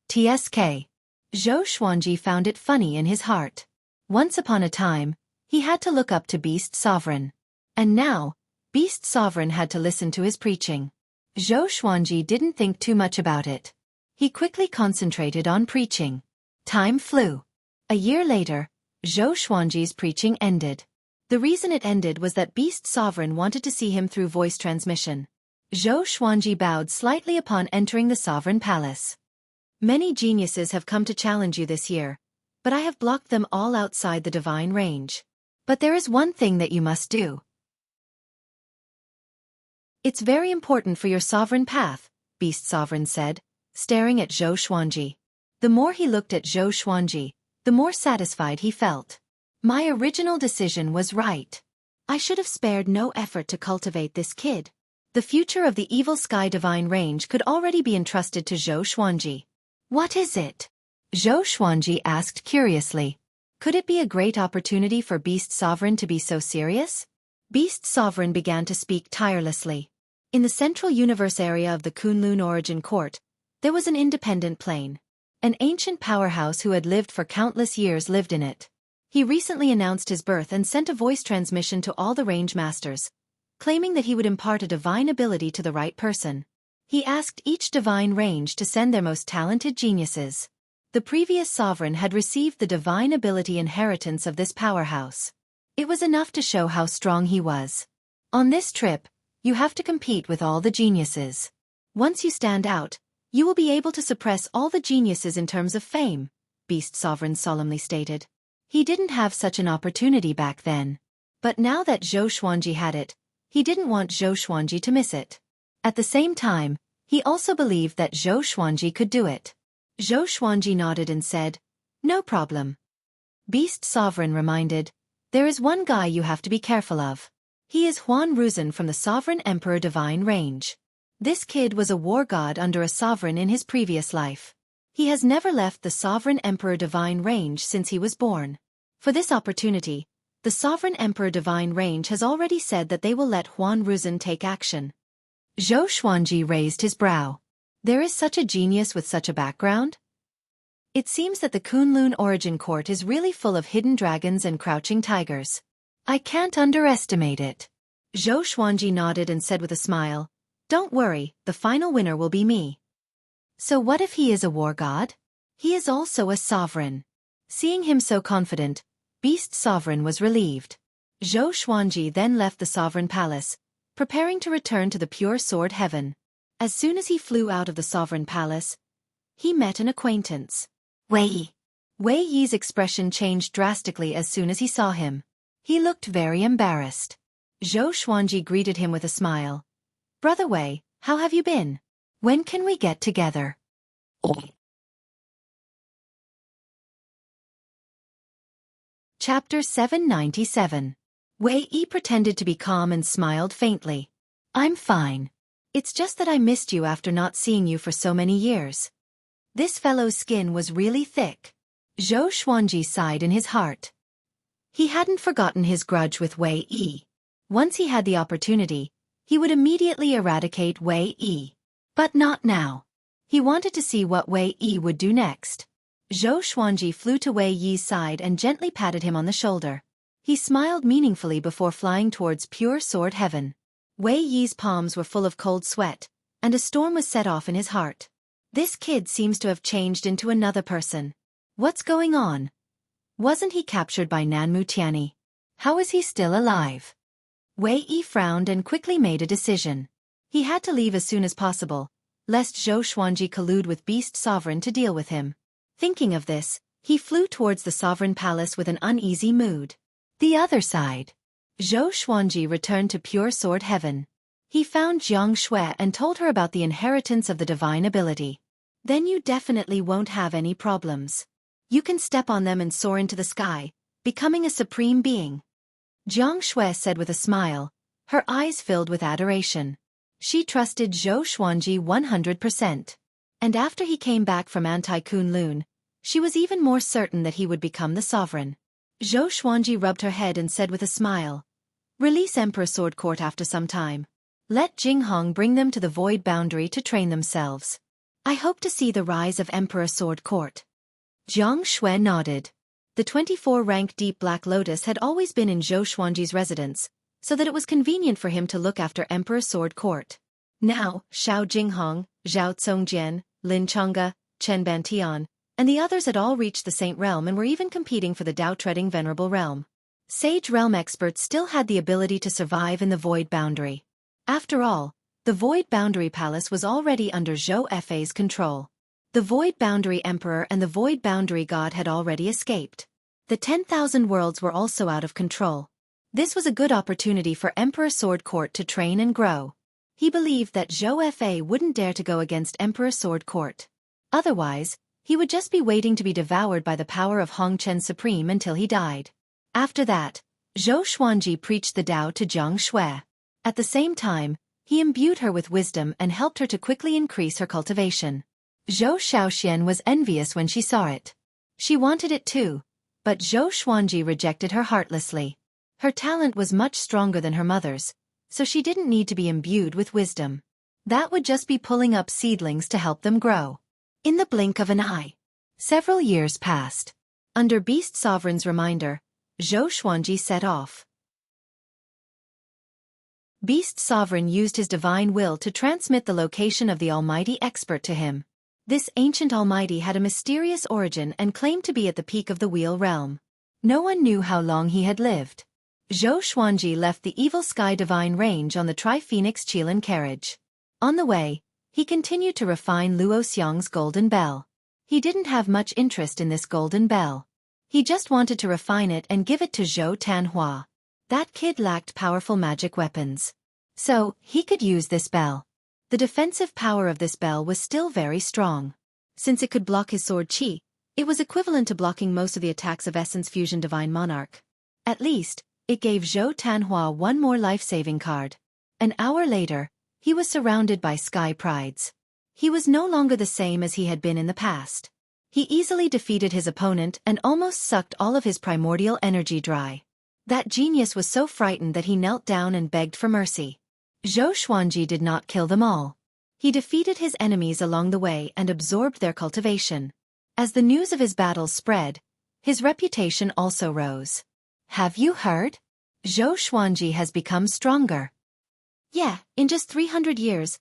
TSK. Zhou Xuanji found it funny in his heart. Once upon a time, he had to look up to Beast Sovereign. And now, Beast Sovereign had to listen to his preaching. Zhou Xuanji didn't think too much about it. He quickly concentrated on preaching. Time flew. A year later, Zhou Xuanji's preaching ended. The reason it ended was that Beast Sovereign wanted to see him through voice transmission. Zhou Xuanji bowed slightly upon entering the Sovereign Palace. Many geniuses have come to challenge you this year, but I have blocked them all outside the divine range. But there is one thing that you must do. It's very important for your sovereign path, Beast Sovereign said, staring at Zhou Xuanji. The more he looked at Zhou Xuanji, the more satisfied he felt. My original decision was right. I should have spared no effort to cultivate this kid. The future of the Evil Sky Divine Range could already be entrusted to Zhou Xuanji. What is it? Zhou Xuanji asked curiously. Could it be a great opportunity for Beast Sovereign to be so serious? Beast Sovereign began to speak tirelessly. In the central universe area of the Kunlun Origin Court, there was an independent plane. An ancient powerhouse who had lived for countless years lived in it. He recently announced his birth and sent a voice transmission to all the range masters, claiming that he would impart a divine ability to the right person. He asked each divine range to send their most talented geniuses. The previous sovereign had received the divine ability inheritance of this powerhouse. It was enough to show how strong he was. On this trip, you have to compete with all the geniuses. Once you stand out, you will be able to suppress all the geniuses in terms of fame, Beast Sovereign solemnly stated. He didn't have such an opportunity back then. But now that Zhou Xuanji had it, he didn't want Zhou Xuanji to miss it. At the same time, he also believed that Zhou Xuanji could do it. Zhou Xuanji nodded and said, "No problem." Beast Sovereign reminded, "There is one guy you have to be careful of. He is Huan Ruzhen from the Sovereign Emperor Divine Range. This kid was a war god under a sovereign in his previous life. He has never left the Sovereign Emperor Divine Range since he was born. For this opportunity, the Sovereign Emperor Divine Range has already said that they will let Huan Ruzhen take action." Zhou Xuanji raised his brow. There is such a genius with such a background? It seems that the Kunlun Origin Court is really full of hidden dragons and crouching tigers. I can't underestimate it. Zhou Xuanji nodded and said with a smile, "Don't worry, the final winner will be me." So what if he is a war god? He is also a sovereign. Seeing him so confident, Beast Sovereign was relieved. Zhou Xuanji then left the sovereign palace, preparing to return to the pure sword heaven. As soon as he flew out of the sovereign palace, he met an acquaintance. Wei Yi. Wei Yi's expression changed drastically as soon as he saw him. He looked very embarrassed. Zhou Xuanji greeted him with a smile. Brother Wei, how have you been? When can we get together? Chapter 797. Wei Yi pretended to be calm and smiled faintly. I'm fine. It's just that I missed you after not seeing you for so many years. This fellow's skin was really thick. Zhou Xuanji sighed in his heart. He hadn't forgotten his grudge with Wei Yi. Once he had the opportunity, he would immediately eradicate Wei Yi. But not now. He wanted to see what Wei Yi would do next. Zhou Xuanji flew to Wei Yi's side and gently patted him on the shoulder. He smiled meaningfully before flying towards pure sword heaven. Wei Yi's palms were full of cold sweat, and a storm was set off in his heart. This kid seems to have changed into another person. What's going on? Wasn't he captured by Nanmu Tianyi? How is he still alive? Wei Yi frowned and quickly made a decision. He had to leave as soon as possible, lest Zhou Xuanji collude with Beast Sovereign to deal with him. Thinking of this, he flew towards the sovereign palace with an uneasy mood. The other side. Zhou Xuanji returned to pure sword heaven. He found Jiang Shui and told her about the inheritance of the divine ability. Then you definitely won't have any problems. You can step on them and soar into the sky, becoming a supreme being. Jiang Shui said with a smile, her eyes filled with adoration. She trusted Zhou Xuanji 100%. And after he came back from Anti-Kunlun, she was even more certain that he would become the sovereign. Zhou Xuanji rubbed her head and said with a smile, release Emperor Sword Court after some time. Let Jinghong bring them to the void boundary to train themselves. I hope to see the rise of Emperor Sword Court. Jiang Shui nodded. The 24-rank Deep Black Lotus had always been in Zhou Xuanji's residence, so that it was convenient for him to look after Emperor Sword Court. Now, Xiao Jinghong, Zhao Congjian, Lin Changge, Chen Bantian, and the others had all reached the Saint Realm and were even competing for the Dao-treading Venerable Realm. Sage Realm experts still had the ability to survive in the Void Boundary. After all, the Void Boundary Palace was already under Zhou Fei's control. The Void Boundary Emperor and the Void Boundary God had already escaped. The 10,000 worlds were also out of control. This was a good opportunity for Emperor Sword Court to train and grow. He believed that Zhou Fei wouldn't dare to go against Emperor Sword Court. Otherwise, he would just be waiting to be devoured by the power of Hongchen Supreme until he died. After that, Zhou Xuanji preached the Tao to Jiang Shui. At the same time, he imbued her with wisdom and helped her to quickly increase her cultivation. Zhou Shaoxian was envious when she saw it. She wanted it too, but Zhou Xuanji rejected her heartlessly. Her talent was much stronger than her mother's, so she didn't need to be imbued with wisdom. That would just be pulling up seedlings to help them grow. In the blink of an eye. Several years passed. Under Beast Sovereign's reminder, Zhou Xuanji set off. Beast Sovereign used his divine will to transmit the location of the Almighty Expert to him. This ancient Almighty had a mysterious origin and claimed to be at the peak of the Wheel Realm. No one knew how long he had lived. Zhou Xuanji left the Evil Sky Divine Range on the Tri-Phoenix Qilin carriage. On the way, he continued to refine Luo Xiang's golden bell. He didn't have much interest in this golden bell. He just wanted to refine it and give it to Zhou Tanhua. That kid lacked powerful magic weapons. So, he could use this bell. The defensive power of this bell was still very strong. Since it could block his sword qi, it was equivalent to blocking most of the attacks of Essence Fusion Divine Monarch. At least, it gave Zhou Tanhua one more life-saving card. An hour later, he was surrounded by Sky Prides. He was no longer the same as he had been in the past. He easily defeated his opponent and almost sucked all of his primordial energy dry. That genius was so frightened that he knelt down and begged for mercy. Zhou Xuanji did not kill them all. He defeated his enemies along the way and absorbed their cultivation. As the news of his battles spread, his reputation also rose. Have you heard? Zhou Xuanji has become stronger. Yeah, in just 300 years,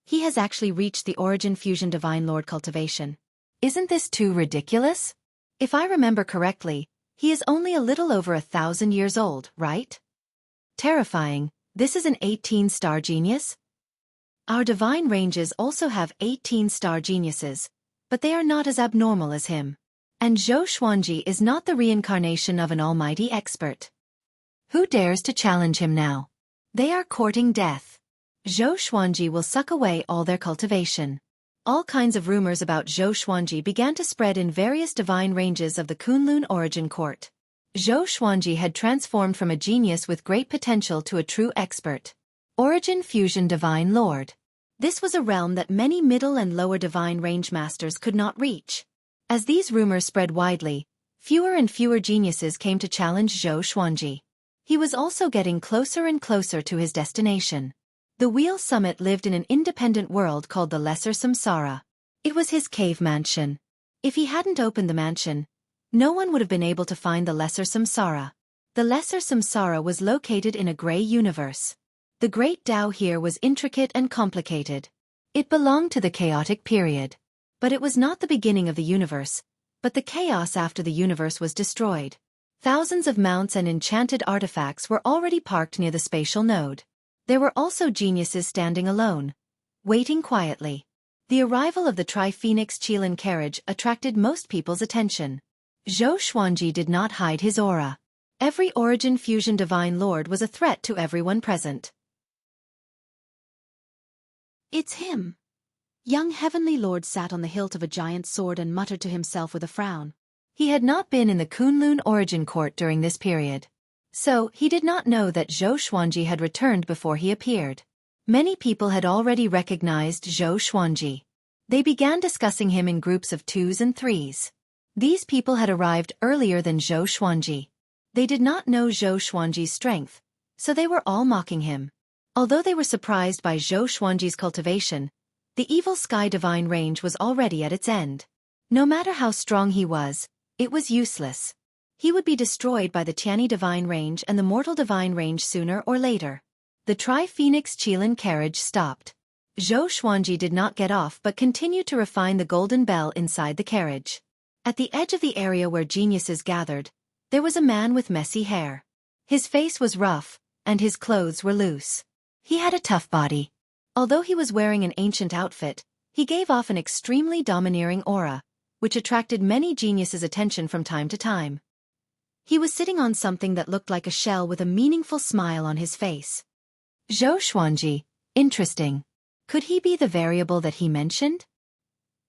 he has actually reached the Origin Fusion Divine Lord cultivation. Isn't this too ridiculous? If I remember correctly, he is only a little over 1,000 years old, right? Terrifying, this is an 18-star genius? Our divine ranges also have 18-star geniuses, but they are not as abnormal as him. And Zhou Xuanji is not the reincarnation of an almighty expert. Who dares to challenge him now? They are courting death. Zhou Xuanji will suck away all their cultivation. All kinds of rumors about Zhou Xuanji began to spread in various divine ranges of the Kunlun origin court. Zhou Xuanji had transformed from a genius with great potential to a true expert. Origin Fusion Divine Lord. This was a realm that many middle and lower divine range masters could not reach. As these rumors spread widely, fewer and fewer geniuses came to challenge Zhou Xuanji. He was also getting closer and closer to his destination. The Wheel Summit lived in an independent world called the Lesser Samsara. It was his cave mansion. If he hadn't opened the mansion, no one would have been able to find the Lesser Samsara. The Lesser Samsara was located in a gray universe. The Great Tao here was intricate and complicated. It belonged to the chaotic period. But it was not the beginning of the universe, but the chaos after the universe was destroyed. Thousands of mounts and enchanted artifacts were already parked near the spatial node. There were also geniuses standing alone, waiting quietly. The arrival of the Tri-Phoenix Qilin carriage attracted most people's attention. Zhou Xuanji did not hide his aura. Every Origin Fusion Divine Lord was a threat to everyone present. It's him. Young Heavenly Lord sat on the hilt of a giant sword and muttered to himself with a frown. He had not been in the Kunlun origin court during this period. So, he did not know that Zhou Xuanji had returned before he appeared. Many people had already recognized Zhou Xuanji. They began discussing him in groups of 2s and 3s. These people had arrived earlier than Zhou Xuanji. They did not know Zhou Xuanji's strength, so they were all mocking him. Although they were surprised by Zhou Xuanji's cultivation, the Evil Sky Divine Range was already at its end. No matter how strong he was, it was useless. He would be destroyed by the Tianyi Divine Range and the Mortal Divine Range sooner or later. The Tri-Phoenix Qilin carriage stopped. Zhou Xuanji did not get off but continued to refine the golden bell inside the carriage. At the edge of the area where geniuses gathered, there was a man with messy hair. His face was rough, and his clothes were loose. He had a tough body. Although he was wearing an ancient outfit, he gave off an extremely domineering aura, which attracted many geniuses' attention from time to time. He was sitting on something that looked like a shell with a meaningful smile on his face. Zhou Xuanji, interesting. Could he be the variable that he mentioned?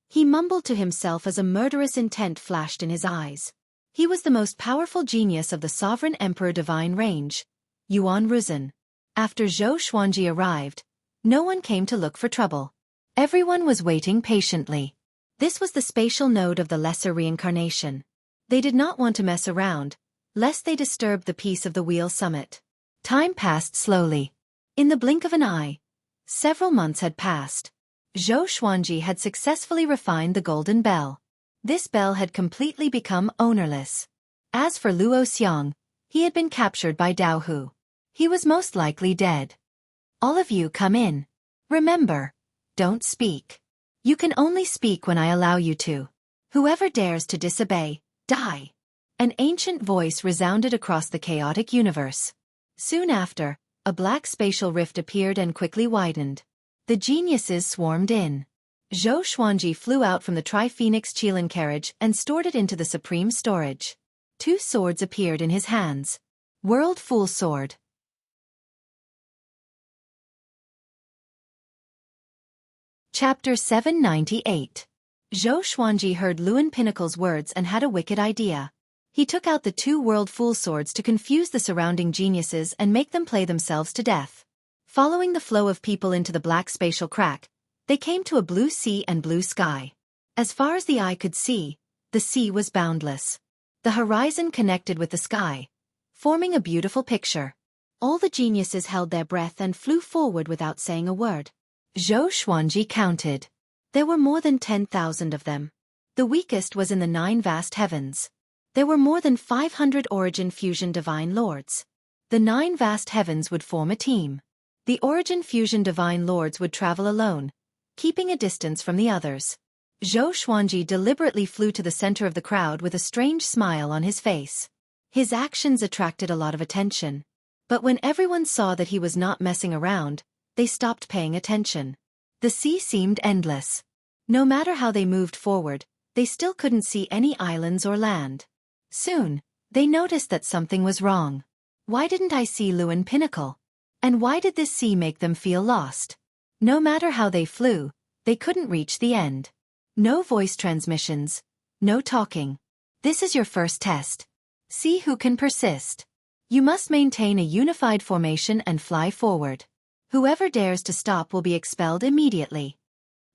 He mumbled to himself as a murderous intent flashed in his eyes. He was the most powerful genius of the Sovereign Emperor Divine Range, Yuan Ruzhen. After Zhou Xuanji arrived, no one came to look for trouble. Everyone was waiting patiently. This was the spatial node of the Lesser Reincarnation. They did not want to mess around, lest they disturb the peace of the Wheel Summit. Time passed slowly. In the blink of an eye, several months had passed. Zhou Xuanji had successfully refined the golden bell. This bell had completely become ownerless. As for Luo Xiang, he had been captured by Dao Hu. He was most likely dead. All of you come in. Remember, don't speak. You can only speak when I allow you to. Whoever dares to disobey, die. An ancient voice resounded across the chaotic universe. Soon after, a black spatial rift appeared and quickly widened. The geniuses swarmed in. Zhou Xuanji flew out from the Tri-Phoenix Qilin carriage and stored it into the supreme storage. 2 swords appeared in his hands. World Fool Sword. Chapter 798. Zhou Xuanji heard Luan Pinnacle's words and had a wicked idea. He took out the 2 World Fool Swords to confuse the surrounding geniuses and make them play themselves to death. Following the flow of people into the black spatial crack, they came to a blue sea and blue sky. As far as the eye could see, the sea was boundless. The horizon connected with the sky, forming a beautiful picture. All the geniuses held their breath and flew forward without saying a word. Zhou Xuanji counted. There were more than 10,000 of them. The weakest was in the 9 vast heavens. There were more than 500 Origin Fusion Divine Lords. The 9 vast heavens would form a team. The Origin Fusion Divine Lords would travel alone, keeping a distance from the others. Zhou Xuanji deliberately flew to the center of the crowd with a strange smile on his face. His actions attracted a lot of attention. But when everyone saw that he was not messing around, they stopped paying attention. The sea seemed endless. No matter how they moved forward, they still couldn't see any islands or land. Soon, they noticed that something was wrong. Why didn't I see Luan Pinnacle? And why did this sea make them feel lost? No matter how they flew, they couldn't reach the end. No voice transmissions. No talking. This is your first test. See who can persist. You must maintain a unified formation and fly forward. Whoever dares to stop will be expelled immediately.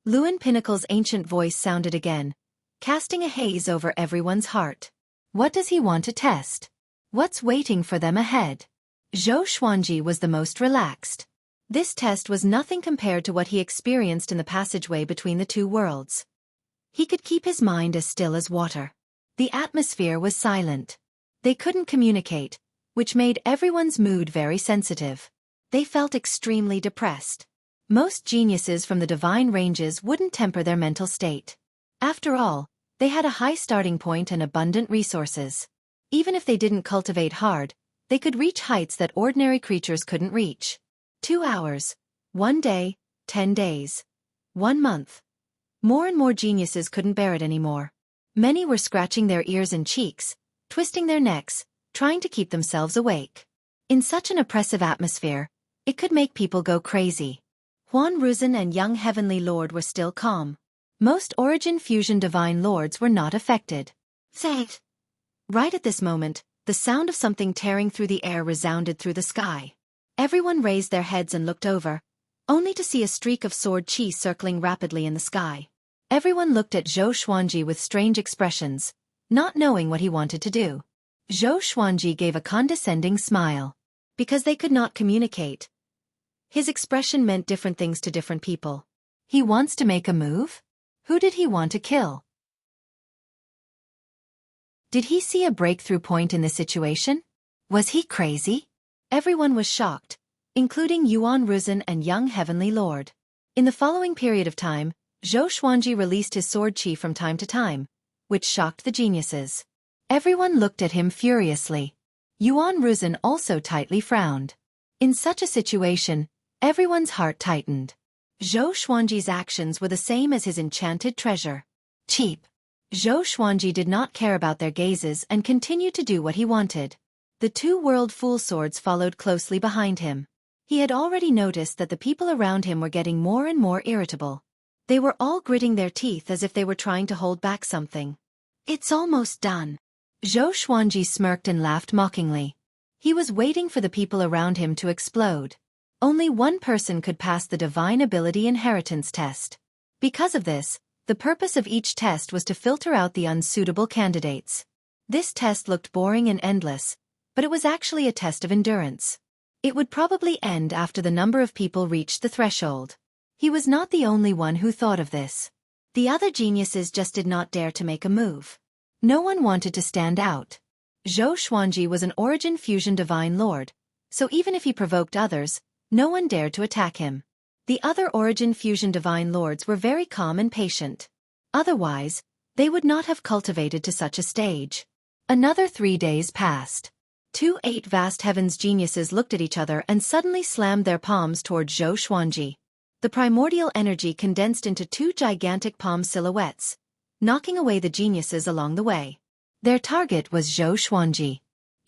Luan Pinnacle's ancient voice sounded again, casting a haze over everyone's heart. What does he want to test? What's waiting for them ahead? Zhou Xuanji was the most relaxed. This test was nothing compared to what he experienced in the passageway between the two worlds. He could keep his mind as still as water. The atmosphere was silent. They couldn't communicate, which made everyone's mood very sensitive. They felt extremely depressed. Most geniuses from the divine ranges wouldn't temper their mental state. After all, they had a high starting point and abundant resources. Even if they didn't cultivate hard, they could reach heights that ordinary creatures couldn't reach. 2 hours, 1 day, 10 days, 1 month. More and more geniuses couldn't bear it anymore. Many were scratching their ears and cheeks, twisting their necks, trying to keep themselves awake. In such an oppressive atmosphere, it could make people go crazy. Huan Ruzhen and young Heavenly Lord were still calm. Most Origin Fusion Divine Lords were not affected. Zait! Right at this moment, the sound of something tearing through the air resounded through the sky. Everyone raised their heads and looked over, only to see a streak of sword chi circling rapidly in the sky. Everyone looked at Zhou Xuanji with strange expressions, not knowing what he wanted to do. Zhou Xuanji gave a condescending smile. Because they could not communicate. His expression meant different things to different people. He wants to make a move? Who did he want to kill? Did he see a breakthrough point in the situation? Was he crazy? Everyone was shocked, including Yuan Ruzhen and young Heavenly Lord. In the following period of time, Zhou Xuanji released his sword chi from time to time, which shocked the geniuses. Everyone looked at him furiously. Yuan Ruzhen also tightly frowned. In such a situation, everyone's heart tightened. Zhou Xuanji's actions were the same as his enchanted treasure. Cheap. Zhou Xuanji did not care about their gazes and continued to do what he wanted. The 2 World Fool Swords followed closely behind him. He had already noticed that the people around him were getting more and more irritable. They were all gritting their teeth as if they were trying to hold back something. It's almost done. Zhou Xuanji smirked and laughed mockingly. He was waiting for the people around him to explode. Only one person could pass the Divine Ability Inheritance test. Because of this, the purpose of each test was to filter out the unsuitable candidates. This test looked boring and endless, but it was actually a test of endurance. It would probably end after the number of people reached the threshold. He was not the only one who thought of this. The other geniuses just did not dare to make a move. No one wanted to stand out. Zhou Xuanji was an Origin Fusion Divine Lord, so even if he provoked others, no one dared to attack him. The other Origin Fusion Divine Lords were very calm and patient. Otherwise, they would not have cultivated to such a stage. Another 3 days passed. 2 8 vast heavens geniuses looked at each other and suddenly slammed their palms toward Zhou Xuanji. The primordial energy condensed into 2 gigantic palm silhouettes, knocking away the geniuses along the way. Their target was Zhou Xuanji.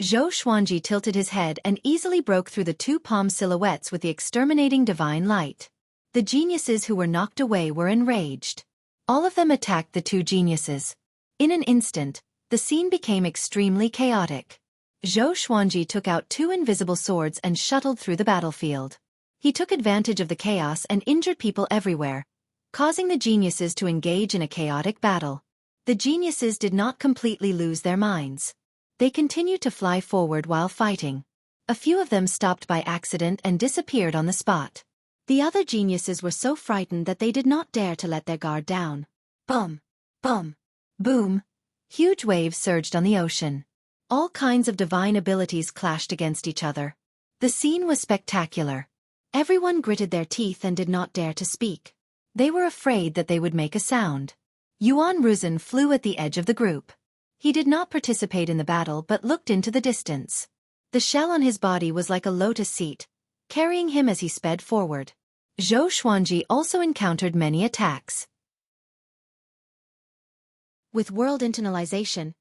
Zhou Xuanji tilted his head and easily broke through the 2 palm silhouettes with the exterminating divine light. The geniuses who were knocked away were enraged. All of them attacked the 2 geniuses. In an instant, the scene became extremely chaotic. Zhou Xuanji took out 2 invisible swords and shuttled through the battlefield. He took advantage of the chaos and injured people everywhere, causing the geniuses to engage in a chaotic battle. The geniuses did not completely lose their minds. They continued to fly forward while fighting. A few of them stopped by accident and disappeared on the spot. The other geniuses were so frightened that they did not dare to let their guard down. Boom! Boom! Boom! Huge waves surged on the ocean. All kinds of divine abilities clashed against each other. The scene was spectacular. Everyone gritted their teeth and did not dare to speak. They were afraid that they would make a sound. Yuan Ruzhen flew at the edge of the group. He did not participate in the battle but looked into the distance. The shell on his body was like a lotus seat, carrying him as he sped forward. Zhou Xuanji also encountered many attacks. With world internalization,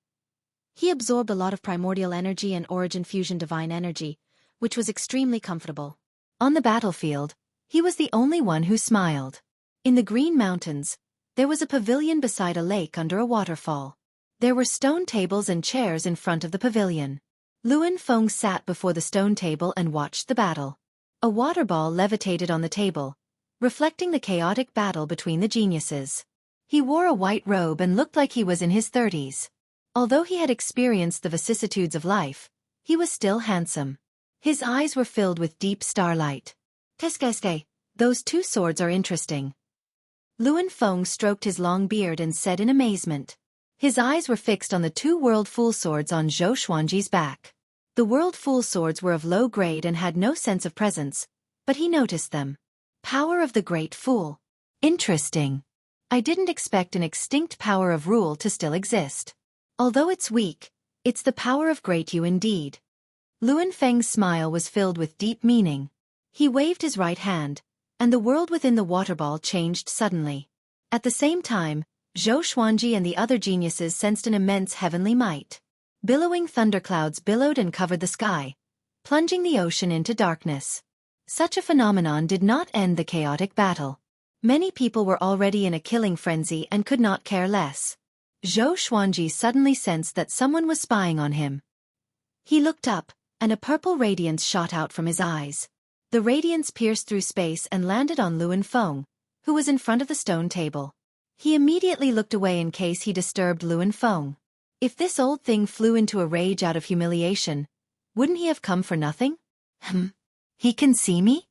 he absorbed a lot of primordial energy and origin fusion divine energy, which was extremely comfortable. On the battlefield, he was the only one who smiled. In the Green Mountains, there was a pavilion beside a lake under a waterfall. There were stone tables and chairs in front of the pavilion. Luan Feng sat before the stone table and watched the battle. A water ball levitated on the table, reflecting the chaotic battle between the geniuses. He wore a white robe and looked like he was in his 30s. Although he had experienced the vicissitudes of life, he was still handsome. His eyes were filled with deep starlight. Teskeske, those two swords are interesting. Luan Feng stroked his long beard and said in amazement. His eyes were fixed on the two World Fool swords on Zhou Xuanji's back. The World Fool swords were of low grade and had no sense of presence, but he noticed them. Power of the Great Fool. Interesting. I didn't expect an extinct power of rule to still exist. Although it's weak, it's the power of Great You indeed. Luan Feng's smile was filled with deep meaning. He waved his right hand, and the world within the water ball changed suddenly. At the same time, Zhou Xuanji and the other geniuses sensed an immense heavenly might. Billowing thunderclouds billowed and covered the sky, plunging the ocean into darkness. Such a phenomenon did not end the chaotic battle. Many people were already in a killing frenzy and could not care less. Zhou Xuanji suddenly sensed that someone was spying on him. He looked up, and a purple radiance shot out from his eyes. The radiance pierced through space and landed on Luan Feng, who was in front of the stone table. He immediately looked away in case he disturbed Luan Feng. If this old thing flew into a rage out of humiliation, wouldn't he have come for nothing? He can see me?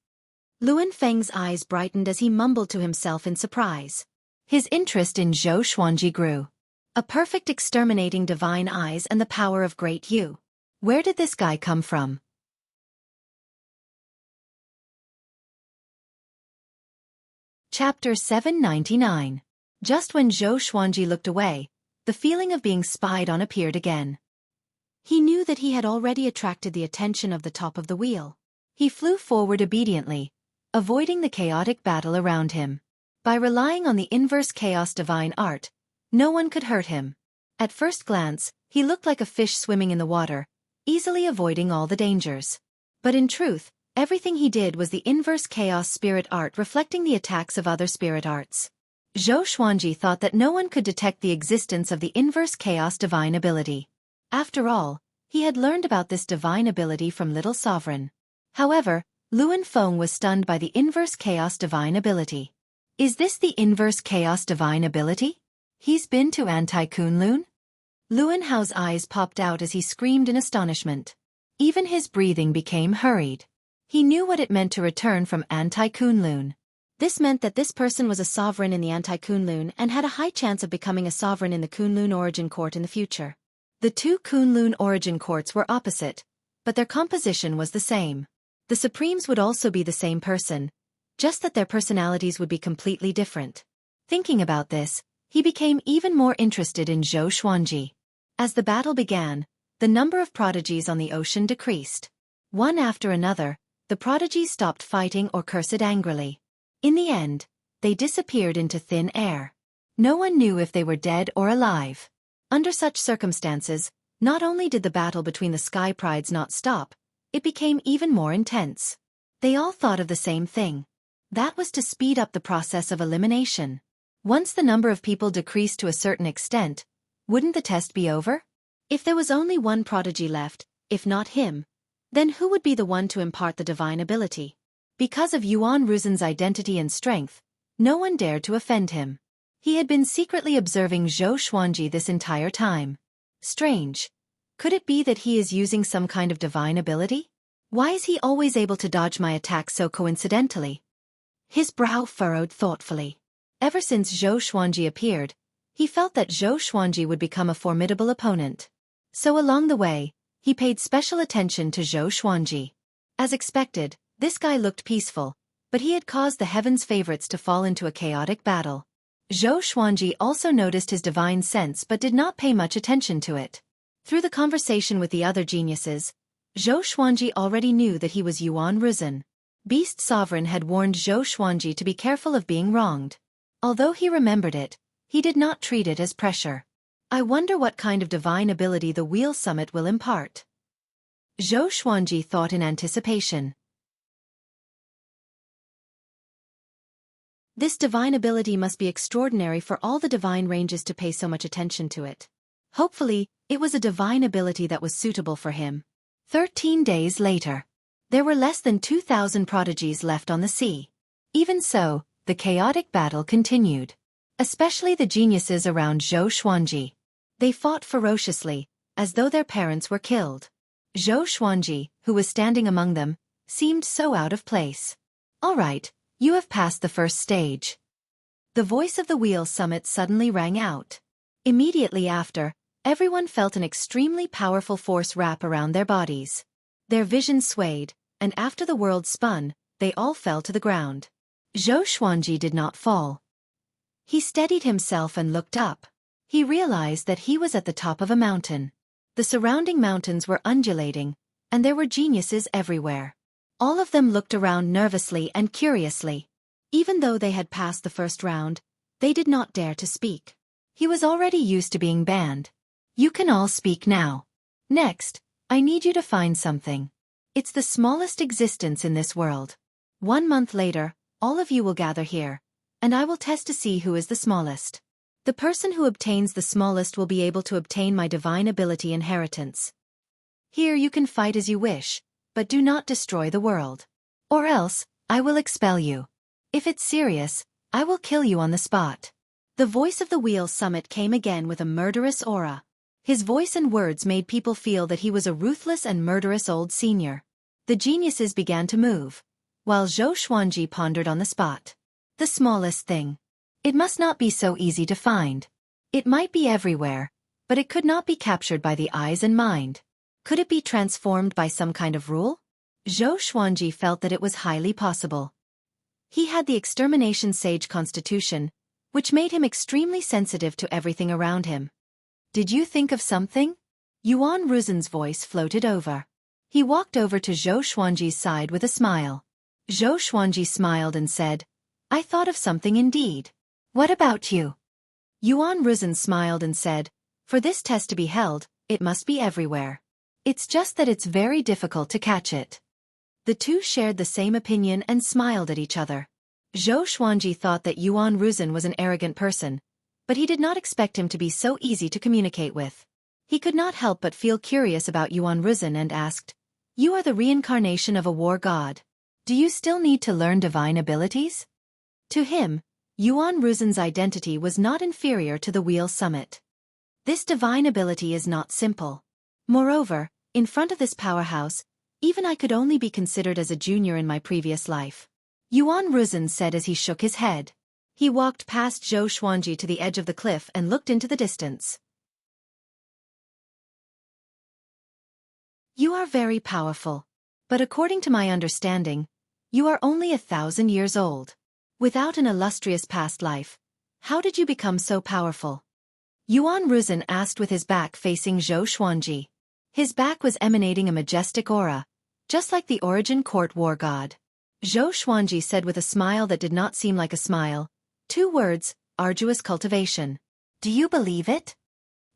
Luan Feng's eyes brightened as he mumbled to himself in surprise. His interest in Zhou Xuanji grew. A perfect exterminating divine eyes and the power of Great You. Where did this guy come from? Chapter 799. Just when Zhou Xuanji looked away, the feeling of being spied on appeared again. He knew that he had already attracted the attention of the top of the wheel. He flew forward obediently, avoiding the chaotic battle around him. By relying on the inverse chaos divine art, no one could hurt him. At first glance, he looked like a fish swimming in the water, easily avoiding all the dangers. But in truth, everything he did was the inverse chaos spirit art reflecting the attacks of other spirit arts. Zhou Xuanji thought that no one could detect the existence of the inverse chaos divine ability. After all, he had learned about this divine ability from Little Sovereign. However, Luan Feng was stunned by the inverse chaos divine ability. Is this the inverse chaos divine ability? He's been to Anti-Kunlun? Luan Hao's eyes popped out as he screamed in astonishment. Even his breathing became hurried. He knew what it meant to return from Anti-Kunlun. This meant that this person was a sovereign in the Anti-Kunlun and had a high chance of becoming a sovereign in the Kunlun Origin Court in the future. The two Kunlun Origin Courts were opposite, but their composition was the same. The Supremes would also be the same person, just that their personalities would be completely different. Thinking about this, he became even more interested in Zhou Xuanji. As the battle began, the number of prodigies on the ocean decreased. One after another, the prodigies stopped fighting or cursed angrily. In the end, they disappeared into thin air. No one knew if they were dead or alive. Under such circumstances, not only did the battle between the Sky Prides not stop, it became even more intense. They all thought of the same thing. That was to speed up the process of elimination. Once the number of people decreased to a certain extent, wouldn't the test be over? If there was only one prodigy left, if not him, then who would be the one to impart the divine ability? Because of Yuan Ruzhen's identity and strength, no one dared to offend him. He had been secretly observing Zhou Xuanji this entire time. Strange. Could it be that he is using some kind of divine ability? Why is he always able to dodge my attacks so coincidentally? His brow furrowed thoughtfully. Ever since Zhou Xuanji appeared, he felt that Zhou Xuanji would become a formidable opponent. So along the way, he paid special attention to Zhou Xuanji. As expected, this guy looked peaceful, but he had caused the heavens' favorites to fall into a chaotic battle. Zhou Xuanji also noticed his divine sense but did not pay much attention to it. Through the conversation with the other geniuses, Zhou Xuanji already knew that he was Yuan Ruzhen. Beast Sovereign had warned Zhou Xuanji to be careful of being wronged. Although he remembered it, he did not treat it as pressure. I wonder what kind of divine ability the Wheel Summit will impart. Zhou Xuanji thought in anticipation. This divine ability must be extraordinary for all the divine ranges to pay so much attention to it. Hopefully, it was a divine ability that was suitable for him. 13 days later. There were less than 2,000 prodigies left on the sea. Even so, the chaotic battle continued. Especially the geniuses around Zhou Xuanji. They fought ferociously, as though their parents were killed. Zhou Xuanji, who was standing among them, seemed so out of place. All right. You have passed the first stage. The voice of the Wheel Summit suddenly rang out. Immediately after, everyone felt an extremely powerful force wrap around their bodies. Their vision swayed, and after the world spun, they all fell to the ground. Zhou Xuanji did not fall. He steadied himself and looked up. He realized that he was at the top of a mountain. The surrounding mountains were undulating, and there were geniuses everywhere. All of them looked around nervously and curiously. Even though they had passed the first round, they did not dare to speak. He was already used to being banned. You can all speak now. Next, I need you to find something. It's the smallest existence in this world. 1 month later, all of you will gather here, and I will test to see who is the smallest. The person who obtains the smallest will be able to obtain my divine ability inheritance. Here you can fight as you wish, but do not destroy the world. Or else, I will expel you. If it's serious, I will kill you on the spot. The voice of the Wheel Summit came again with a murderous aura. His voice and words made people feel that he was a ruthless and murderous old senior. The geniuses began to move, while Zhou Xuanji pondered on the spot. The smallest thing. It must not be so easy to find. It might be everywhere, but it could not be captured by the eyes and mind. Could it be transformed by some kind of rule? Zhou Xuanji felt that it was highly possible. He had the extermination sage constitution, which made him extremely sensitive to everything around him. Did you think of something? Yuan Ruzhen's voice floated over. He walked over to Zhou Xuanji's side with a smile. Zhou Xuanji smiled and said, I thought of something indeed. What about you? Yuan Ruzhen smiled and said, for this test to be held, it must be everywhere. It's just that it's very difficult to catch it. The two shared the same opinion and smiled at each other. Zhou Xuanji thought that Yuan Ruzhen was an arrogant person, but he did not expect him to be so easy to communicate with. He could not help but feel curious about Yuan Ruzhen and asked, You are the reincarnation of a war god. Do you still need to learn divine abilities? To him, Yuan Ruzhen's identity was not inferior to the Wheel Summit. This divine ability is not simple. Moreover, in front of this powerhouse, even I could only be considered as a junior in my previous life. Yuan Ruzhen said as he shook his head. He walked past Zhou Xuanji to the edge of the cliff and looked into the distance. You are very powerful. But according to my understanding, you are only 1,000 years old. Without an illustrious past life, how did you become so powerful? Yuan Ruzhen asked with his back facing Zhou Xuanji. His back was emanating a majestic aura, just like the Origin Court war god. Zhou Xuanji said with a smile that did not seem like a smile, 2 words, arduous cultivation. Do you believe it?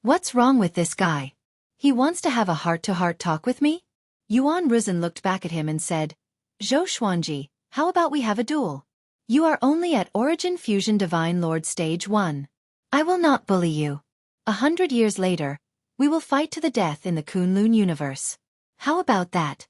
What's wrong with this guy? He wants to have a heart-to-heart talk with me? Yuan Ruzhen looked back at him and said, Zhou Xuanji, how about we have a duel? You are only at Origin Fusion Divine Lord Stage 1. I will not bully you. 100 years later, we will fight to the death in the Kunlun universe. How about that?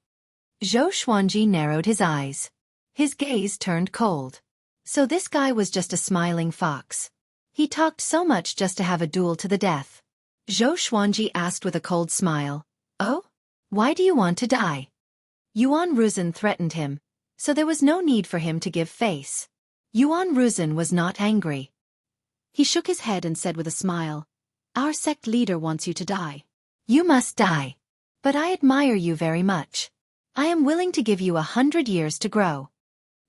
Zhou Xuanji narrowed his eyes. His gaze turned cold. So this guy was just a smiling fox. He talked so much just to have a duel to the death. Zhou Xuanji asked with a cold smile, Oh? Why do you want to die? Yuan Ruzhen threatened him, so there was no need for him to give face. Yuan Ruzhen was not angry. He shook his head and said with a smile, Our sect leader wants you to die. You must die. But I admire you very much. I am willing to give you 100 years to grow.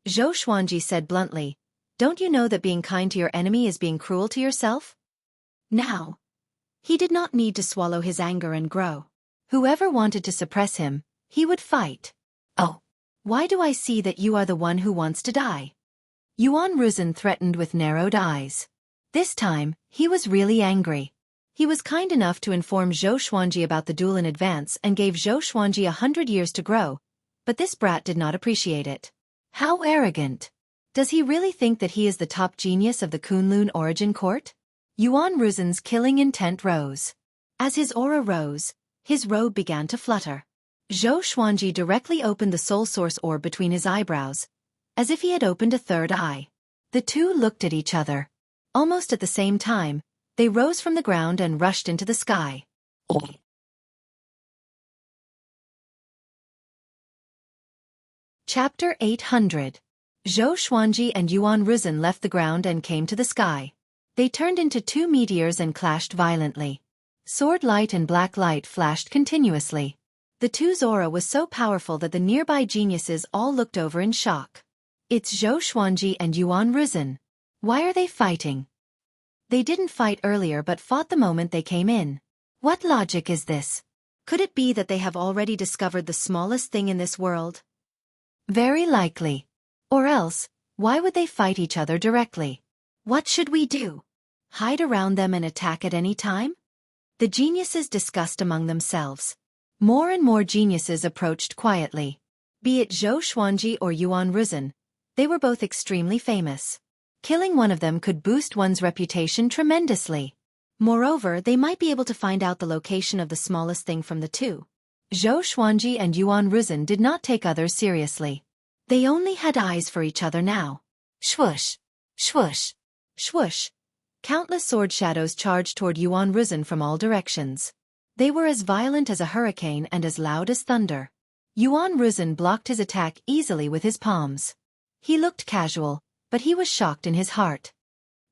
Zhou Xuanji said bluntly, Don't you know that being kind to your enemy is being cruel to yourself? Now, he did not need to swallow his anger and grow. Whoever wanted to suppress him, he would fight. Oh, why do I see that you are the one who wants to die? Yuan Ruzhen threatened with narrowed eyes. This time, he was really angry. He was kind enough to inform Zhou Xuanji about the duel in advance and gave Zhou Xuanji 100 years to grow, but this brat did not appreciate it. How arrogant! Does he really think that he is the top genius of the Kunlun origin court? Yuan Ruzhen's killing intent rose. As his aura rose, his robe began to flutter. Zhou Xuanji directly opened the soul source orb between his eyebrows, as if he had opened a third eye. The two looked at each other. Almost at the same time, they rose from the ground and rushed into the sky. Chapter 800. Zhou Xuanji and Yuan Ruzhen left the ground and came to the sky. They turned into two meteors and clashed violently. Sword light and black light flashed continuously. The two's aura was so powerful that the nearby geniuses all looked over in shock. It's Zhou Xuanji and Yuan Ruzhen. Why are they fighting? They didn't fight earlier but fought the moment they came in. What logic is this? Could it be that they have already discovered the smallest thing in this world? Very likely. Or else, why would they fight each other directly? What should we do? Hide around them and attack at any time? The geniuses discussed among themselves. More and more geniuses approached quietly. Be it Zhou Xuanji or Yuan Ruzhen, they were both extremely famous. Killing one of them could boost one's reputation tremendously. Moreover, they might be able to find out the location of the smallest thing from the two. Zhou Xuanji and Yuan Ruzhen did not take others seriously. They only had eyes for each other now. Swoosh! Swoosh! Swoosh! Countless sword shadows charged toward Yuan Ruzhen from all directions. They were as violent as a hurricane and as loud as thunder. Yuan Ruzhen blocked his attack easily with his palms. He looked casual, but he was shocked in his heart.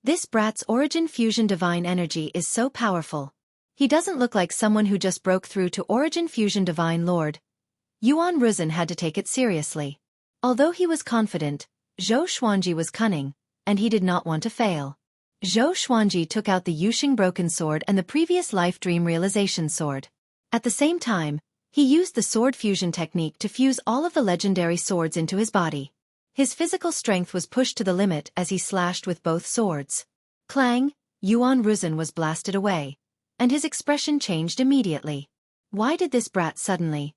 This brat's origin fusion divine energy is so powerful. He doesn't look like someone who just broke through to origin fusion divine lord. Yuan Ruzhen had to take it seriously. Although he was confident, Zhou Xuanji was cunning, and he did not want to fail. Zhou Xuanji took out the Yuxing broken sword and the previous life dream realization sword. At the same time, he used the sword fusion technique to fuse all of the legendary swords into his body. His physical strength was pushed to the limit as he slashed with both swords. Clang! Yuan Ruzhen was blasted away, and his expression changed immediately. Why did this brat suddenly?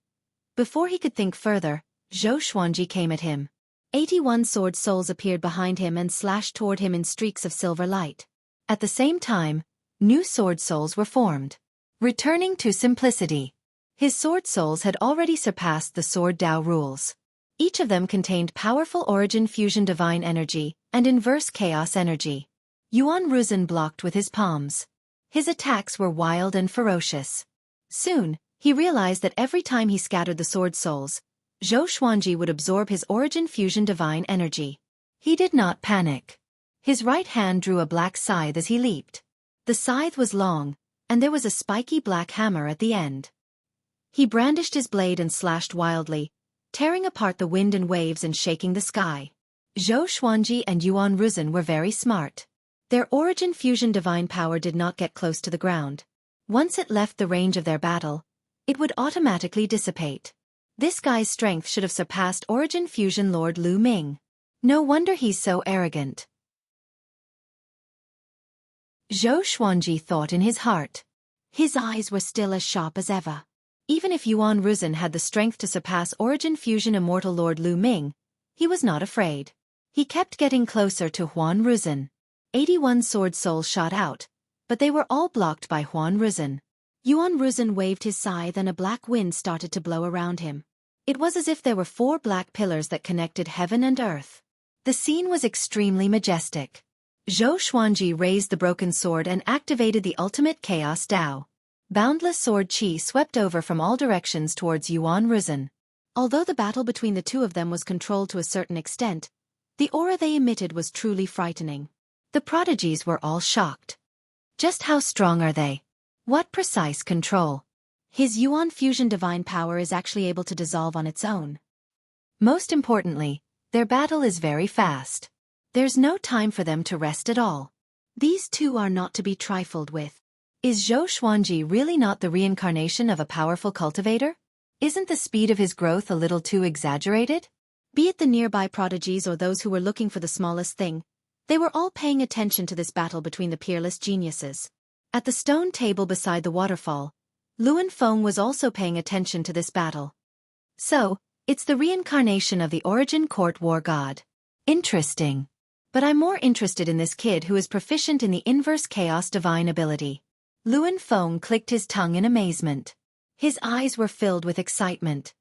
Before he could think further, Zhou Xuanji came at him. 81 sword souls appeared behind him and slashed toward him in streaks of silver light. At the same time, new sword souls were formed. Returning to simplicity. His sword souls had already surpassed the sword Dao rules. Each of them contained powerful origin fusion divine energy and inverse chaos energy. Yuan Ruzhen blocked with his palms. His attacks were wild and ferocious. Soon, he realized that every time he scattered the sword souls, Zhou Xuanji would absorb his origin fusion divine energy. He did not panic. His right hand drew a black scythe as he leaped. The scythe was long, and there was a spiky black hammer at the end. He brandished his blade and slashed wildly, tearing apart the wind and waves and shaking the sky. Zhou Xuanji and Yuan Ruzhen were very smart. Their origin fusion divine power did not get close to the ground. Once it left the range of their battle, it would automatically dissipate. This guy's strength should have surpassed origin fusion Lord Lu Ming. No wonder he's so arrogant. Zhou Xuanji thought in his heart. His eyes were still as sharp as ever. Even if Yuan Ruzhen had the strength to surpass origin fusion immortal Lord Lu Ming, he was not afraid. He kept getting closer to Yuan Ruzhen. 81 sword souls shot out, but they were all blocked by Yuan Ruzhen. Yuan Ruzhen waved his scythe and a black wind started to blow around him. It was as if there were 4 black pillars that connected heaven and earth. The scene was extremely majestic. Zhou Xuanji raised the broken sword and activated the ultimate chaos Dao. Boundless sword qi swept over from all directions towards Yuan Ruzhen. Although the battle between the two of them was controlled to a certain extent, the aura they emitted was truly frightening. The prodigies were all shocked. Just how strong are they? What precise control? His Yuan fusion divine power is actually able to dissolve on its own. Most importantly, their battle is very fast. There's no time for them to rest at all. These two are not to be trifled with. Is Zhou Xuanji really not the reincarnation of a powerful cultivator? Isn't the speed of his growth a little too exaggerated? Be it the nearby prodigies or those who were looking for the smallest thing, they were all paying attention to this battle between the peerless geniuses. At the stone table beside the waterfall, Luan Feng was also paying attention to this battle. So, it's the reincarnation of the Origin Court War God. Interesting. But I'm more interested in this kid who is proficient in the inverse chaos divine ability. Luan Feng clicked his tongue in amazement. His eyes were filled with excitement.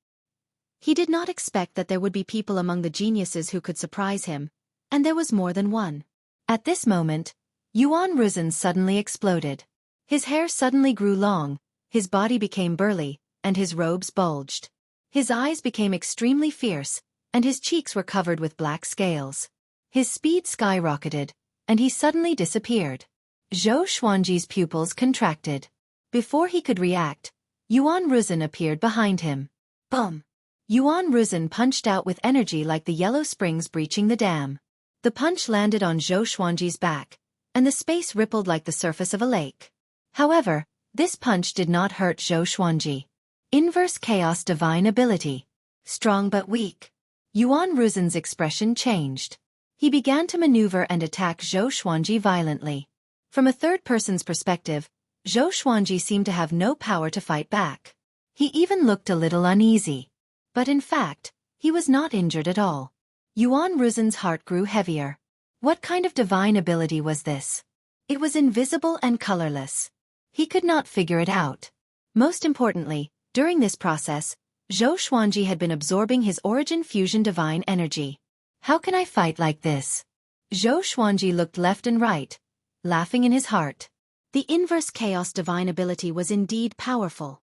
He did not expect that there would be people among the geniuses who could surprise him, and there was more than one. At this moment, Yuan Ruzhen suddenly exploded. His hair suddenly grew long, his body became burly, and his robes bulged. His eyes became extremely fierce, and his cheeks were covered with black scales. His speed skyrocketed, and he suddenly disappeared. Zhou Xuanji's pupils contracted. Before he could react, Yuan Ruzhen appeared behind him. Boom! Yuan Ruzhen punched out with energy like the yellow springs breaching the dam. The punch landed on Zhou Xuanji's back, and the space rippled like the surface of a lake. However, this punch did not hurt Zhou Xuanji. Inverse chaos divine ability. Strong but weak. Yuan Ruzhen's expression changed. He began to maneuver and attack Zhou Xuanji violently. From a third person's perspective, Zhou Xuanji seemed to have no power to fight back. He even looked a little uneasy. But in fact, he was not injured at all. Yuan Ruzhen's heart grew heavier. What kind of divine ability was this? It was invisible and colorless. He could not figure it out. Most importantly, during this process, Zhou Xuanji had been absorbing his origin fusion divine energy. How can I fight like this? Zhou Xuanji looked left and right, laughing in his heart. The inverse chaos divine ability was indeed powerful.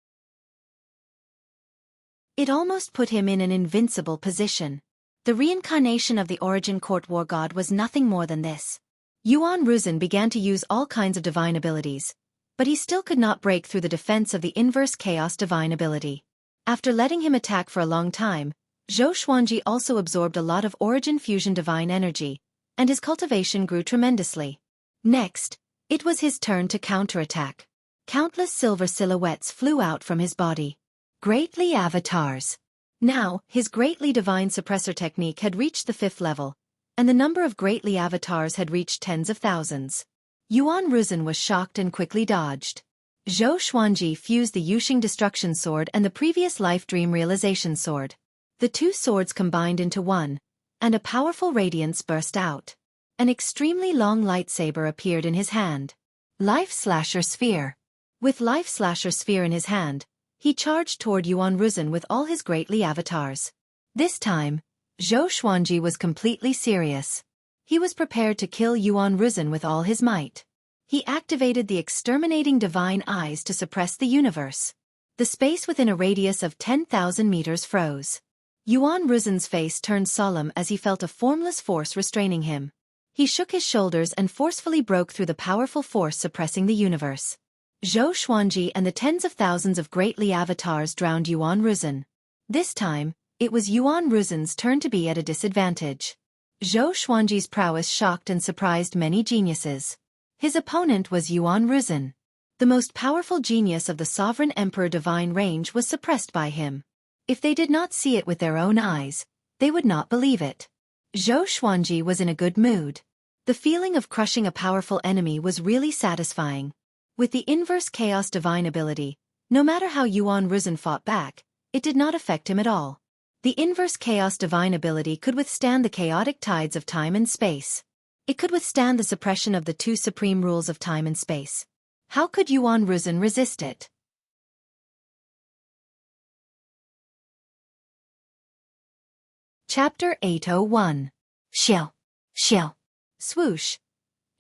It almost put him in an invincible position. The reincarnation of the Origin Court War God was nothing more than this. Yuan Ruzhen began to use all kinds of divine abilities, but he still could not break through the defense of the inverse chaos divine ability. After letting him attack for a long time, Zhou Xuanji also absorbed a lot of origin fusion divine energy, and his cultivation grew tremendously. Next, it was his turn to counterattack. Countless silver silhouettes flew out from his body. Greatly avatars. Now, his greatly divine suppressor technique had reached the 5th level, and the number of greatly avatars had reached tens of thousands. Yuan Ruzhen was shocked and quickly dodged. Zhou Xuanji fused the Yuxing Destruction Sword and the previous Life Dream Realization Sword. The two swords combined into one, and a powerful radiance burst out. An extremely long lightsaber appeared in his hand. Life Slasher Sphere. With Life Slasher Sphere in his hand, he charged toward Yuan Ruzhen with all his greatly avatars. This time, Zhou Xuanji was completely serious. He was prepared to kill Yuan Ruzhen with all his might. He activated the exterminating divine eyes to suppress the universe. The space within a radius of 10,000 meters froze. Yuan Ruzhen's face turned solemn as he felt a formless force restraining him. He shook his shoulders and forcefully broke through the powerful force suppressing the universe. Zhou Xuanji and the tens of thousands of greatly avatars drowned Yuan Ruzhen. This time, it was Yuan Ruzhen's turn to be at a disadvantage. Zhou Xuanji's prowess shocked and surprised many geniuses. His opponent was Yuan Ruzhen. The most powerful genius of the Sovereign Emperor Divine Range was suppressed by him. If they did not see it with their own eyes, they would not believe it. Zhou Xuanji was in a good mood. The feeling of crushing a powerful enemy was really satisfying. With the inverse chaos divine ability, no matter how Yuan Ruzhen fought back, it did not affect him at all. The inverse chaos divine ability could withstand the chaotic tides of time and space. It could withstand the suppression of the two supreme rules of time and space. How could Yuan Ruzhen resist it? Chapter 801. Xiao. Xiao. Swoosh.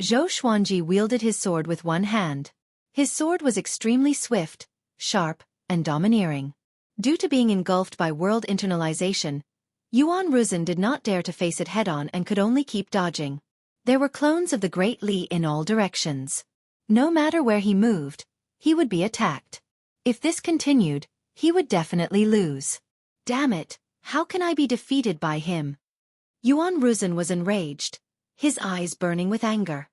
Zhou Xuanji wielded his sword with one hand. His sword was extremely swift, sharp, and domineering. Due to being engulfed by world internalization, Yuan Ruzhen did not dare to face it head-on and could only keep dodging. There were clones of the Great Li in all directions. No matter where he moved, he would be attacked. If this continued, he would definitely lose. Damn it, how can I be defeated by him? Yuan Ruzhen was enraged. his eyes burning with anger.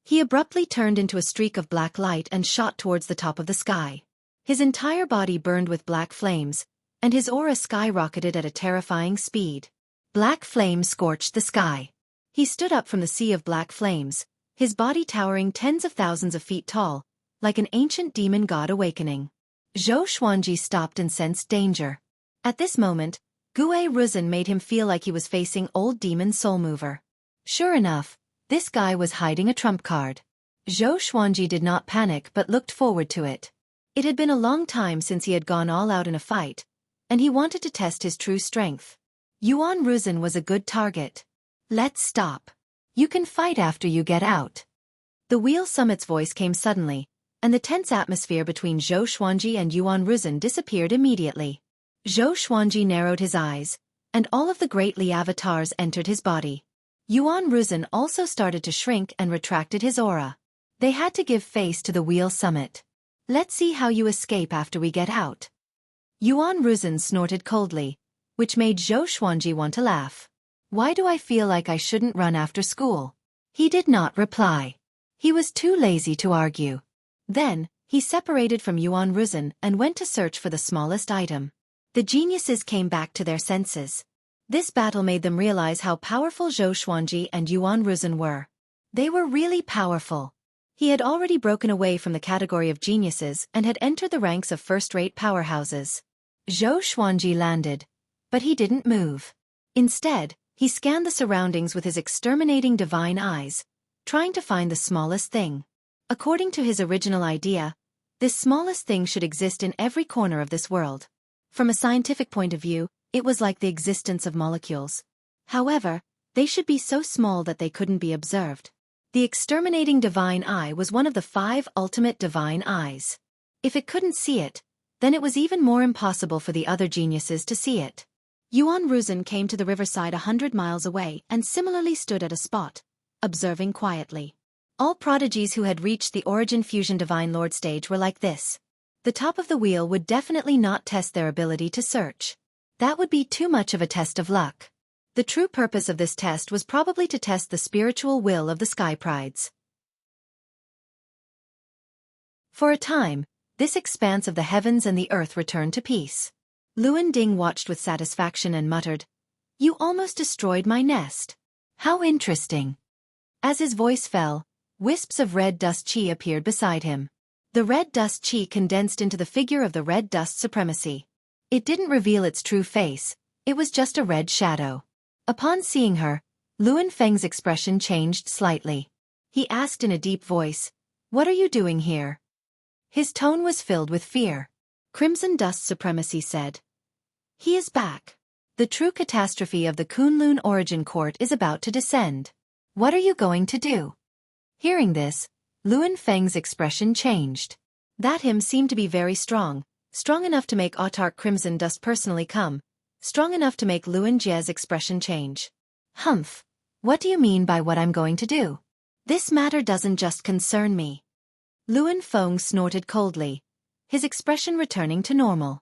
He abruptly turned into a streak of black light and shot towards the top of the sky. His entire body burned with black flames, and his aura skyrocketed at a terrifying speed. Black flames scorched the sky. He stood up from the sea of black flames, his body towering tens of thousands of feet tall, like an ancient demon god awakening. Xueqi stopped and sensed danger. At this moment, Gue Ruzin made him feel like he was facing old demon Soulmover. Sure enough, this guy was hiding a trump card. Xueqi did not panic but looked forward to it. It had been a long time since he had gone all out in a fight, and he wanted to test his true strength. Yuan Ruzin was a good target. Let's stop. You can fight after you get out. The Wheel Summit's voice came suddenly, and the tense atmosphere between Xueqi and Yuan Ruzin disappeared immediately. Xueqi narrowed his eyes, and all of the great Li avatars entered his body. Yuan Ruzin also started to shrink and retracted his aura. They had to give face to the Wheel Summit. Let's see how you escape after we get out. Yuan Ruzin snorted coldly, which made Xueqi want to laugh. Why do I feel like I shouldn't run after school? He did not reply. He was too lazy to argue. Then, he separated from Yuan Ruzin and went to search for the smallest item. The geniuses came back to their senses. This battle made them realize how powerful Xueqi and Yuan Ruzin were. They were really powerful. He had already broken away from the category of geniuses and had entered the ranks of first-rate powerhouses. Xueqi landed, but he didn't move. Instead, he scanned the surroundings with his exterminating divine eyes, trying to find the smallest thing. According to his original idea, this smallest thing should exist in every corner of this world. From a scientific point of view, it was like the existence of molecules. However, they should be so small that they couldn't be observed. The exterminating divine eye was one of the 5 ultimate divine eyes. If it couldn't see it, then it was even more impossible for the other geniuses to see it. Yuan Ruzin came to the riverside 100 miles away and similarly stood at a spot, observing quietly. All prodigies who had reached the Origin Fusion Divine Lord stage were like this. The top of the wheel would definitely not test their ability to search. That would be too much of a test of luck. The true purpose of this test was probably to test the spiritual will of the Sky Prides. For a time, this expanse of the heavens and the earth returned to peace. Luan Ding watched with satisfaction and muttered, "You almost destroyed my nest. How interesting." As his voice fell, wisps of red dust chi appeared beside him. The red dust chi condensed into the figure of the red dust supremacy. It didn't reveal its true face, it was just a red shadow. Upon seeing her, Luan Feng's expression changed slightly. He asked in a deep voice, "What are you doing here?" His tone was filled with fear. Crimson Dust Supremacy said, "He is back. The true catastrophe of the Kunlun Origin Court is about to descend. What are you going to do?" Hearing this, Luan Feng's expression changed. That him seemed to be very strong, strong enough to make Autarch Crimson Dust personally come, strong enough to make Luan Jie's expression change. "Humph, what do you mean by what I'm going to do? This matter doesn't just concern me." Luan Feng snorted coldly, his expression returning to normal.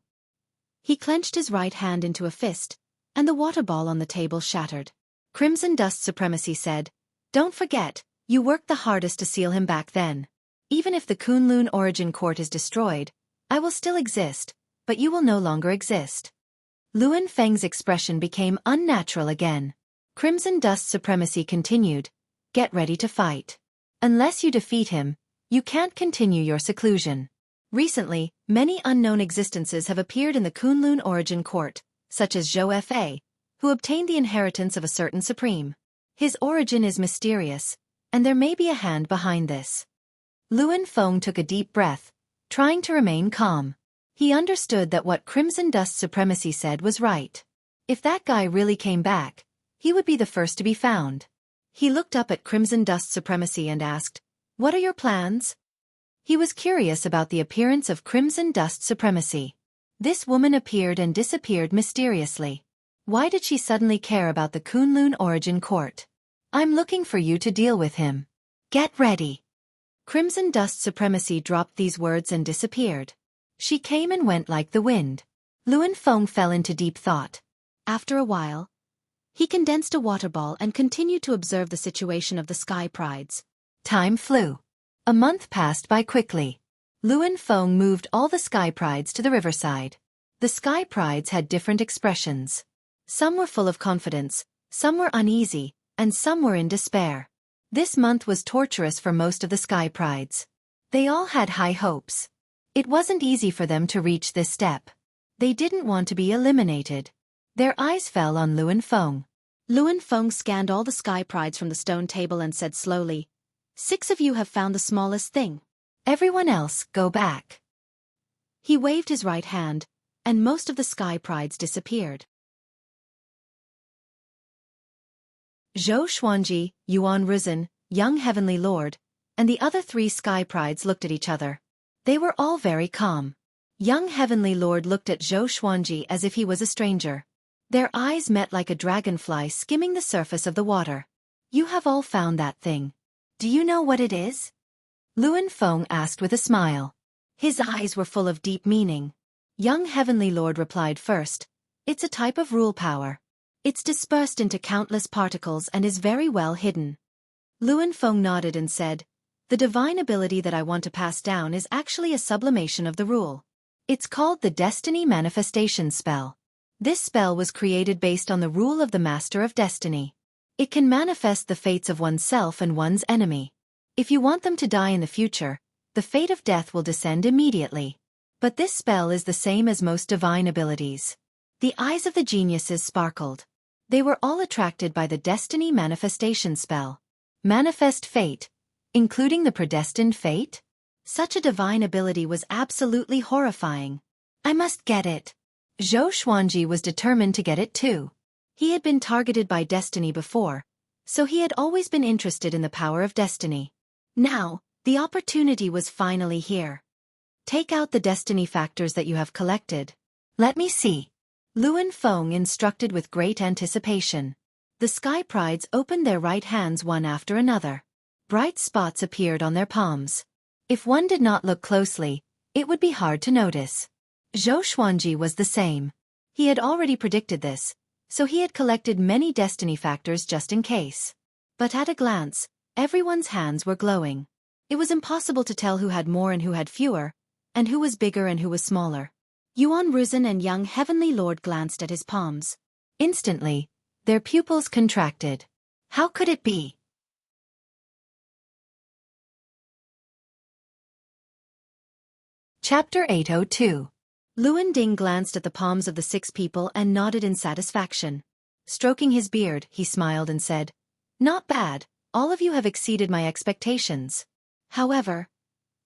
He clenched his right hand into a fist, and the water ball on the table shattered. Crimson Dust Supremacy said, "Don't forget, you worked the hardest to seal him back then. Even if the Kunlun Origin Court is destroyed, I will still exist, but you will no longer exist." Luan Feng's expression became unnatural again. Crimson Dust Supremacy continued, "Get ready to fight. Unless you defeat him, you can't continue your seclusion." Recently, many unknown existences have appeared in the Kunlun Origin Court, such as Zhou Fa, who obtained the inheritance of a certain supreme. His origin is mysterious, and there may be a hand behind this. Luan Feng took a deep breath, trying to remain calm. He understood that what Crimson Dust Supremacy said was right. If that guy really came back, he would be the first to be found. He looked up at Crimson Dust Supremacy and asked, "What are your plans?" He was curious about the appearance of Crimson Dust Supremacy. This woman appeared and disappeared mysteriously. Why did she suddenly care about the Kunlun Origin Court? "I'm looking for you to deal with him. Get ready." Crimson Dust Supremacy dropped these words and disappeared. She came and went like the wind. Luan Feng fell into deep thought. After a while, He condensed a water ball and continued to observe the situation of the sky prides. Time flew. A month passed by quickly. Luan Feng moved all the sky prides to the riverside. The sky prides had different expressions. Some were full of confidence, some were uneasy, and some were in despair. This month was torturous for most of the sky prides. They all had high hopes. It wasn't easy for them to reach this step. They didn't want to be eliminated. Their eyes fell on Luan Feng. Luan Feng scanned all the sky prides from the stone table and said slowly, "6 of you have found the smallest thing. Everyone else, go back." He waved his right hand, and most of the sky prides disappeared. Zhou Xuanji, Yuan Risen, Young Heavenly Lord, and the other 3 sky prides looked at each other. They were all very calm. Young Heavenly Lord looked at Zhou Xuanji as if he was a stranger. Their eyes met like a dragonfly skimming the surface of the water. "You have all found that thing. Do you know what it is?" Luan Feng asked with a smile. His eyes were full of deep meaning. Young Heavenly Lord replied first, "It's a type of rule power. It's dispersed into countless particles and is very well hidden." Luan Feng nodded and said, "The divine ability that I want to pass down is actually a sublimation of the rule. It's called the Destiny Manifestation Spell. This spell was created based on the rule of the Master of Destiny. It can manifest the fates of oneself and one's enemy. If you want them to die in the future, the fate of death will descend immediately. But this spell is the same as most divine abilities." The eyes of the geniuses sparkled. They were all attracted by the Destiny Manifestation Spell. Manifest fate, including the predestined fate? Such a divine ability was absolutely horrifying. "I must get it." Zhou Xuanji was determined to get it too. He had been targeted by destiny before, so he had always been interested in the power of destiny. Now, the opportunity was finally here. "Take out the destiny factors that you have collected. Let me see." Luan Feng instructed with great anticipation. The sky prides opened their right hands one after another. Bright spots appeared on their palms. If one did not look closely, it would be hard to notice. Zhou Xuanji was the same. He had already predicted this, so he had collected many destiny factors just in case. But at a glance, everyone's hands were glowing. It was impossible to tell who had more and who had fewer, and who was bigger and who was smaller. Yuan Risen and Young Heavenly Lord glanced at his palms. Instantly, their pupils contracted. How could it be? Chapter 802. Luan Ding glanced at the palms of the 6 people and nodded in satisfaction. Stroking his beard, he smiled and said, "Not bad, all of you have exceeded my expectations." However,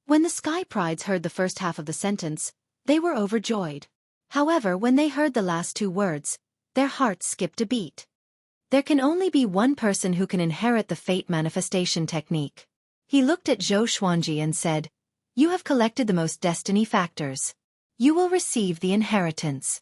when the sky prides heard the first half of the sentence, they were overjoyed. However, when they heard the last 2 words, their hearts skipped a beat. There can only be one person who can inherit the fate manifestation technique. He looked at Zhou Xuanji and said, "You have collected the most destiny factors. You will receive the inheritance."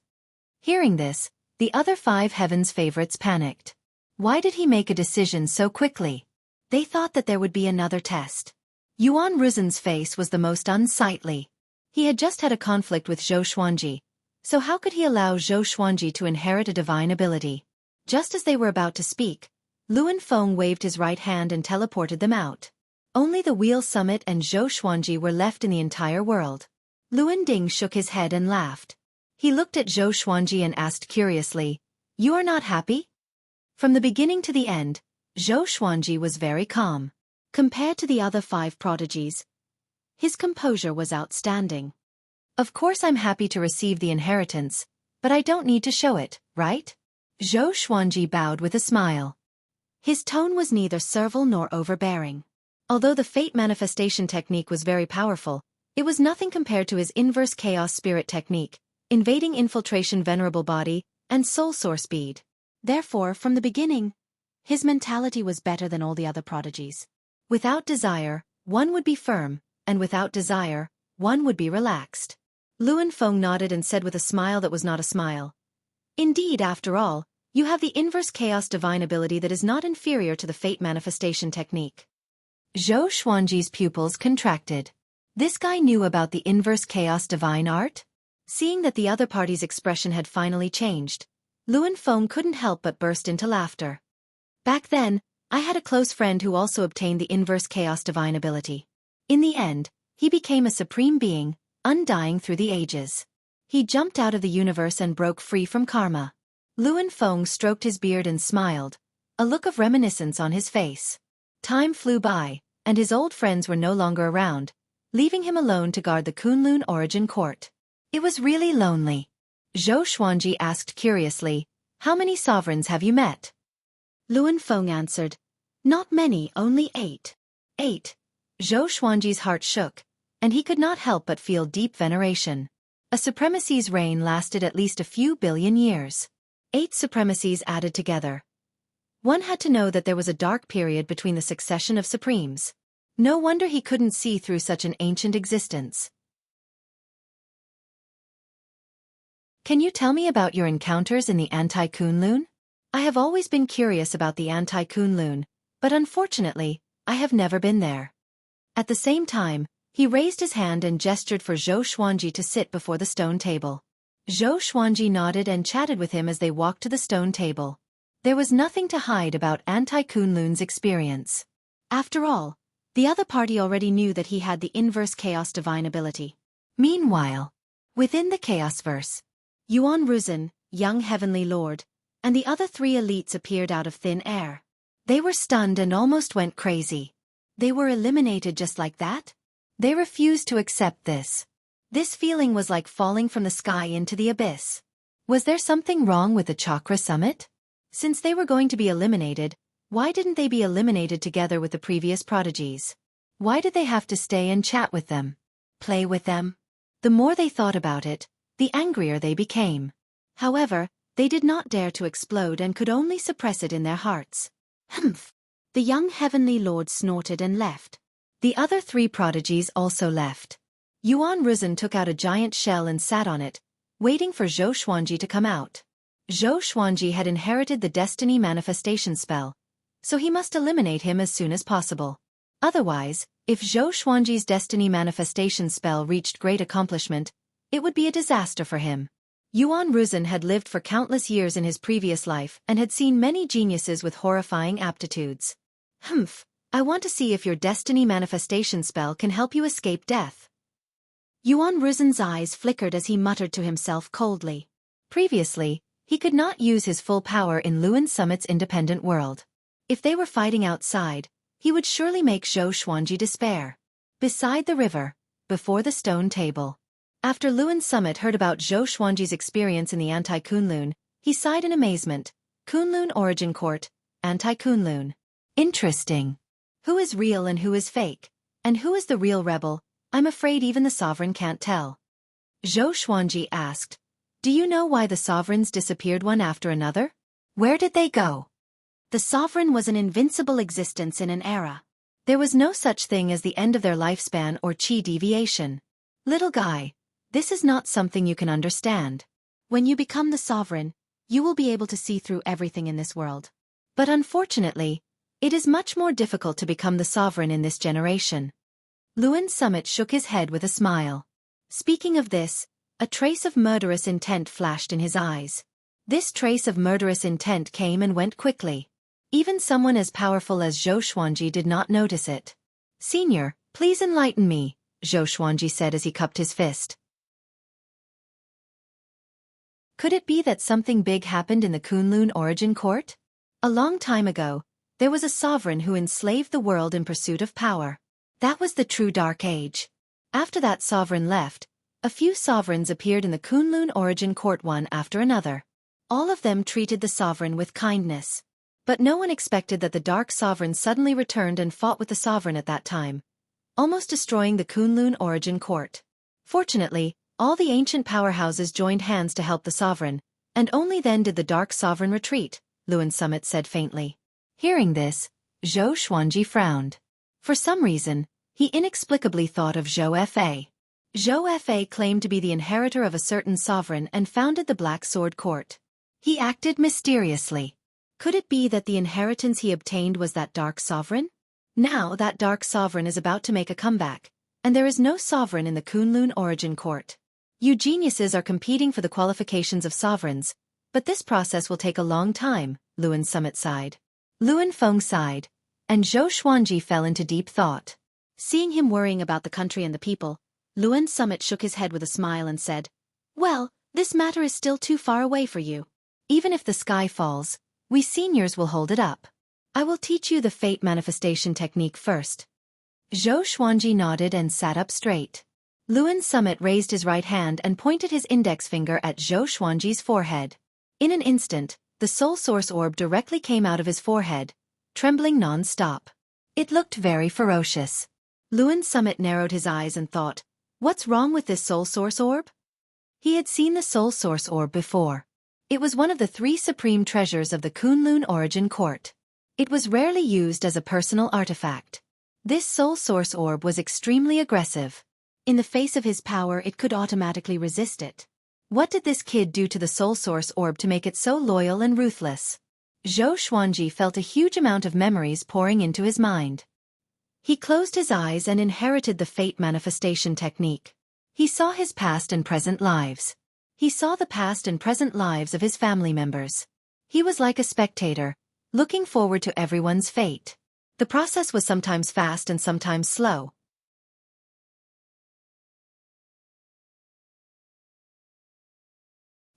Hearing this, the other 5 heavens favorites panicked. Why did he make a decision so quickly? They thought that there would be another test. Yuan Risen's face was the most unsightly. He had just had a conflict with Zhou Xuanji, so how could he allow Zhou Xuanji to inherit a divine ability? Just as they were about to speak, Luan Feng waved his right hand and teleported them out. Only the Wheel Summit and Zhou Xuanji were left in the entire world. Luan Ding shook his head and laughed. He looked at Zhou Xuanji and asked curiously, "You are not happy?" From the beginning to the end, Zhou Xuanji was very calm. Compared to the other 5 prodigies, his composure was outstanding. "Of course I'm happy to receive the inheritance, but I don't need to show it, right?" Zhou Xuanji bowed with a smile. His tone was neither servile nor overbearing. Although the fate manifestation technique was very powerful, it was nothing compared to his inverse chaos spirit technique, invading infiltration venerable body, and soul source speed. Therefore, from the beginning, his mentality was better than all the other prodigies. Without desire, one would be firm, and without desire, one would be relaxed. Luan Feng nodded and said with a smile that was not a smile, "Indeed, after all, you have the inverse chaos divine ability that is not inferior to the fate manifestation technique." Zhou Xuanji's pupils contracted. This guy knew about the inverse chaos divine art? Seeing that the other party's expression had finally changed, Luan Feng couldn't help but burst into laughter. Back then, I had a close friend who also obtained the inverse chaos divine ability. In the end, he became a supreme being, undying through the ages. He jumped out of the universe and broke free from karma. Luan Feng stroked his beard and smiled, a look of reminiscence on his face. Time flew by, and his old friends were no longer around, leaving him alone to guard the Kunlun origin court. It was really lonely. Zhou Xuanji asked curiously, "How many sovereigns have you met?" Luan Feng answered, "Not many, only 8. 8. Zhou Xuanji's heart shook, and he could not help but feel deep veneration. A supremacy's reign lasted at least a few billion years. 8 supremacies added together. One had to know that there was a dark period between the succession of supremes. No wonder he couldn't see through such an ancient existence. Can you tell me about your encounters in the Anti-Kunlun? I have always been curious about the Anti-Kunlun, but unfortunately, I have never been there." At the same time, he raised his hand and gestured for Zhou Xuanji to sit before the stone table. Zhou Xuanji nodded and chatted with him as they walked to the stone table. There was nothing to hide about Anti-Kunlun's experience. After all, the other party already knew that he had the inverse chaos divine ability. Meanwhile, within the Chaosverse, Yuan Ruzhen, young heavenly lord, and the other 3 elites appeared out of thin air. They were stunned and almost went crazy. They were eliminated just like that? They refused to accept this. This feeling was like falling from the sky into the abyss. Was there something wrong with the Chakra Summit? Since they were going to be eliminated, why didn't they be eliminated together with the previous prodigies? Why did they have to stay and chat with them? Play with them? The more they thought about it, the angrier they became. However, they did not dare to explode and could only suppress it in their hearts. Humph! The young heavenly lord snorted and left. The other 3 prodigies also left. Yuan Ruzhen took out a giant shell and sat on it, waiting for Zhou Xuanji to come out. Zhou Xuanji had inherited the destiny manifestation spell, so he must eliminate him as soon as possible. Otherwise, if Zhou Xuanji's destiny manifestation spell reached great accomplishment, it would be a disaster for him. Yuan Ruzhen had lived for countless years in his previous life and had seen many geniuses with horrifying aptitudes. Humph, I want to see if your destiny manifestation spell can help you escape death. Yuan Ruzhen's eyes flickered as he muttered to himself coldly. Previously, he could not use his full power in Luan Summit's independent world. If they were fighting outside, he would surely make Zhou Xuanji despair. Beside the river, before the stone table. After Luan Summit heard about Zhou Xuanji's experience in the Anti-Kunlun, he sighed in amazement. Kunlun Origin Court, Anti-Kunlun. Interesting. Who is real and who is fake? And who is the real rebel? I'm afraid even the sovereign can't tell. Zhou Xuanji asked, "Do you know why the sovereigns disappeared one after another? Where did they go?" The sovereign was an invincible existence in an era. There was no such thing as the end of their lifespan or chi deviation. Little guy, this is not something you can understand. When you become the sovereign, you will be able to see through everything in this world. But unfortunately, it is much more difficult to become the sovereign in this generation. Luan Summit shook his head with a smile. Speaking of this, a trace of murderous intent flashed in his eyes. This trace of murderous intent came and went quickly. Even someone as powerful as Zhou Xuanji did not notice it. "Senior, please enlighten me," Zhou Xuanji said as he cupped his fist. Could it be that something big happened in the Kunlun Origin Court? A long time ago, there was a sovereign who enslaved the world in pursuit of power. That was the true Dark Age. After that sovereign left, a few sovereigns appeared in the Kunlun Origin Court one after another. All of them treated the sovereign with kindness. But no one expected that the Dark Sovereign suddenly returned and fought with the sovereign at that time, almost destroying the Kunlun Origin Court. Fortunately, all the ancient powerhouses joined hands to help the sovereign, and only then did the Dark Sovereign retreat, Luan Summit said faintly. Hearing this, Zhou Xuanji frowned. For some reason, he inexplicably thought of Zhou Fa. Zhou Fa claimed to be the inheritor of a certain sovereign and founded the Black Sword Court. He acted mysteriously. Could it be that the inheritance he obtained was that Dark Sovereign? Now that Dark Sovereign is about to make a comeback, and there is no sovereign in the Kunlun Origin Court. You geniuses are competing for the qualifications of sovereigns, But this process will take a long time, Luan Summit sighed. Luan Feng sighed, and Zhou Xuanji fell into deep thought. Seeing him worrying about the country and the people, Luan Summit shook his head with a smile and said, "Well, this matter is still too far away for you. Even if the sky falls, we seniors will hold it up. I will teach you the fate manifestation technique first." Zhou Xuanji nodded and sat up straight. Luan Summit raised his right hand and pointed his index finger at Zhou Xuanji's forehead. In an instant, the soul source orb directly came out of his forehead, trembling non-stop. It looked very ferocious. Luan Summit narrowed his eyes and thought, what's wrong with this soul source orb? He had seen the soul source orb before. It was one of the 3 supreme treasures of the Kunlun Origin Court. It was rarely used as a personal artifact. This soul source orb was extremely aggressive. In the face of his power, it could automatically resist it. What did this kid do to the soul source orb to make it so loyal and ruthless? Zhou Xuanji felt a huge amount of memories pouring into his mind. He closed his eyes and inherited the fate manifestation technique. He saw his past and present lives. He saw the past and present lives of his family members. He was like a spectator, looking forward to everyone's fate. The process was sometimes fast and sometimes slow.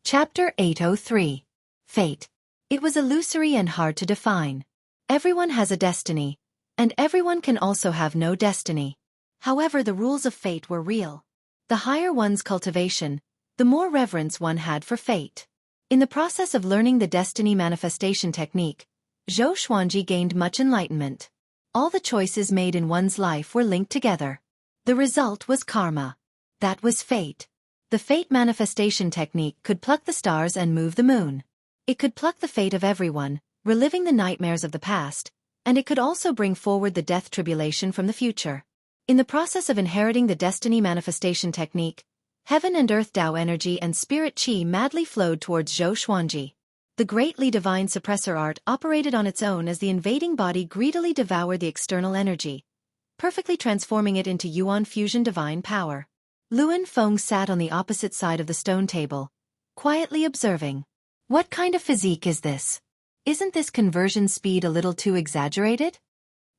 Chapter 803. Fate. It was illusory and hard to define. Everyone has a destiny, and everyone can also have no destiny. However, the rules of fate were real. The higher one's cultivation, the more reverence one had for fate. In the process of learning the destiny manifestation technique, Zhou Xuanji gained much enlightenment. All the choices made in one's life were linked together. The result was karma. That was fate. The fate manifestation technique could pluck the stars and move the moon. It could pluck the fate of everyone, reliving the nightmares of the past, and it could also bring forward the death tribulation from the future. In the process of inheriting the destiny manifestation technique, heaven and earth Tao energy and spirit qi madly flowed towards Zhou Xuanji. The greatly divine suppressor art operated on its own as the invading body greedily devoured the external energy, perfectly transforming it into Yuan fusion divine power. Luan Feng sat on the opposite side of the stone table, quietly observing. What kind of physique is this? Isn't this conversion speed a little too exaggerated?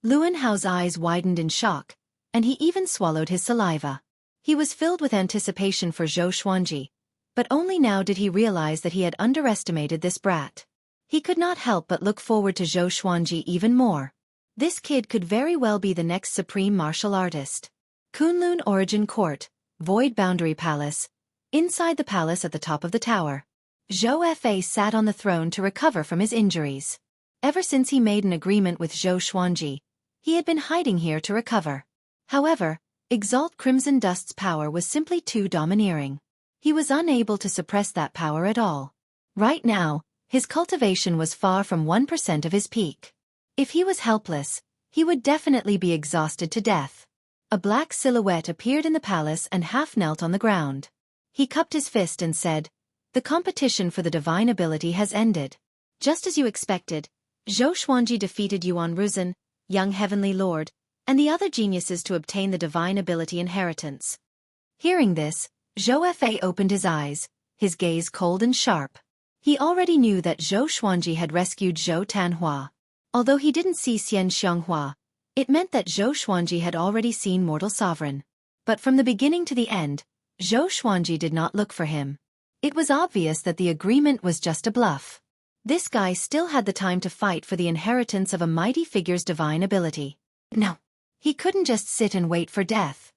Luan Hao's eyes widened in shock, and he even swallowed his saliva. He was filled with anticipation for Zhou Xuanji, but only now did he realize that he had underestimated this brat. He could not help but look forward to Zhou Xuanji even more. This kid could very well be the next supreme martial artist. Kunlun Origin Court, Void Boundary Palace. Inside the palace at the top of the tower, Zhou Fa sat on the throne to recover from his injuries. Ever since he made an agreement with Zhou Xuanji, he had been hiding here to recover. However, Exalt Crimson Dust's power was simply too domineering. He was unable to suppress that power at all. Right now, his cultivation was far from 1% of his peak. If he was helpless, he would definitely be exhausted to death. A black silhouette appeared in the palace and half knelt on the ground. He cupped his fist and said, "The competition for the divine ability has ended. Just as you expected, Zhou Xuanji defeated Yuan Ruzhen, young heavenly lord, and the other geniuses to obtain the divine ability inheritance." Hearing this, Zhou Fa opened his eyes, his gaze cold and sharp. He already knew that Zhou Xuanji had rescued Zhou Tanhua. Although he didn't see Xian Xianghua, it meant that Zhou Xuanji had already seen Mortal Sovereign. But from the beginning to the end, Zhou Xuanji did not look for him. It was obvious that the agreement was just a bluff. This guy still had the time to fight for the inheritance of a mighty figure's divine ability. No, he couldn't just sit and wait for death.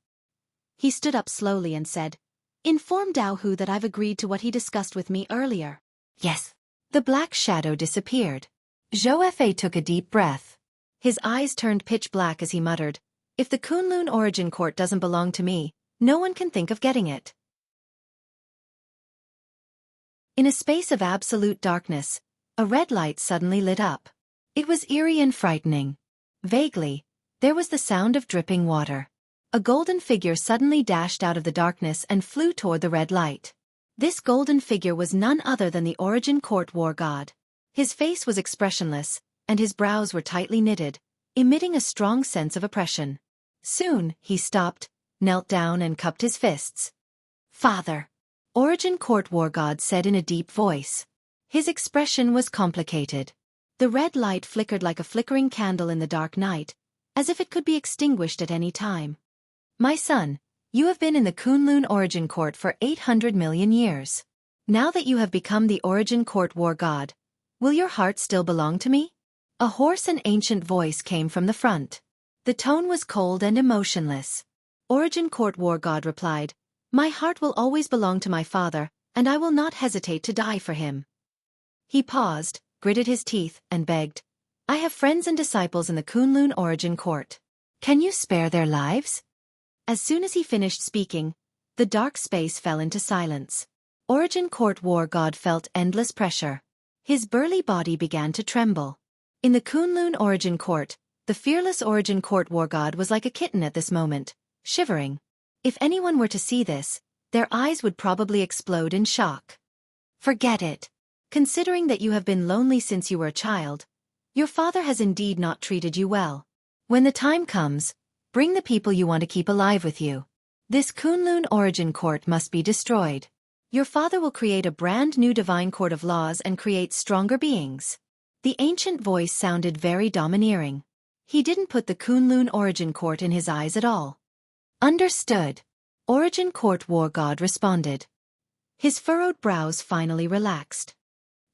He stood up slowly and said, "Inform Dao Hu that I've agreed to what he discussed with me earlier." Yes. The black shadow disappeared. Zhou Fa took a deep breath. His eyes turned pitch black as he muttered, "If the Kunlun Origin Court doesn't belong to me, no one can think of getting it." In a space of absolute darkness, a red light suddenly lit up. It was eerie and frightening. Vaguely, there was the sound of dripping water. A golden figure suddenly dashed out of the darkness and flew toward the red light. This golden figure was none other than the Origin Court war god. His face was expressionless, and his brows were tightly knitted, emitting a strong sense of oppression. Soon, he stopped, knelt down and cupped his fists. "Father," Origin Court war god said in a deep voice. His expression was complicated. The red light flickered like a flickering candle in the dark night, as if it could be extinguished at any time. My son, you have been in the Kunlun Origin Court for 800 million years. Now that you have become the Origin Court war god, will your heart still belong to me? A hoarse and ancient voice came from the front. The tone was cold and emotionless. Origin Court war god replied, "My heart will always belong to my father, and I will not hesitate to die for him." He paused, gritted his teeth, and begged, "I have friends and disciples in the Kunlun Origin Court. Can you spare their lives?" As soon as he finished speaking, the dark space fell into silence. Origin Court war god felt endless pressure. His burly body began to tremble. In the Kunlun Origin Court, the fearless Origin Court war god was like a kitten at this moment, shivering. If anyone were to see this, their eyes would probably explode in shock. Forget it. Considering that you have been lonely since you were a child, your father has indeed not treated you well. When the time comes, bring the people you want to keep alive with you. This Kunlun Origin Court must be destroyed. Your father will create a brand new divine court of laws and create stronger beings. The ancient voice sounded very domineering. He didn't put the Kunlun Origin Court in his eyes at all. Understood. Origin Court war god responded. His furrowed brows finally relaxed.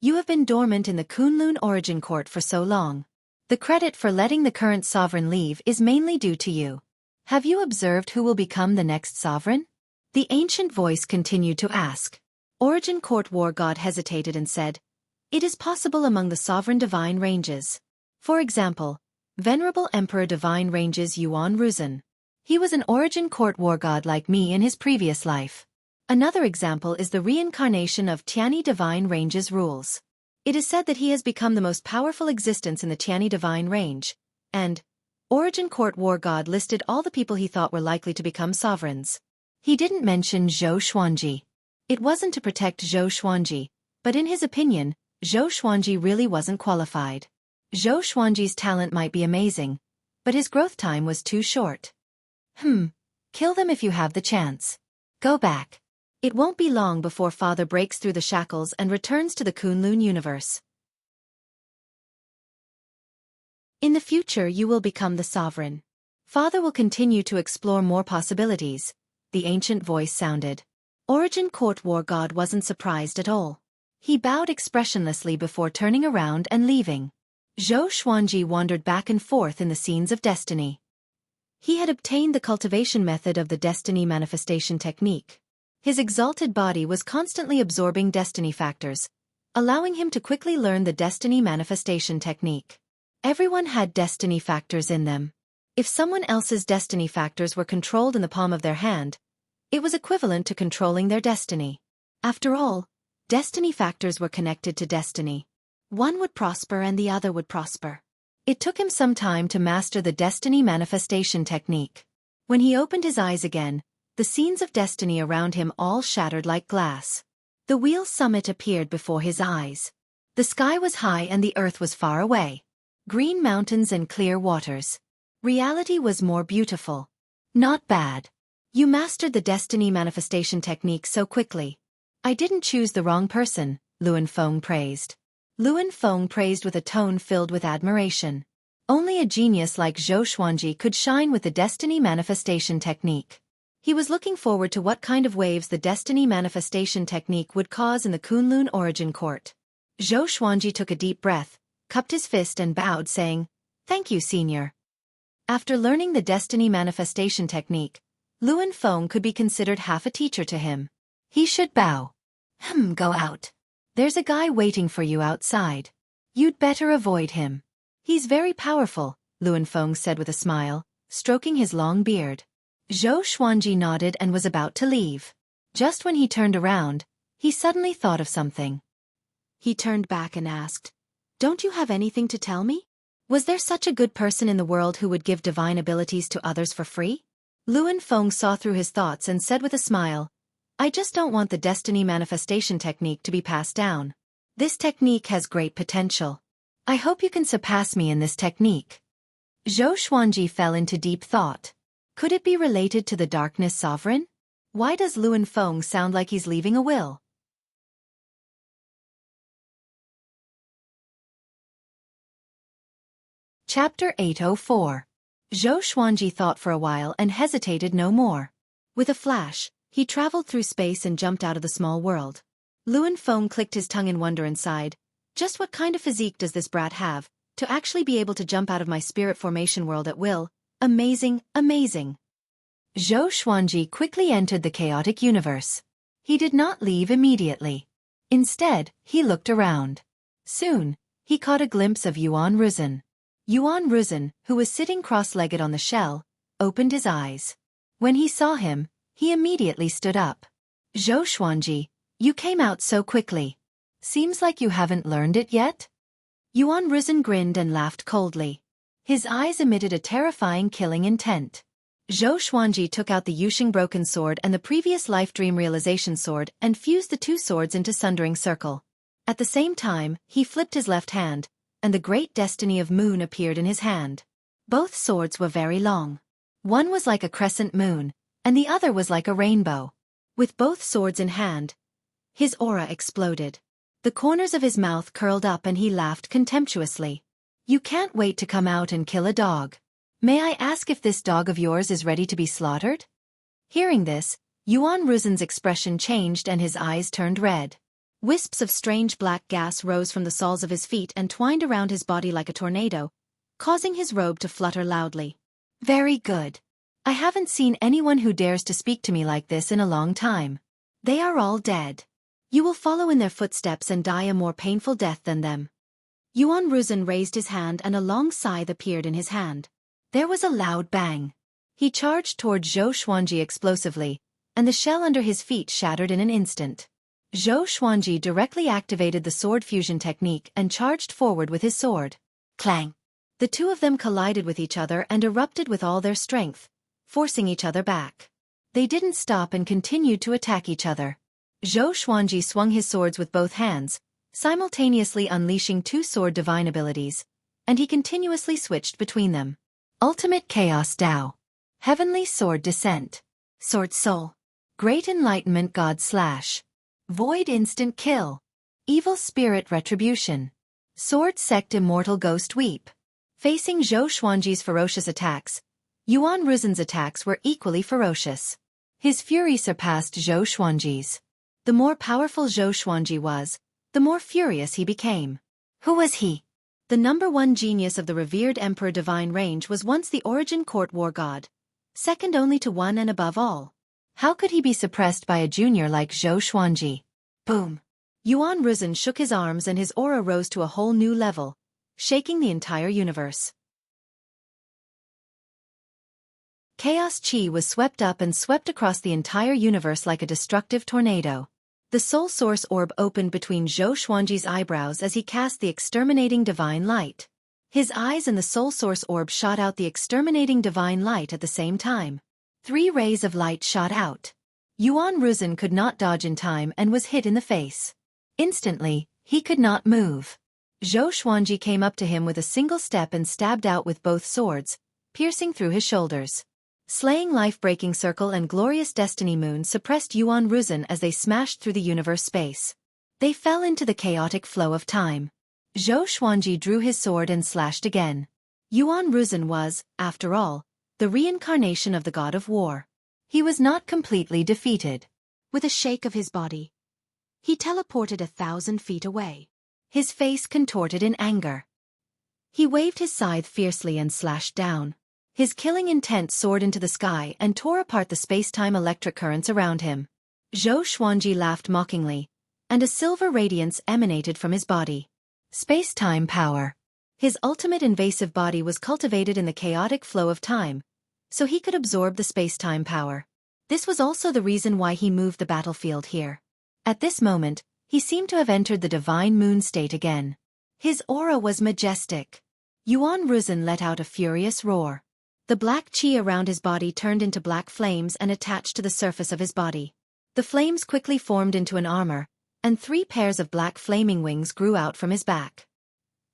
You have been dormant in the Kunlun Origin Court for so long. The credit for letting the current sovereign leave is mainly due to you. Have you observed who will become the next sovereign? The ancient voice continued to ask. Origin Court war god hesitated and said, "It is possible among the sovereign divine ranges. For example, Venerable Emperor Divine Ranges Yuan Ruzan. He was an Origin Court war god like me in his previous life. Another example is the reincarnation of Tiani Divine Range's rules. It is said that he has become the most powerful existence in the Tiani Divine Range, and Origin Court war god listed all the people he thought were likely to become sovereigns. He didn't mention Zhou Xuanji. It wasn't to protect Zhou Xuanji, but in his opinion, Zhou Xuanji really wasn't qualified. Zhou Xuanji's talent might be amazing, but his growth time was too short. Kill them if you have the chance. Go back. It won't be long before Father breaks through the shackles and returns to the Kunlun universe. In the future you will become the sovereign. Father will continue to explore more possibilities, the ancient voice sounded. Origin Court war god wasn't surprised at all. He bowed expressionlessly before turning around and leaving. Zhou Xuanji wandered back and forth in the scenes of destiny. He had obtained the cultivation method of the destiny manifestation technique. His exalted body was constantly absorbing destiny factors, allowing him to quickly learn the destiny manifestation technique. Everyone had destiny factors in them. If someone else's destiny factors were controlled in the palm of their hand, it was equivalent to controlling their destiny. After all, destiny factors were connected to destiny. One would prosper and the other would prosper. It took him some time to master the destiny manifestation technique. When he opened his eyes again, the scenes of destiny around him all shattered like glass. The wheel summit appeared before his eyes. The sky was high and the earth was far away. Green mountains and clear waters. Reality was more beautiful. Not bad. You mastered the destiny manifestation technique so quickly. I didn't choose the wrong person, Luan Feng praised. Luan Feng praised with a tone filled with admiration. Only a genius like Zhou Xuanji could shine with the destiny manifestation technique. He was looking forward to what kind of waves the destiny manifestation technique would cause in the Kunlun Origin Court. Zhou Xuanji took a deep breath, cupped his fist and bowed, saying, "Thank you, senior." After learning the destiny manifestation technique, Luan Feng could be considered half a teacher to him. He should bow. Go out. There's a guy waiting for you outside. You'd better avoid him. He's very powerful, Luan Feng said with a smile, stroking his long beard. Zhou Xuanji nodded and was about to leave. Just when he turned around, he suddenly thought of something. He turned back and asked, "Don't you have anything to tell me? Was there such a good person in the world who would give divine abilities to others for free?" Luan Feng saw through his thoughts and said with a smile, "I just don't want the destiny manifestation technique to be passed down. This technique has great potential. I hope you can surpass me in this technique." Zhou Xuanji fell into deep thought. Could it be related to the Darkness Sovereign? Why does Luan Feng sound like he's leaving a will? Chapter 804. Zhou Xuanji thought for a while and hesitated no more. With a flash, he traveled through space and jumped out of the small world. Luan Feng clicked his tongue in wonder and sighed. Just what kind of physique does this brat have, to actually be able to jump out of my spirit formation world at will? Amazing, amazing. Zhou Xuanji quickly entered the chaotic universe. He did not leave immediately. Instead, he looked around. Soon, he caught a glimpse of Yuan Ruzhen. Yuan Ruzhen, who was sitting cross-legged on the shell, opened his eyes. When he saw him, he immediately stood up. Zhou Xuanji, you came out so quickly. Seems like you haven't learned it yet? Yuan Ruzhen grinned and laughed coldly. His eyes emitted a terrifying killing intent. Zhou Xuanji took out the Yusheng broken sword and the previous life dream realization sword and fused the two swords into sundering circle. At the same time, he flipped his left hand, and the great destiny of moon appeared in his hand. Both swords were very long. One was like a crescent moon, and the other was like a rainbow. With both swords in hand, his aura exploded. The corners of his mouth curled up and he laughed contemptuously. You can't wait to come out and kill a dog. May I ask if this dog of yours is ready to be slaughtered? Hearing this, Yuan Ruzhen's expression changed and his eyes turned red. Wisps of strange black gas rose from the soles of his feet and twined around his body like a tornado, causing his robe to flutter loudly. Very good. I haven't seen anyone who dares to speak to me like this in a long time. They are all dead. You will follow in their footsteps and die a more painful death than them. Yuan Ruzhen raised his hand and a long scythe appeared in his hand. There was a loud bang. He charged toward Zhou Xuanji explosively, and the shell under his feet shattered in an instant. Zhou Xuanji directly activated the sword fusion technique and charged forward with his sword. Clang! The two of them collided with each other and erupted with all their strength, forcing each other back. They didn't stop and continued to attack each other. Zhou Xuanji swung his swords with both hands, simultaneously unleashing two sword divine abilities, and he continuously switched between them. Ultimate Chaos Dao. Heavenly Sword Descent. Sword Soul. Great Enlightenment God Slash. Void Instant Kill. Evil Spirit Retribution. Sword Sect Immortal Ghost Weep. Facing Zhou Xuanji's ferocious attacks, Yuan Ruzhen's attacks were equally ferocious. His fury surpassed Zhou Xuanji's. The more powerful Zhou Xuanji was, the more furious he became. Who was he? The #1 genius of the revered Emperor Divine Range was once the Origin Court War God, second only to one and above all. How could he be suppressed by a junior like Zhou Xuanji? Boom! Yuan Ruzhen shook his arms and his aura rose to a whole new level, shaking the entire universe. Chaos Chi was swept up and swept across the entire universe like a destructive tornado. The Soul Source Orb opened between Zhou Xuanji's eyebrows as he cast the exterminating divine light. His eyes and the Soul Source Orb shot out the exterminating divine light at the same time. 3 rays of light shot out. Yuan Ruzhen could not dodge in time and was hit in the face. Instantly, he could not move. Zhou Xuanji came up to him with a single step and stabbed out with both swords, piercing through his shoulders. Slaying Life-Breaking Circle and Glorious Destiny Moon suppressed Yuan Ruzhen as they smashed through the universe space. They fell into the chaotic flow of time. Zhou Xuanji drew his sword and slashed again. Yuan Ruzhen was, after all, the reincarnation of the god of war. He was not completely defeated. With a shake of his body, he teleported 1,000 feet away. His face contorted in anger. He waved his scythe fiercely and slashed down. His killing intent soared into the sky and tore apart the space-time electric currents around him. Zhou Xuanji laughed mockingly, and a silver radiance emanated from his body. Space-time power. His ultimate invasive body was cultivated in the chaotic flow of time, so he could absorb the space-time power. This was also the reason why he moved the battlefield here. At this moment, he seemed to have entered the divine moon state again. His aura was majestic. Yuan Ruzhen let out a furious roar. The black chi around his body turned into black flames and attached to the surface of his body. The flames quickly formed into an armor, and 3 pairs of black flaming wings grew out from his back.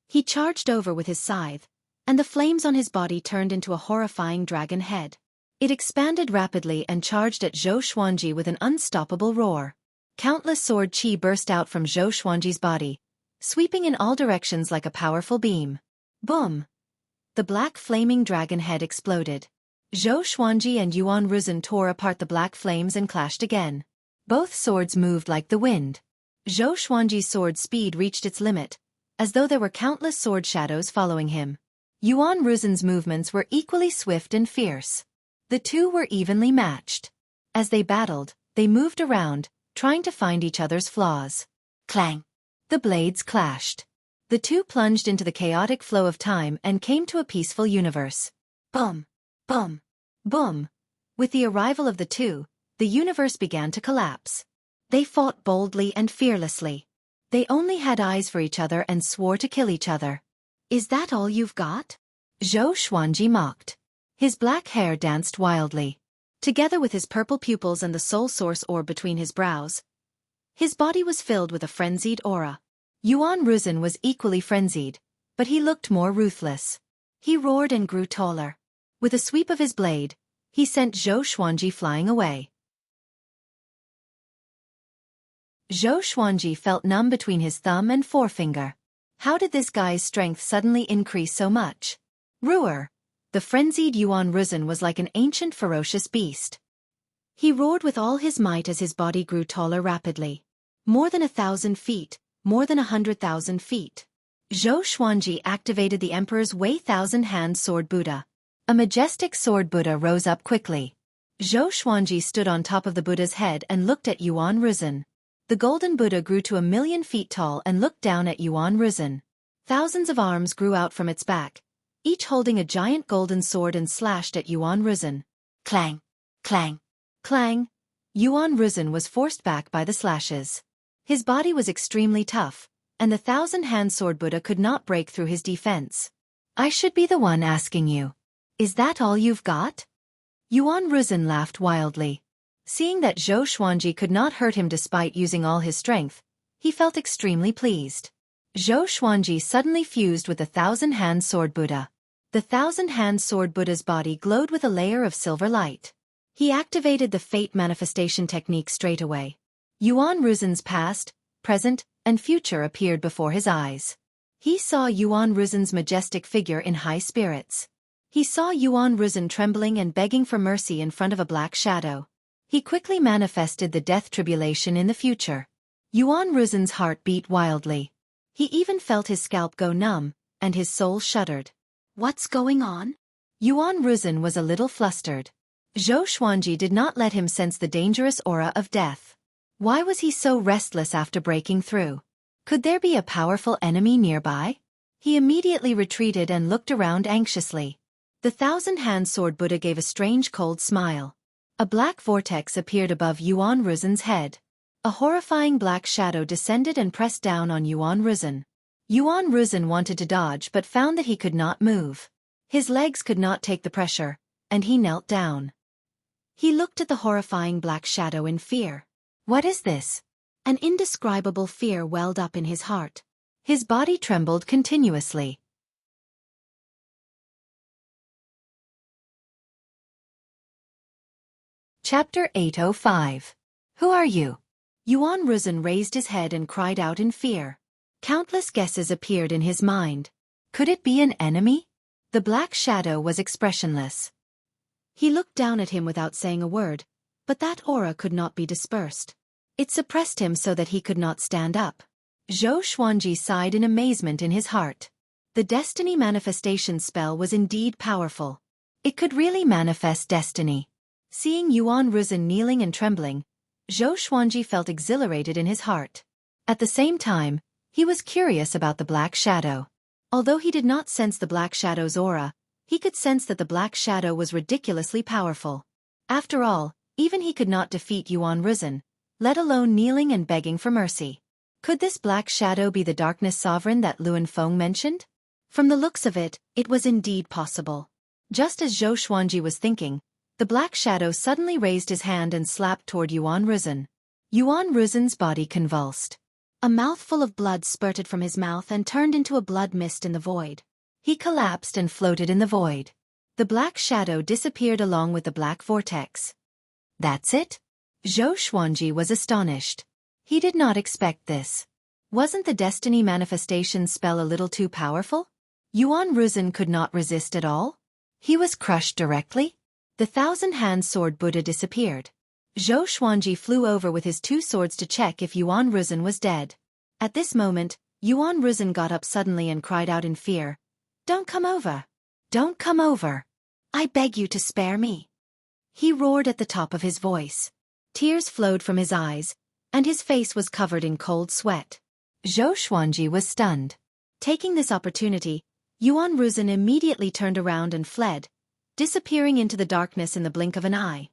He charged over with his scythe, and the flames on his body turned into a horrifying dragon head. It expanded rapidly and charged at Zhou Xuanji with an unstoppable roar. Countless sword chi burst out from Zhou Xuanji's body, sweeping in all directions like a powerful beam. Boom! the black flaming dragon head exploded. Zhou Xuanji and Yuan Ruzhen tore apart the black flames and clashed again. Both swords moved like the wind. Zhou Xuanji's sword speed reached its limit, as though there were countless sword shadows following him. Yuan Ruzhen's movements were equally swift and fierce. The two were evenly matched. As they battled, they moved around, trying to find each other's flaws. Clang! The blades clashed. The two plunged into the chaotic flow of time and came to a peaceful universe. Boom! Boom! Boom! With the arrival of the two, the universe began to collapse. They fought boldly and fearlessly. They only had eyes for each other and swore to kill each other. Is that all you've got? Zhou Xuanji mocked. His black hair danced wildly. Together with his purple pupils and the soul source orb between his brows, his body was filled with a frenzied aura. Yuan Ruzhen was equally frenzied, but he looked more ruthless. He roared and grew taller. With a sweep of his blade, he sent Zhou Xuanji flying away. Zhou Xuanji felt numb between his thumb and forefinger. How did this guy's strength suddenly increase so much? Roar! The frenzied Yuan Ruzhen was like an ancient ferocious beast. He roared with all his might as his body grew taller rapidly. More than 1,000 feet, more than 100,000 feet. Zhou Xuanji activated the Emperor's Wei Thousand-Hand Sword Buddha. A majestic sword Buddha rose up quickly. Zhou Xuanji stood on top of the Buddha's head and looked at Yuan Ruzhen. The golden Buddha grew to 1,000,000 feet tall and looked down at Yuan Ruzhen. Thousands of arms grew out from its back, each holding a giant golden sword, and slashed at Yuan Ruzhen. Clang! Clang! Clang! Yuan Ruzhen was forced back by the slashes. His body was extremely tough, and the thousand-hand sword Buddha could not break through his defense. I should be the one asking you. Is that all you've got? Yuan Ruzhen laughed wildly. Seeing that Zhou Xuanji could not hurt him despite using all his strength, he felt extremely pleased. Zhou Xuanji suddenly fused with the thousand-hand sword Buddha. The thousand-hand sword Buddha's body glowed with a layer of silver light. He activated the fate manifestation technique straight away. Yuan Ruzhen's past, present, and future appeared before his eyes. He saw Yuan Ruzhen's majestic figure in high spirits. He saw Yuan Ruzhen trembling and begging for mercy in front of a black shadow. He quickly manifested the death tribulation in the future. Yuan Ruzhen's heart beat wildly. He even felt his scalp go numb, and his soul shuddered. What's going on? Yuan Ruzhen was a little flustered. Zhou Xuanji did not let him sense the dangerous aura of death. Why was he so restless after breaking through? Could there be a powerful enemy nearby? He immediately retreated and looked around anxiously. The thousand-hand sword Buddha gave a strange cold smile. A black vortex appeared above Yuan Ruzhen's head. A horrifying black shadow descended and pressed down on Yuan Ruzhen. Yuan Ruzhen wanted to dodge but found that he could not move. His legs could not take the pressure, and he knelt down. He looked at the horrifying black shadow in fear. What is this? An indescribable fear welled up in his heart. His body trembled continuously. Chapter 805. Who are you? Yuan Ruzhen raised his head and cried out in fear. Countless guesses appeared in his mind. Could it be an enemy? The black shadow was expressionless. He looked down at him without saying a word, but that aura could not be dispersed. It suppressed him so that he could not stand up. Zhou Xuanji sighed in amazement in his heart. The destiny manifestation spell was indeed powerful. It could really manifest destiny. Seeing Yuan Ruzhen kneeling and trembling, Zhou Xuanji felt exhilarated in his heart. At the same time, he was curious about the black shadow. Although he did not sense the black shadow's aura, he could sense that the black shadow was ridiculously powerful. After all, even he could not defeat Yuan Ruzhen, let alone kneeling and begging for mercy. Could this black shadow be the darkness sovereign that Luan Feng mentioned? From the looks of it, it was indeed possible. Just as Zhou Xuanji was thinking, the black shadow suddenly raised his hand and slapped toward Yuan Ruzhen. Yuan Ruzhen's body convulsed. A mouthful of blood spurted from his mouth and turned into a blood mist in the void. He collapsed and floated in the void. The black shadow disappeared along with the black vortex. That's it? Zhou Xuanji was astonished. He did not expect this. Wasn't the destiny manifestation spell a little too powerful? Yuan Ruzhen could not resist at all. He was crushed directly. The thousand-hand sword Buddha disappeared. Zhou Xuanji flew over with his two swords to check if Yuan Ruzhen was dead. At this moment, Yuan Ruzhen got up suddenly and cried out in fear, "Don't come over! Don't come over! I beg you to spare me!" He roared at the top of his voice. Tears flowed from his eyes, and his face was covered in cold sweat. Zhou Xuanji was stunned. Taking this opportunity, Yuan Ruzhen immediately turned around and fled, disappearing into the darkness in the blink of an eye.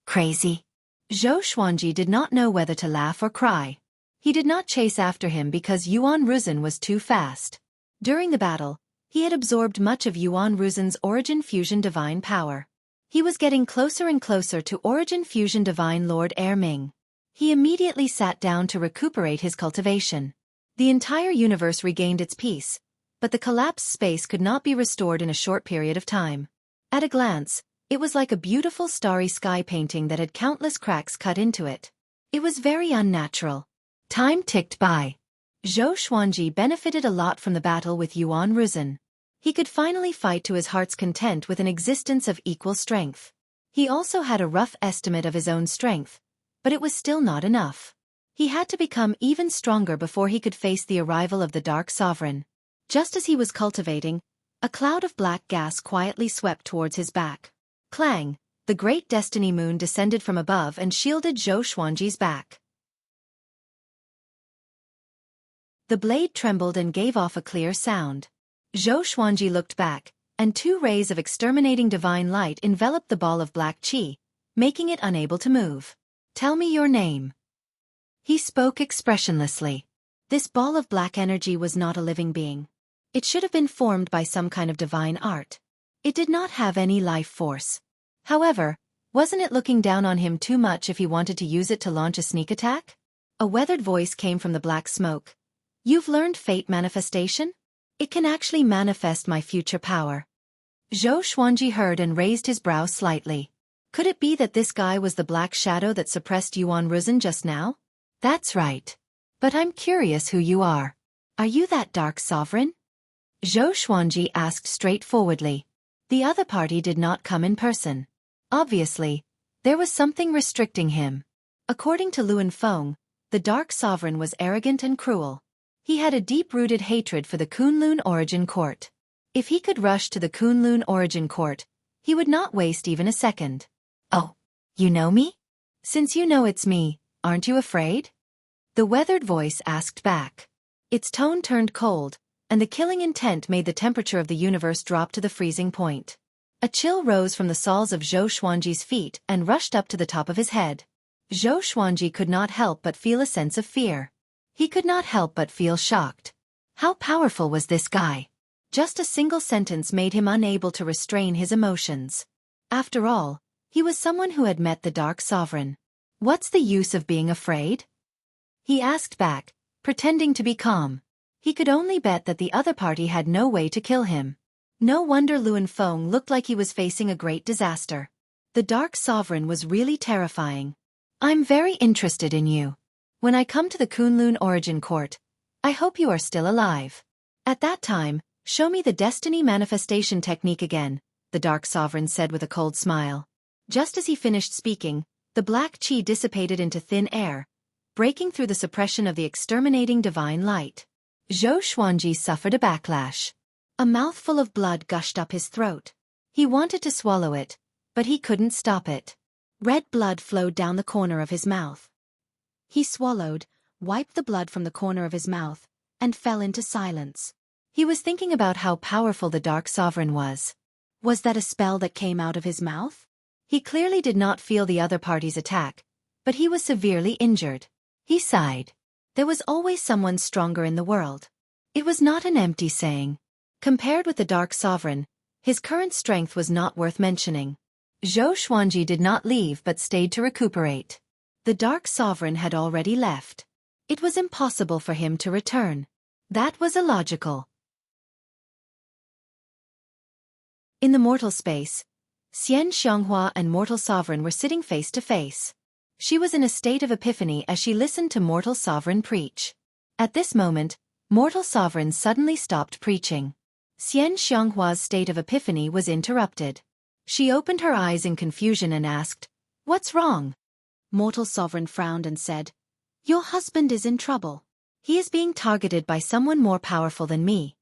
Crazy. Zhou Xuanji did not know whether to laugh or cry. He did not chase after him because Yuan Ruzhen was too fast. During the battle, he had absorbed much of Yuan Ruzhen's Origin Fusion Divine power. He was getting closer and closer to Origin Fusion Divine Lord Erming. He immediately sat down to recuperate his cultivation. The entire universe regained its peace, but the collapsed space could not be restored in a short period of time. At a glance, it was like a beautiful starry sky painting that had countless cracks cut into it. It was very unnatural. Time ticked by. Zhou Xuanji benefited a lot from the battle with Yuan Ruzhen. He could finally fight to his heart's content with an existence of equal strength. He also had a rough estimate of his own strength, but it was still not enough. He had to become even stronger before he could face the arrival of the Dark Sovereign. Just as he was cultivating, a cloud of black gas quietly swept towards his back. Clang! The great destiny moon descended from above and shielded Zhou Xuanji's back. The blade trembled and gave off a clear sound. Zhou Xuanji looked back, and two rays of exterminating divine light enveloped the ball of black qi, making it unable to move. "Tell me your name." He spoke expressionlessly. This ball of black energy was not a living being. It should have been formed by some kind of divine art. It did not have any life force. However, wasn't it looking down on him too much if he wanted to use it to launch a sneak attack? A weathered voice came from the black smoke. "You've learned fate manifestation? It can actually manifest my future power." Zhou Xuanji heard and raised his brow slightly. Could it be that this guy was the black shadow that suppressed Yuan Ruzhen just now? That's right. But I'm curious who you are. Are you that Dark Sovereign? Zhou Xuanji asked straightforwardly. The other party did not come in person. Obviously, there was something restricting him. According to Luan Feng, the Dark Sovereign was arrogant and cruel. He had a deep-rooted hatred for the Kunlun Origin Court. If he could rush to the Kunlun Origin Court, he would not waste even a second. "Oh, you know me? Since you know it's me, aren't you afraid?" The weathered voice asked back. Its tone turned cold, and the killing intent made the temperature of the universe drop to the freezing point. A chill rose from the soles of Zhou Xuanji's feet and rushed up to the top of his head. Zhou Xuanji could not help but feel a sense of fear. He could not help but feel shocked. How powerful was this guy? Just a single sentence made him unable to restrain his emotions. After all, he was someone who had met the Dark Sovereign. What's the use of being afraid? He asked back, pretending to be calm. He could only bet that the other party had no way to kill him. No wonder Luan Feng looked like he was facing a great disaster. The Dark Sovereign was really terrifying. "I'm very interested in you. When I come to the Kunlun Origin Court, I hope you are still alive. At that time, show me the destiny manifestation technique again," the Dark Sovereign said with a cold smile. Just as he finished speaking, the black qi dissipated into thin air, breaking through the suppression of the exterminating divine light. Zhou Xuanji suffered a backlash. A mouthful of blood gushed up his throat. He wanted to swallow it, but he couldn't stop it. Red blood flowed down the corner of his mouth. He swallowed, wiped the blood from the corner of his mouth, and fell into silence. He was thinking about how powerful the Dark Sovereign was. Was that a spell that came out of his mouth? He clearly did not feel the other party's attack, but he was severely injured. He sighed. There was always someone stronger in the world. It was not an empty saying. Compared with the Dark Sovereign, his current strength was not worth mentioning. Zhou Xuanji did not leave but stayed to recuperate. The Dark Sovereign had already left. It was impossible for him to return. That was illogical. In the mortal space, Xian Xianghua and Mortal Sovereign were sitting face to face. She was in a state of epiphany as she listened to Mortal Sovereign preach. At this moment, Mortal Sovereign suddenly stopped preaching. Xian Xianghua's state of epiphany was interrupted. She opened her eyes in confusion and asked, "What's wrong?" Mortal Sovereign frowned and said, "Your husband is in trouble. He is being targeted by someone more powerful than me."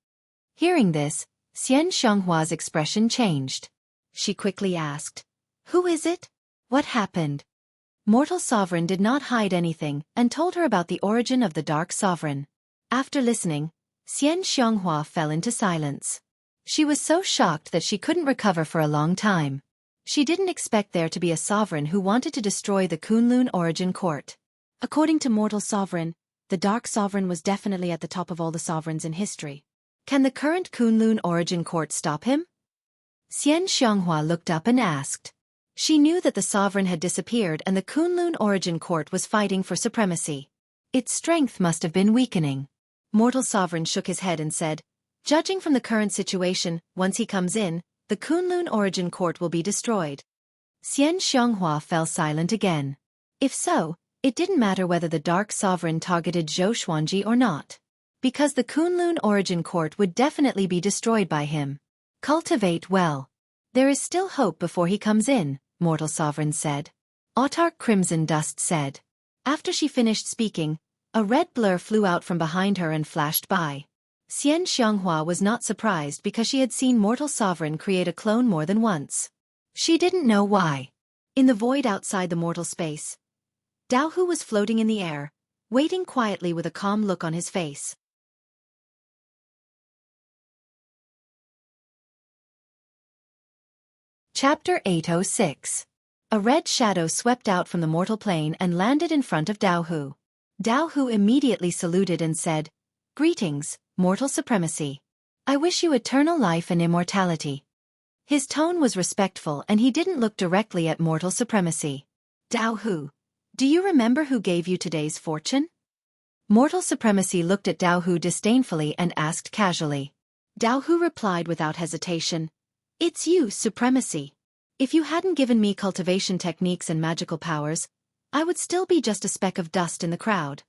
Hearing this, Xian Xianghua's expression changed. She quickly asked, "Who is it? What happened?" Mortal Sovereign did not hide anything and told her about the origin of the Dark Sovereign. After listening, Xian Xianghua fell into silence. She was so shocked that she couldn't recover for a long time. She didn't expect there to be a sovereign who wanted to destroy the Kunlun Origin Court. According to Mortal Sovereign, the Dark Sovereign was definitely at the top of all the sovereigns in history. Can the current Kunlun Origin Court stop him? Xian Xianghua looked up and asked. She knew that the sovereign had disappeared and the Kunlun Origin Court was fighting for supremacy. Its strength must have been weakening. Mortal Sovereign shook his head and said, "Judging from the current situation, once he comes in, the Kunlun Origin Court will be destroyed." Xian Xianghua fell silent again. If so, it didn't matter whether the Dark Sovereign targeted Zhou Xuanji or not. Because the Kunlun Origin Court would definitely be destroyed by him. Cultivate well. There is still hope before he comes in, Mortal Sovereign said. Autarch Crimson Dust said. After she finished speaking, a red blur flew out from behind her and flashed by. Xian Xianghua was not surprised because she had seen Mortal Sovereign create a clone more than once. She didn't know why. In the void outside the mortal space, Dao Hu was floating in the air, waiting quietly with a calm look on his face. Chapter 806. A red shadow swept out from the mortal plane and landed in front of Dao Hu. Dao Hu immediately saluted and said, "Greetings, mortal supremacy. I wish you eternal life and immortality." His tone was respectful and he didn't look directly at mortal supremacy. "Dao Hu, do you remember who gave you today's fortune?" Mortal supremacy looked at Dao Hu disdainfully and asked casually. Dao Hu replied without hesitation, "It's you, supremacy. If you hadn't given me cultivation techniques and magical powers, I would still be just a speck of dust in the crowd."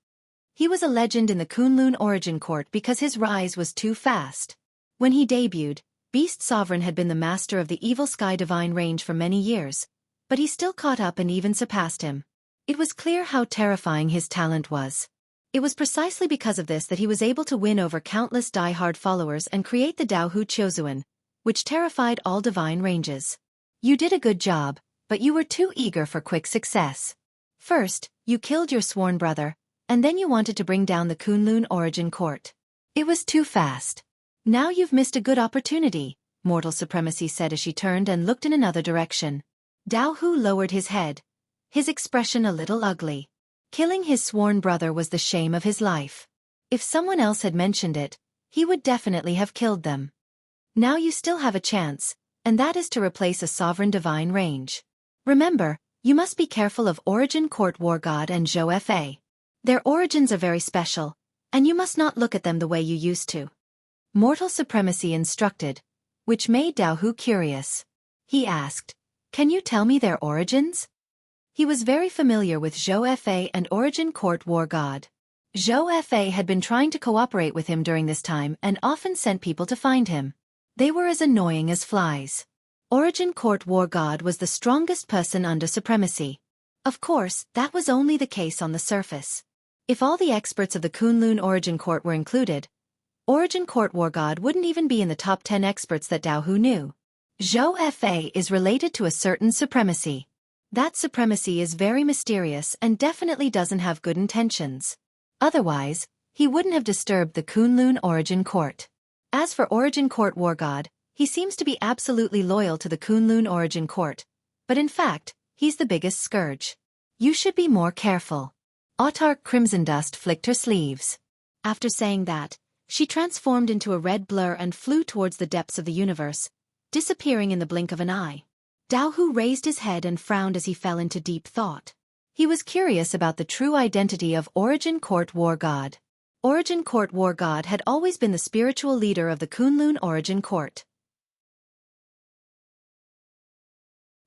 He was a legend in the Kunlun Origin Court because his rise was too fast. When he debuted, Beast Sovereign had been the master of the Evil Sky Divine range for many years, but he still caught up and even surpassed him. It was clear how terrifying his talent was. It was precisely because of this that he was able to win over countless die-hard followers and create the Dao Hu Chiozuan, which terrified all divine ranges. You did a good job, but you were too eager for quick success. First, you killed your sworn brother, and then you wanted to bring down the Kunlun Origin Court. It was too fast. Now you've missed a good opportunity, Mortal Supremacy said as she turned and looked in another direction. Dao Hu lowered his head, his expression a little ugly. Killing his sworn brother was the shame of his life. If someone else had mentioned it, he would definitely have killed them. Now you still have a chance, and that is to replace a sovereign divine range. Remember, you must be careful of Origin Court War God and Zhou Fa. Their origins are very special, and you must not look at them the way you used to. Mortal Supremacy instructed, which made Dao Hu curious. He asked, "Can you tell me their origins?" He was very familiar with Zhou Fa and Origin Court War God. Zhou Fa had been trying to cooperate with him during this time and often sent people to find him. They were as annoying as flies. Origin Court War God was the strongest person under supremacy. Of course, that was only the case on the surface. If all the experts of the Kunlun Origin Court were included, Origin Court War God wouldn't even be in the top 10 experts that Dao Hu knew. Zhou Fa is related to a certain supremacy. That supremacy is very mysterious and definitely doesn't have good intentions. Otherwise, he wouldn't have disturbed the Kunlun Origin Court. As for Origin Court War God, he seems to be absolutely loyal to the Kunlun Origin Court, but in fact, he's the biggest scourge. You should be more careful. Autarch Crimson Dust flicked her sleeves. After saying that, she transformed into a red blur and flew towards the depths of the universe, disappearing in the blink of an eye. Dao Hu raised his head and frowned as he fell into deep thought. He was curious about the true identity of Origin Court War God. Origin Court War God had always been the spiritual leader of the Kunlun Origin Court.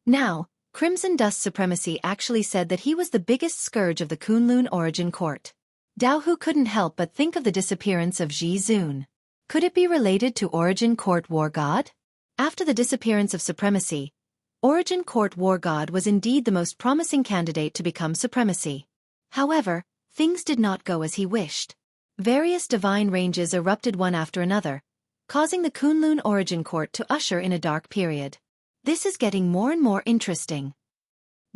Now, Crimson Dust Supremacy actually said that he was the biggest scourge of the Kunlun Origin Court. Dao Hu couldn't help but think of the disappearance of Ji Zun. Could it be related to Origin Court War God? After the disappearance of supremacy, Origin Court War God was indeed the most promising candidate to become supremacy. However, things did not go as he wished. Various divine ranges erupted one after another, causing the Kunlun Origin Court to usher in a dark period. This is getting more and more interesting.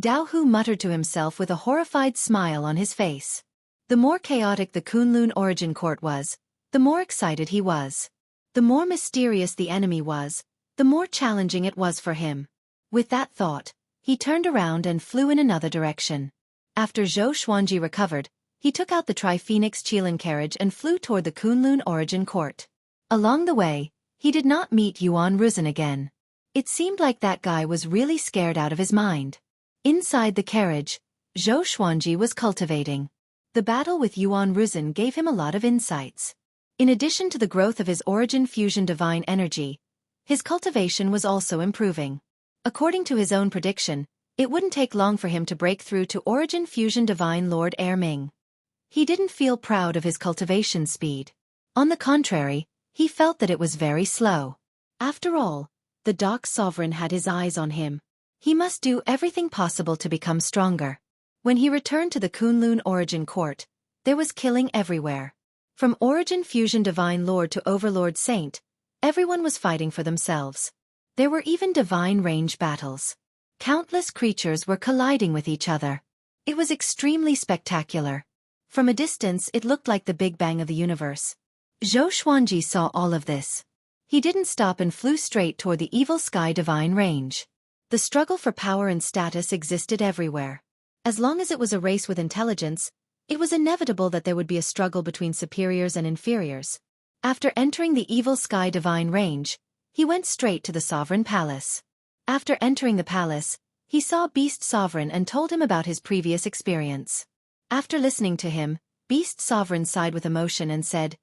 Dao Hu muttered to himself with a horrified smile on his face. The more chaotic the Kunlun Origin Court was, the more excited he was. The more mysterious the enemy was, the more challenging it was for him. With that thought, he turned around and flew in another direction. After Zhou Xuanji recovered, he took out the Tri-Phoenix Qilin carriage and flew toward the Kunlun Origin Court. Along the way, he did not meet Yuan Ruzhen again. It seemed like that guy was really scared out of his mind. Inside the carriage, Zhou Xuanji was cultivating. The battle with Yuan Ruzhen gave him a lot of insights. In addition to the growth of his Origin Fusion Divine Energy, his cultivation was also improving. According to his own prediction, it wouldn't take long for him to break through to Origin Fusion Divine Lord Erming. He didn't feel proud of his cultivation speed. On the contrary, he felt that it was very slow. After all, the Dark Sovereign had his eyes on him. He must do everything possible to become stronger. When he returned to the Kunlun Origin Court, there was killing everywhere. From Origin Fusion Divine Lord to Overlord Saint, everyone was fighting for themselves. There were even divine range battles. Countless creatures were colliding with each other. It was extremely spectacular. From a distance it looked like the Big Bang of the universe. Zhou Xuanji saw all of this. He didn't stop and flew straight toward the Evil Sky Divine Range. The struggle for power and status existed everywhere. As long as it was a race with intelligence, it was inevitable that there would be a struggle between superiors and inferiors. After entering the Evil Sky Divine Range, he went straight to the Sovereign Palace. After entering the palace, he saw Beast Sovereign and told him about his previous experience. After listening to him, Beast Sovereign sighed with emotion and said,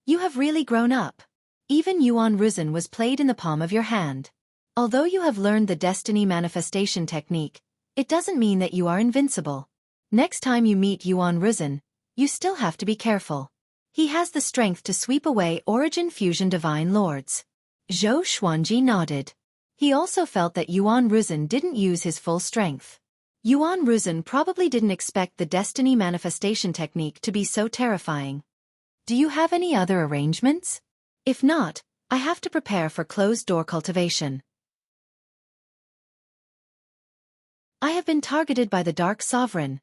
"You have really grown up. Even Yuan Ruzhen was played in the palm of your hand. Although you have learned the destiny manifestation technique, it doesn't mean that you are invincible. Next time you meet Yuan Ruzhen, you still have to be careful. He has the strength to sweep away Origin Fusion Divine Lords." Zhou Xuanji nodded. He also felt that Yuan Ruzhen didn't use his full strength. Yuan Ruzhen probably didn't expect the destiny manifestation technique to be so terrifying. Do you have any other arrangements? If not, I have to prepare for closed-door cultivation. I have been targeted by the Dark Sovereign.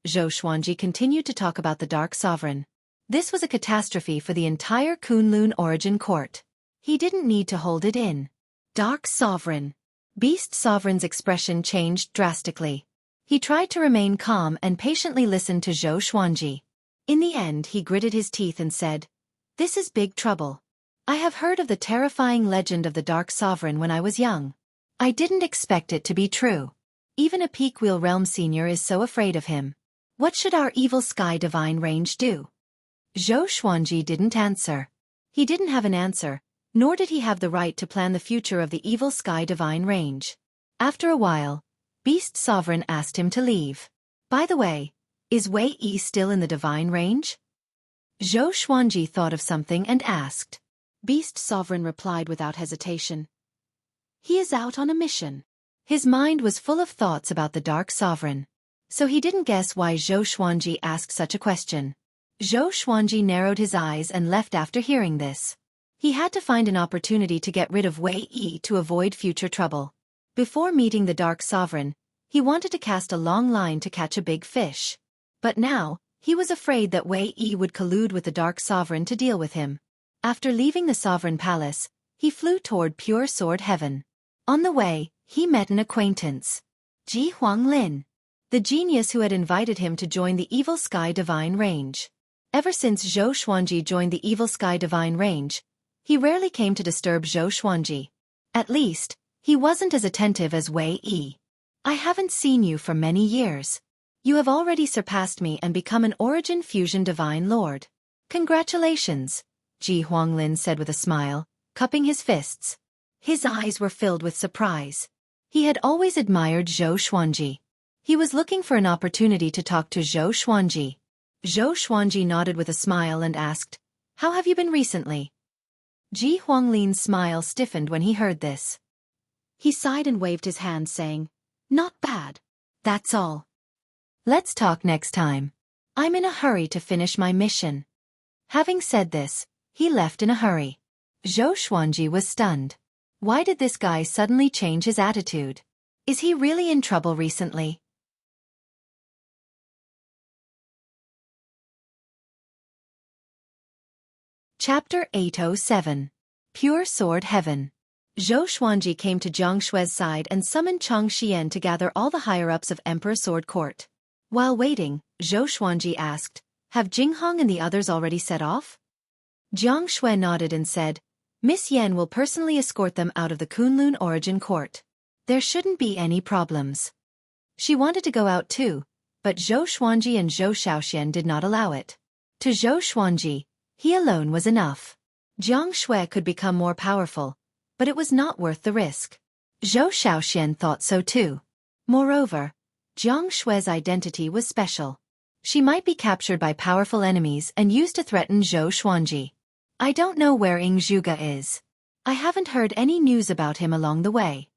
Zhou Xuanji continued to talk about the Dark Sovereign. This was a catastrophe for the entire Kunlun Origin Court. He didn't need to hold it in. Dark Sovereign. Beast Sovereign's expression changed drastically. He tried to remain calm and patiently listened to Zhou Xuanji. In the end he gritted his teeth and said, "This is big trouble. I have heard of the terrifying legend of the Dark Sovereign when I was young. I didn't expect it to be true. Even a Peakwheel Realm Senior is so afraid of him. What should our Evil Sky Divine Range do?" Zhou Xuanji didn't answer. He didn't have an answer, nor did he have the right to plan the future of the Evil Sky Divine Range. After a while, Beast Sovereign asked him to leave. "By the way, is Xueqi still in the Divine Range?" Zhou Xuanji thought of something and asked. Beast Sovereign replied without hesitation. "He is out on a mission." His mind was full of thoughts about the Dark Sovereign. So he didn't guess why Zhou Xuanji asked such a question. Zhou Xuanji narrowed his eyes and left after hearing this. He had to find an opportunity to get rid of Xueqi to avoid future trouble. Before meeting the Dark Sovereign, he wanted to cast a long line to catch a big fish. But now, he was afraid that Xueqi would collude with the Dark Sovereign to deal with him. After leaving the Sovereign Palace, he flew toward Pure Sword Heaven. On the way, he met an acquaintance. Ji Huanglin, the genius who had invited him to join the Evil Sky Divine Range. Ever since Zhou Xuanji joined the Evil Sky Divine Range, he rarely came to disturb Zhou Xuanji. At least, he wasn't as attentive as Xueqi. "I haven't seen you for many years. You have already surpassed me and become an Origin Fusion Divine Lord. Congratulations," Ji Huanglin said with a smile, cupping his fists. His eyes were filled with surprise. He had always admired Zhou Xuanji. He was looking for an opportunity to talk to Zhou Xuanji. Zhou Xuanji nodded with a smile and asked, "How have you been recently?" Ji Huanglin's smile stiffened when he heard this. He sighed and waved his hand saying, "Not bad. That's all. Let's talk next time. I'm in a hurry to finish my mission." Having said this, he left in a hurry. Zhou Xuanji was stunned. Why did this guy suddenly change his attitude? Is he really in trouble recently? Chapter 807. Pure Sword Heaven. Zhou Xuanji came to Jiang Shui's side and summoned Chang Xian to gather all the higher-ups of Emperor Sword Court. While waiting, Zhou Xuanji asked, "Have Jinghong and the others already set off?" Jiang Shui nodded and said, "Miss Yan will personally escort them out of the Kunlun Origin Court. There shouldn't be any problems." She wanted to go out too, but Zhou Xuanji and Zhou Shaoxian did not allow it. To Zhou Xuanji, he alone was enough. Jiang Shui could become more powerful, but it was not worth the risk. Zhou Shaoxian thought so too. Moreover, Jiang Shui's identity was special. She might be captured by powerful enemies and used to threaten Zhou Xuanji. "I don't know where Ying Zhuge is. I haven't heard any news about him along the way."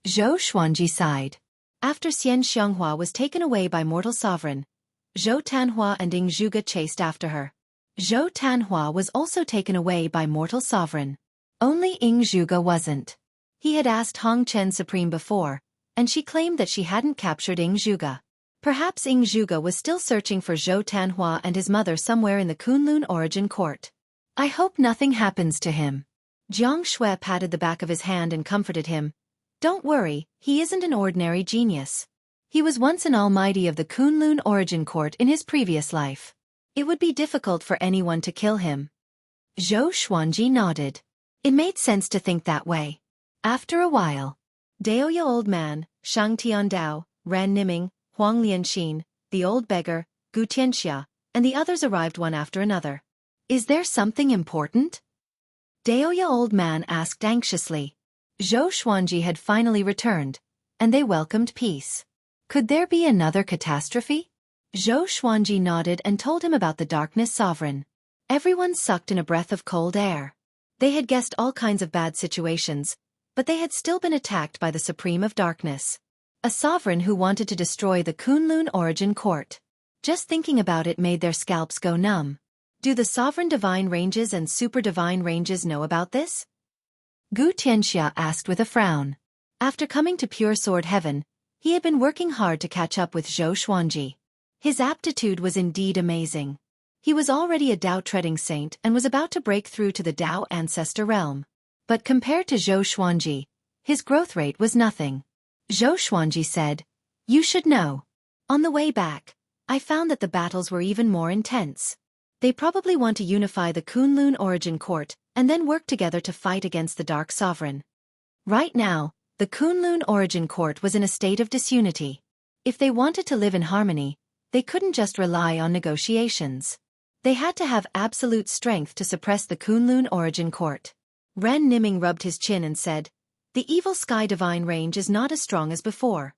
Zhou Xuanji sighed. After Xian Xianghua was taken away by mortal sovereign, Zhou Tanhua and Ying Zhuge chased after her. Zhou Tanhua was also taken away by mortal sovereign. Only Ying Zhuge wasn't. He had asked Hong Chen Supreme before, and she claimed that she hadn't captured Ying Zhuge. Perhaps Ying Zhuge was still searching for Zhou Tanhua and his mother somewhere in the Kunlun Origin Court. "I hope nothing happens to him." Jiang Shui patted the back of his hand and comforted him. "Don't worry, he isn't an ordinary genius. He was once an almighty of the Kunlun Origin Court in his previous life. It would be difficult for anyone to kill him." Zhou Xuanji nodded. It made sense to think that way. After a while, Daoya Old Man, Shang Tiandao, Ran Niming, Huang Lianxin, the Old Beggar, Gu Tianxia, and the others arrived one after another. "Is there something important?" Daoya Old Man asked anxiously. Zhou Xuanji had finally returned, and they welcomed peace. Could there be another catastrophe? Zhou Xuanji nodded and told him about the Darkness Sovereign. Everyone sucked in a breath of cold air. They had guessed all kinds of bad situations, but they had still been attacked by the Supreme of Darkness. A sovereign who wanted to destroy the Kunlun Origin Court. Just thinking about it made their scalps go numb. Do the Sovereign Divine Ranges and Super Divine Ranges know about this? Gu Tianxia asked with a frown. After coming to Pure Sword Heaven, he had been working hard to catch up with Zhou Xuanji. His aptitude was indeed amazing. He was already a Dao-treading saint and was about to break through to the Dao ancestor realm. But compared to Zhou Xuanji, his growth rate was nothing. Zhou Xuanji said, "You should know. On the way back, I found that the battles were even more intense. They probably want to unify the Kunlun Origin Court and then work together to fight against the Dark Sovereign." Right now, the Kunlun Origin Court was in a state of disunity. If they wanted to live in harmony, they couldn't just rely on negotiations. They had to have absolute strength to suppress the Kunlun Origin Court. Ren Niming rubbed his chin and said, "The Evil Sky Divine Range is not as strong as before.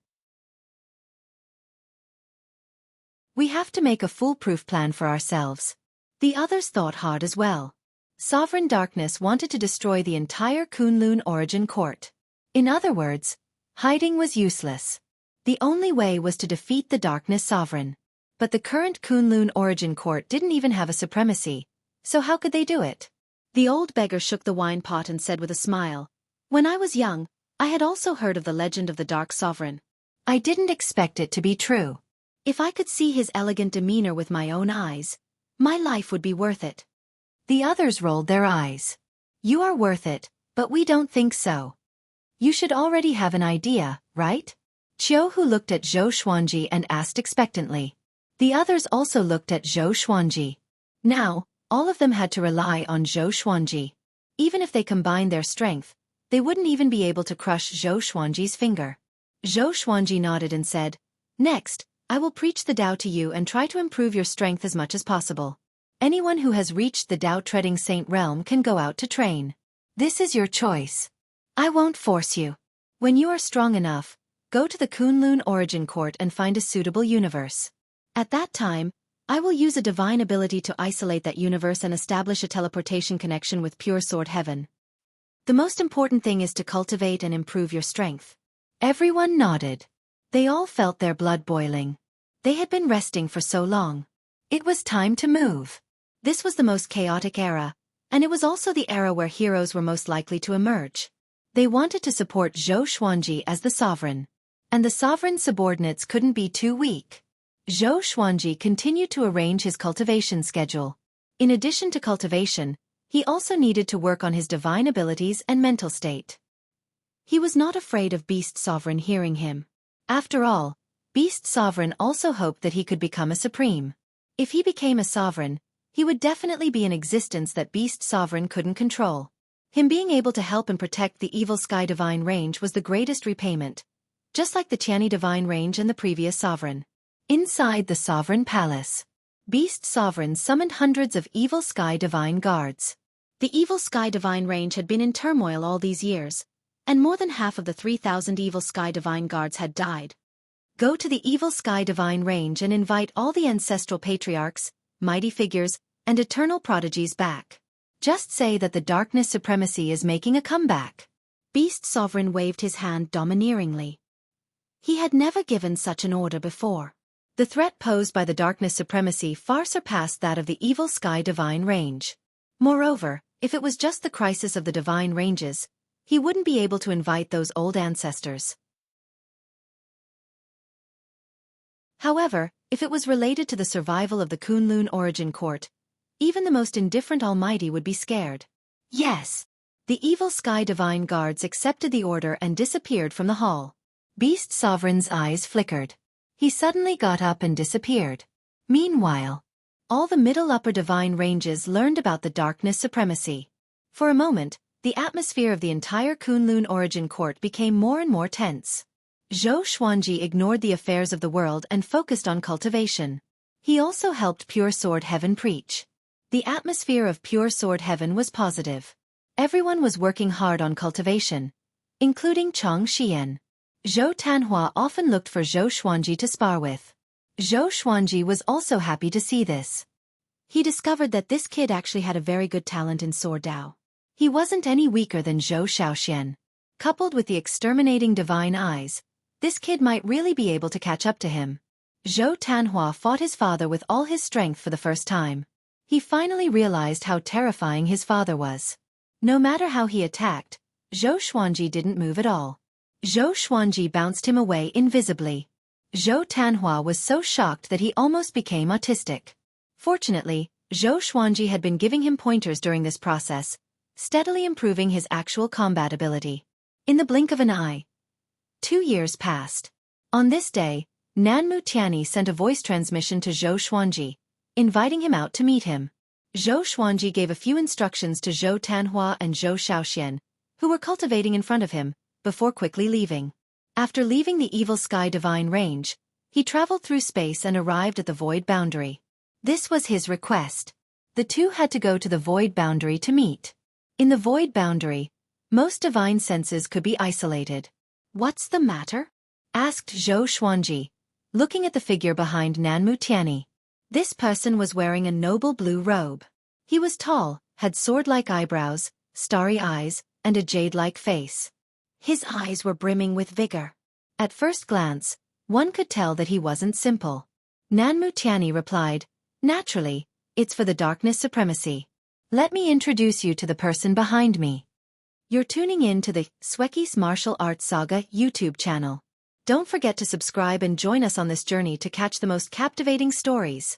We have to make a foolproof plan for ourselves." The others thought hard as well. Sovereign Darkness wanted to destroy the entire Kunlun Origin Court. In other words, hiding was useless. The only way was to defeat the Darkness Sovereign. But the current Kunlun Origin Court didn't even have a supremacy, so how could they do it? The old beggar shook the wine pot and said with a smile, "When I was young, I had also heard of the legend of the Dark Sovereign. I didn't expect it to be true. If I could see his elegant demeanor with my own eyes, my life would be worth it." The others rolled their eyes. "You are worth it, but we don't think so. You should already have an idea, right?" Qiu Hu looked at Zhou Xuanji and asked expectantly. The others also looked at Zhou Xuanji. Now, all of them had to rely on Zhou Xuanji. Even if they combined their strength, they wouldn't even be able to crush Zhou Xuanji's finger. Zhou Xuanji nodded and said, "Next, I will preach the Tao to you and try to improve your strength as much as possible. Anyone who has reached the Tao-treading saint realm can go out to train. This is your choice. I won't force you. When you are strong enough, go to the Kunlun Origin Court and find a suitable universe. At that time, I will use a divine ability to isolate that universe and establish a teleportation connection with pure sword heaven. The most important thing is to cultivate and improve your strength. Everyone nodded. They all felt their blood boiling. They had been resting for so long. It was time to move. This was the most chaotic era, and it was also the era where heroes were most likely to emerge. They wanted to support Zhou Xuanji as the sovereign. And the sovereign's subordinates couldn't be too weak. Zhou Xuanji continued to arrange his cultivation schedule. In addition to cultivation, he also needed to work on his divine abilities and mental state. He was not afraid of Beast Sovereign hearing him. After all, Beast Sovereign also hoped that he could become a supreme. If he became a sovereign, he would definitely be an existence that Beast Sovereign couldn't control. Him being able to help and protect the Evil Sky Divine Range was the greatest repayment, just like the Qiani Divine Range and the previous sovereign. Inside the Sovereign Palace, Beast Sovereign summoned hundreds of Evil Sky Divine Guards. The Evil Sky Divine Range had been in turmoil all these years, and more than half of the 3,000 Evil Sky Divine Guards had died. Go to the Evil Sky Divine Range and invite all the ancestral patriarchs, mighty figures, and eternal prodigies back. Just say that the Darkness Supremacy is making a comeback. Beast Sovereign waved his hand domineeringly. He had never given such an order before. The threat posed by the Darkness Supremacy far surpassed that of the Evil Sky Divine Range. Moreover, if it was just the crisis of the Divine Ranges, he wouldn't be able to invite those old ancestors. However, if it was related to the survival of the Kunlun Origin Court, even the most indifferent Almighty would be scared. Yes! The Evil Sky Divine Guards accepted the order and disappeared from the hall. Beast Sovereign's eyes flickered. He suddenly got up and disappeared. Meanwhile, all the middle-upper divine ranges learned about the Darkness Supremacy. For a moment, the atmosphere of the entire Kunlun Origin Court became more and more tense. Zhou Xuanji ignored the affairs of the world and focused on cultivation. He also helped Pure Sword Heaven preach. The atmosphere of Pure Sword Heaven was positive. Everyone was working hard on cultivation, including Chang Xian. Zhou Tanhua often looked for Zhou Xuanji to spar with. Zhou Xuanji was also happy to see this. He discovered that this kid actually had a very good talent in sword Dao. He wasn't any weaker than Zhou Xiaoxian. Coupled with the exterminating divine eyes, this kid might really be able to catch up to him. Zhou Tanhua fought his father with all his strength for the first time. He finally realized how terrifying his father was. No matter how he attacked, Zhou Xuanji didn't move at all. Zhou Xuanji bounced him away invisibly. Zhou Tanhua was so shocked that he almost became autistic. Fortunately, Zhou Xuanji had been giving him pointers during this process, steadily improving his actual combat ability. In the blink of an eye, 2 years passed. On this day, Nanmu Tianyi sent a voice transmission to Zhou Xuanji, inviting him out to meet him. Zhou Xuanji gave a few instructions to Zhou Tanhua and Zhou Xiaoxian, who were cultivating in front of him, before quickly leaving. After leaving the Evil Sky Divine Range, he traveled through space and arrived at the Void Boundary. This was his request. The two had to go to the Void Boundary to meet. In the Void Boundary, most divine senses could be isolated. "What's the matter?" asked Zhou Xuanji, looking at the figure behind Nanmu Tianyi. This person was wearing a noble blue robe. He was tall, had sword-like eyebrows, starry eyes, and a jade-like face. His eyes were brimming with vigor. At first glance, one could tell that he wasn't simple. Nanmu Tianyi replied, "Naturally, it's for the Darkness Supremacy. Let me introduce you to the person behind me." You're tuning in to the Xueqi's Martial Arts Saga YouTube channel. Don't forget to subscribe and join us on this journey to catch the most captivating stories.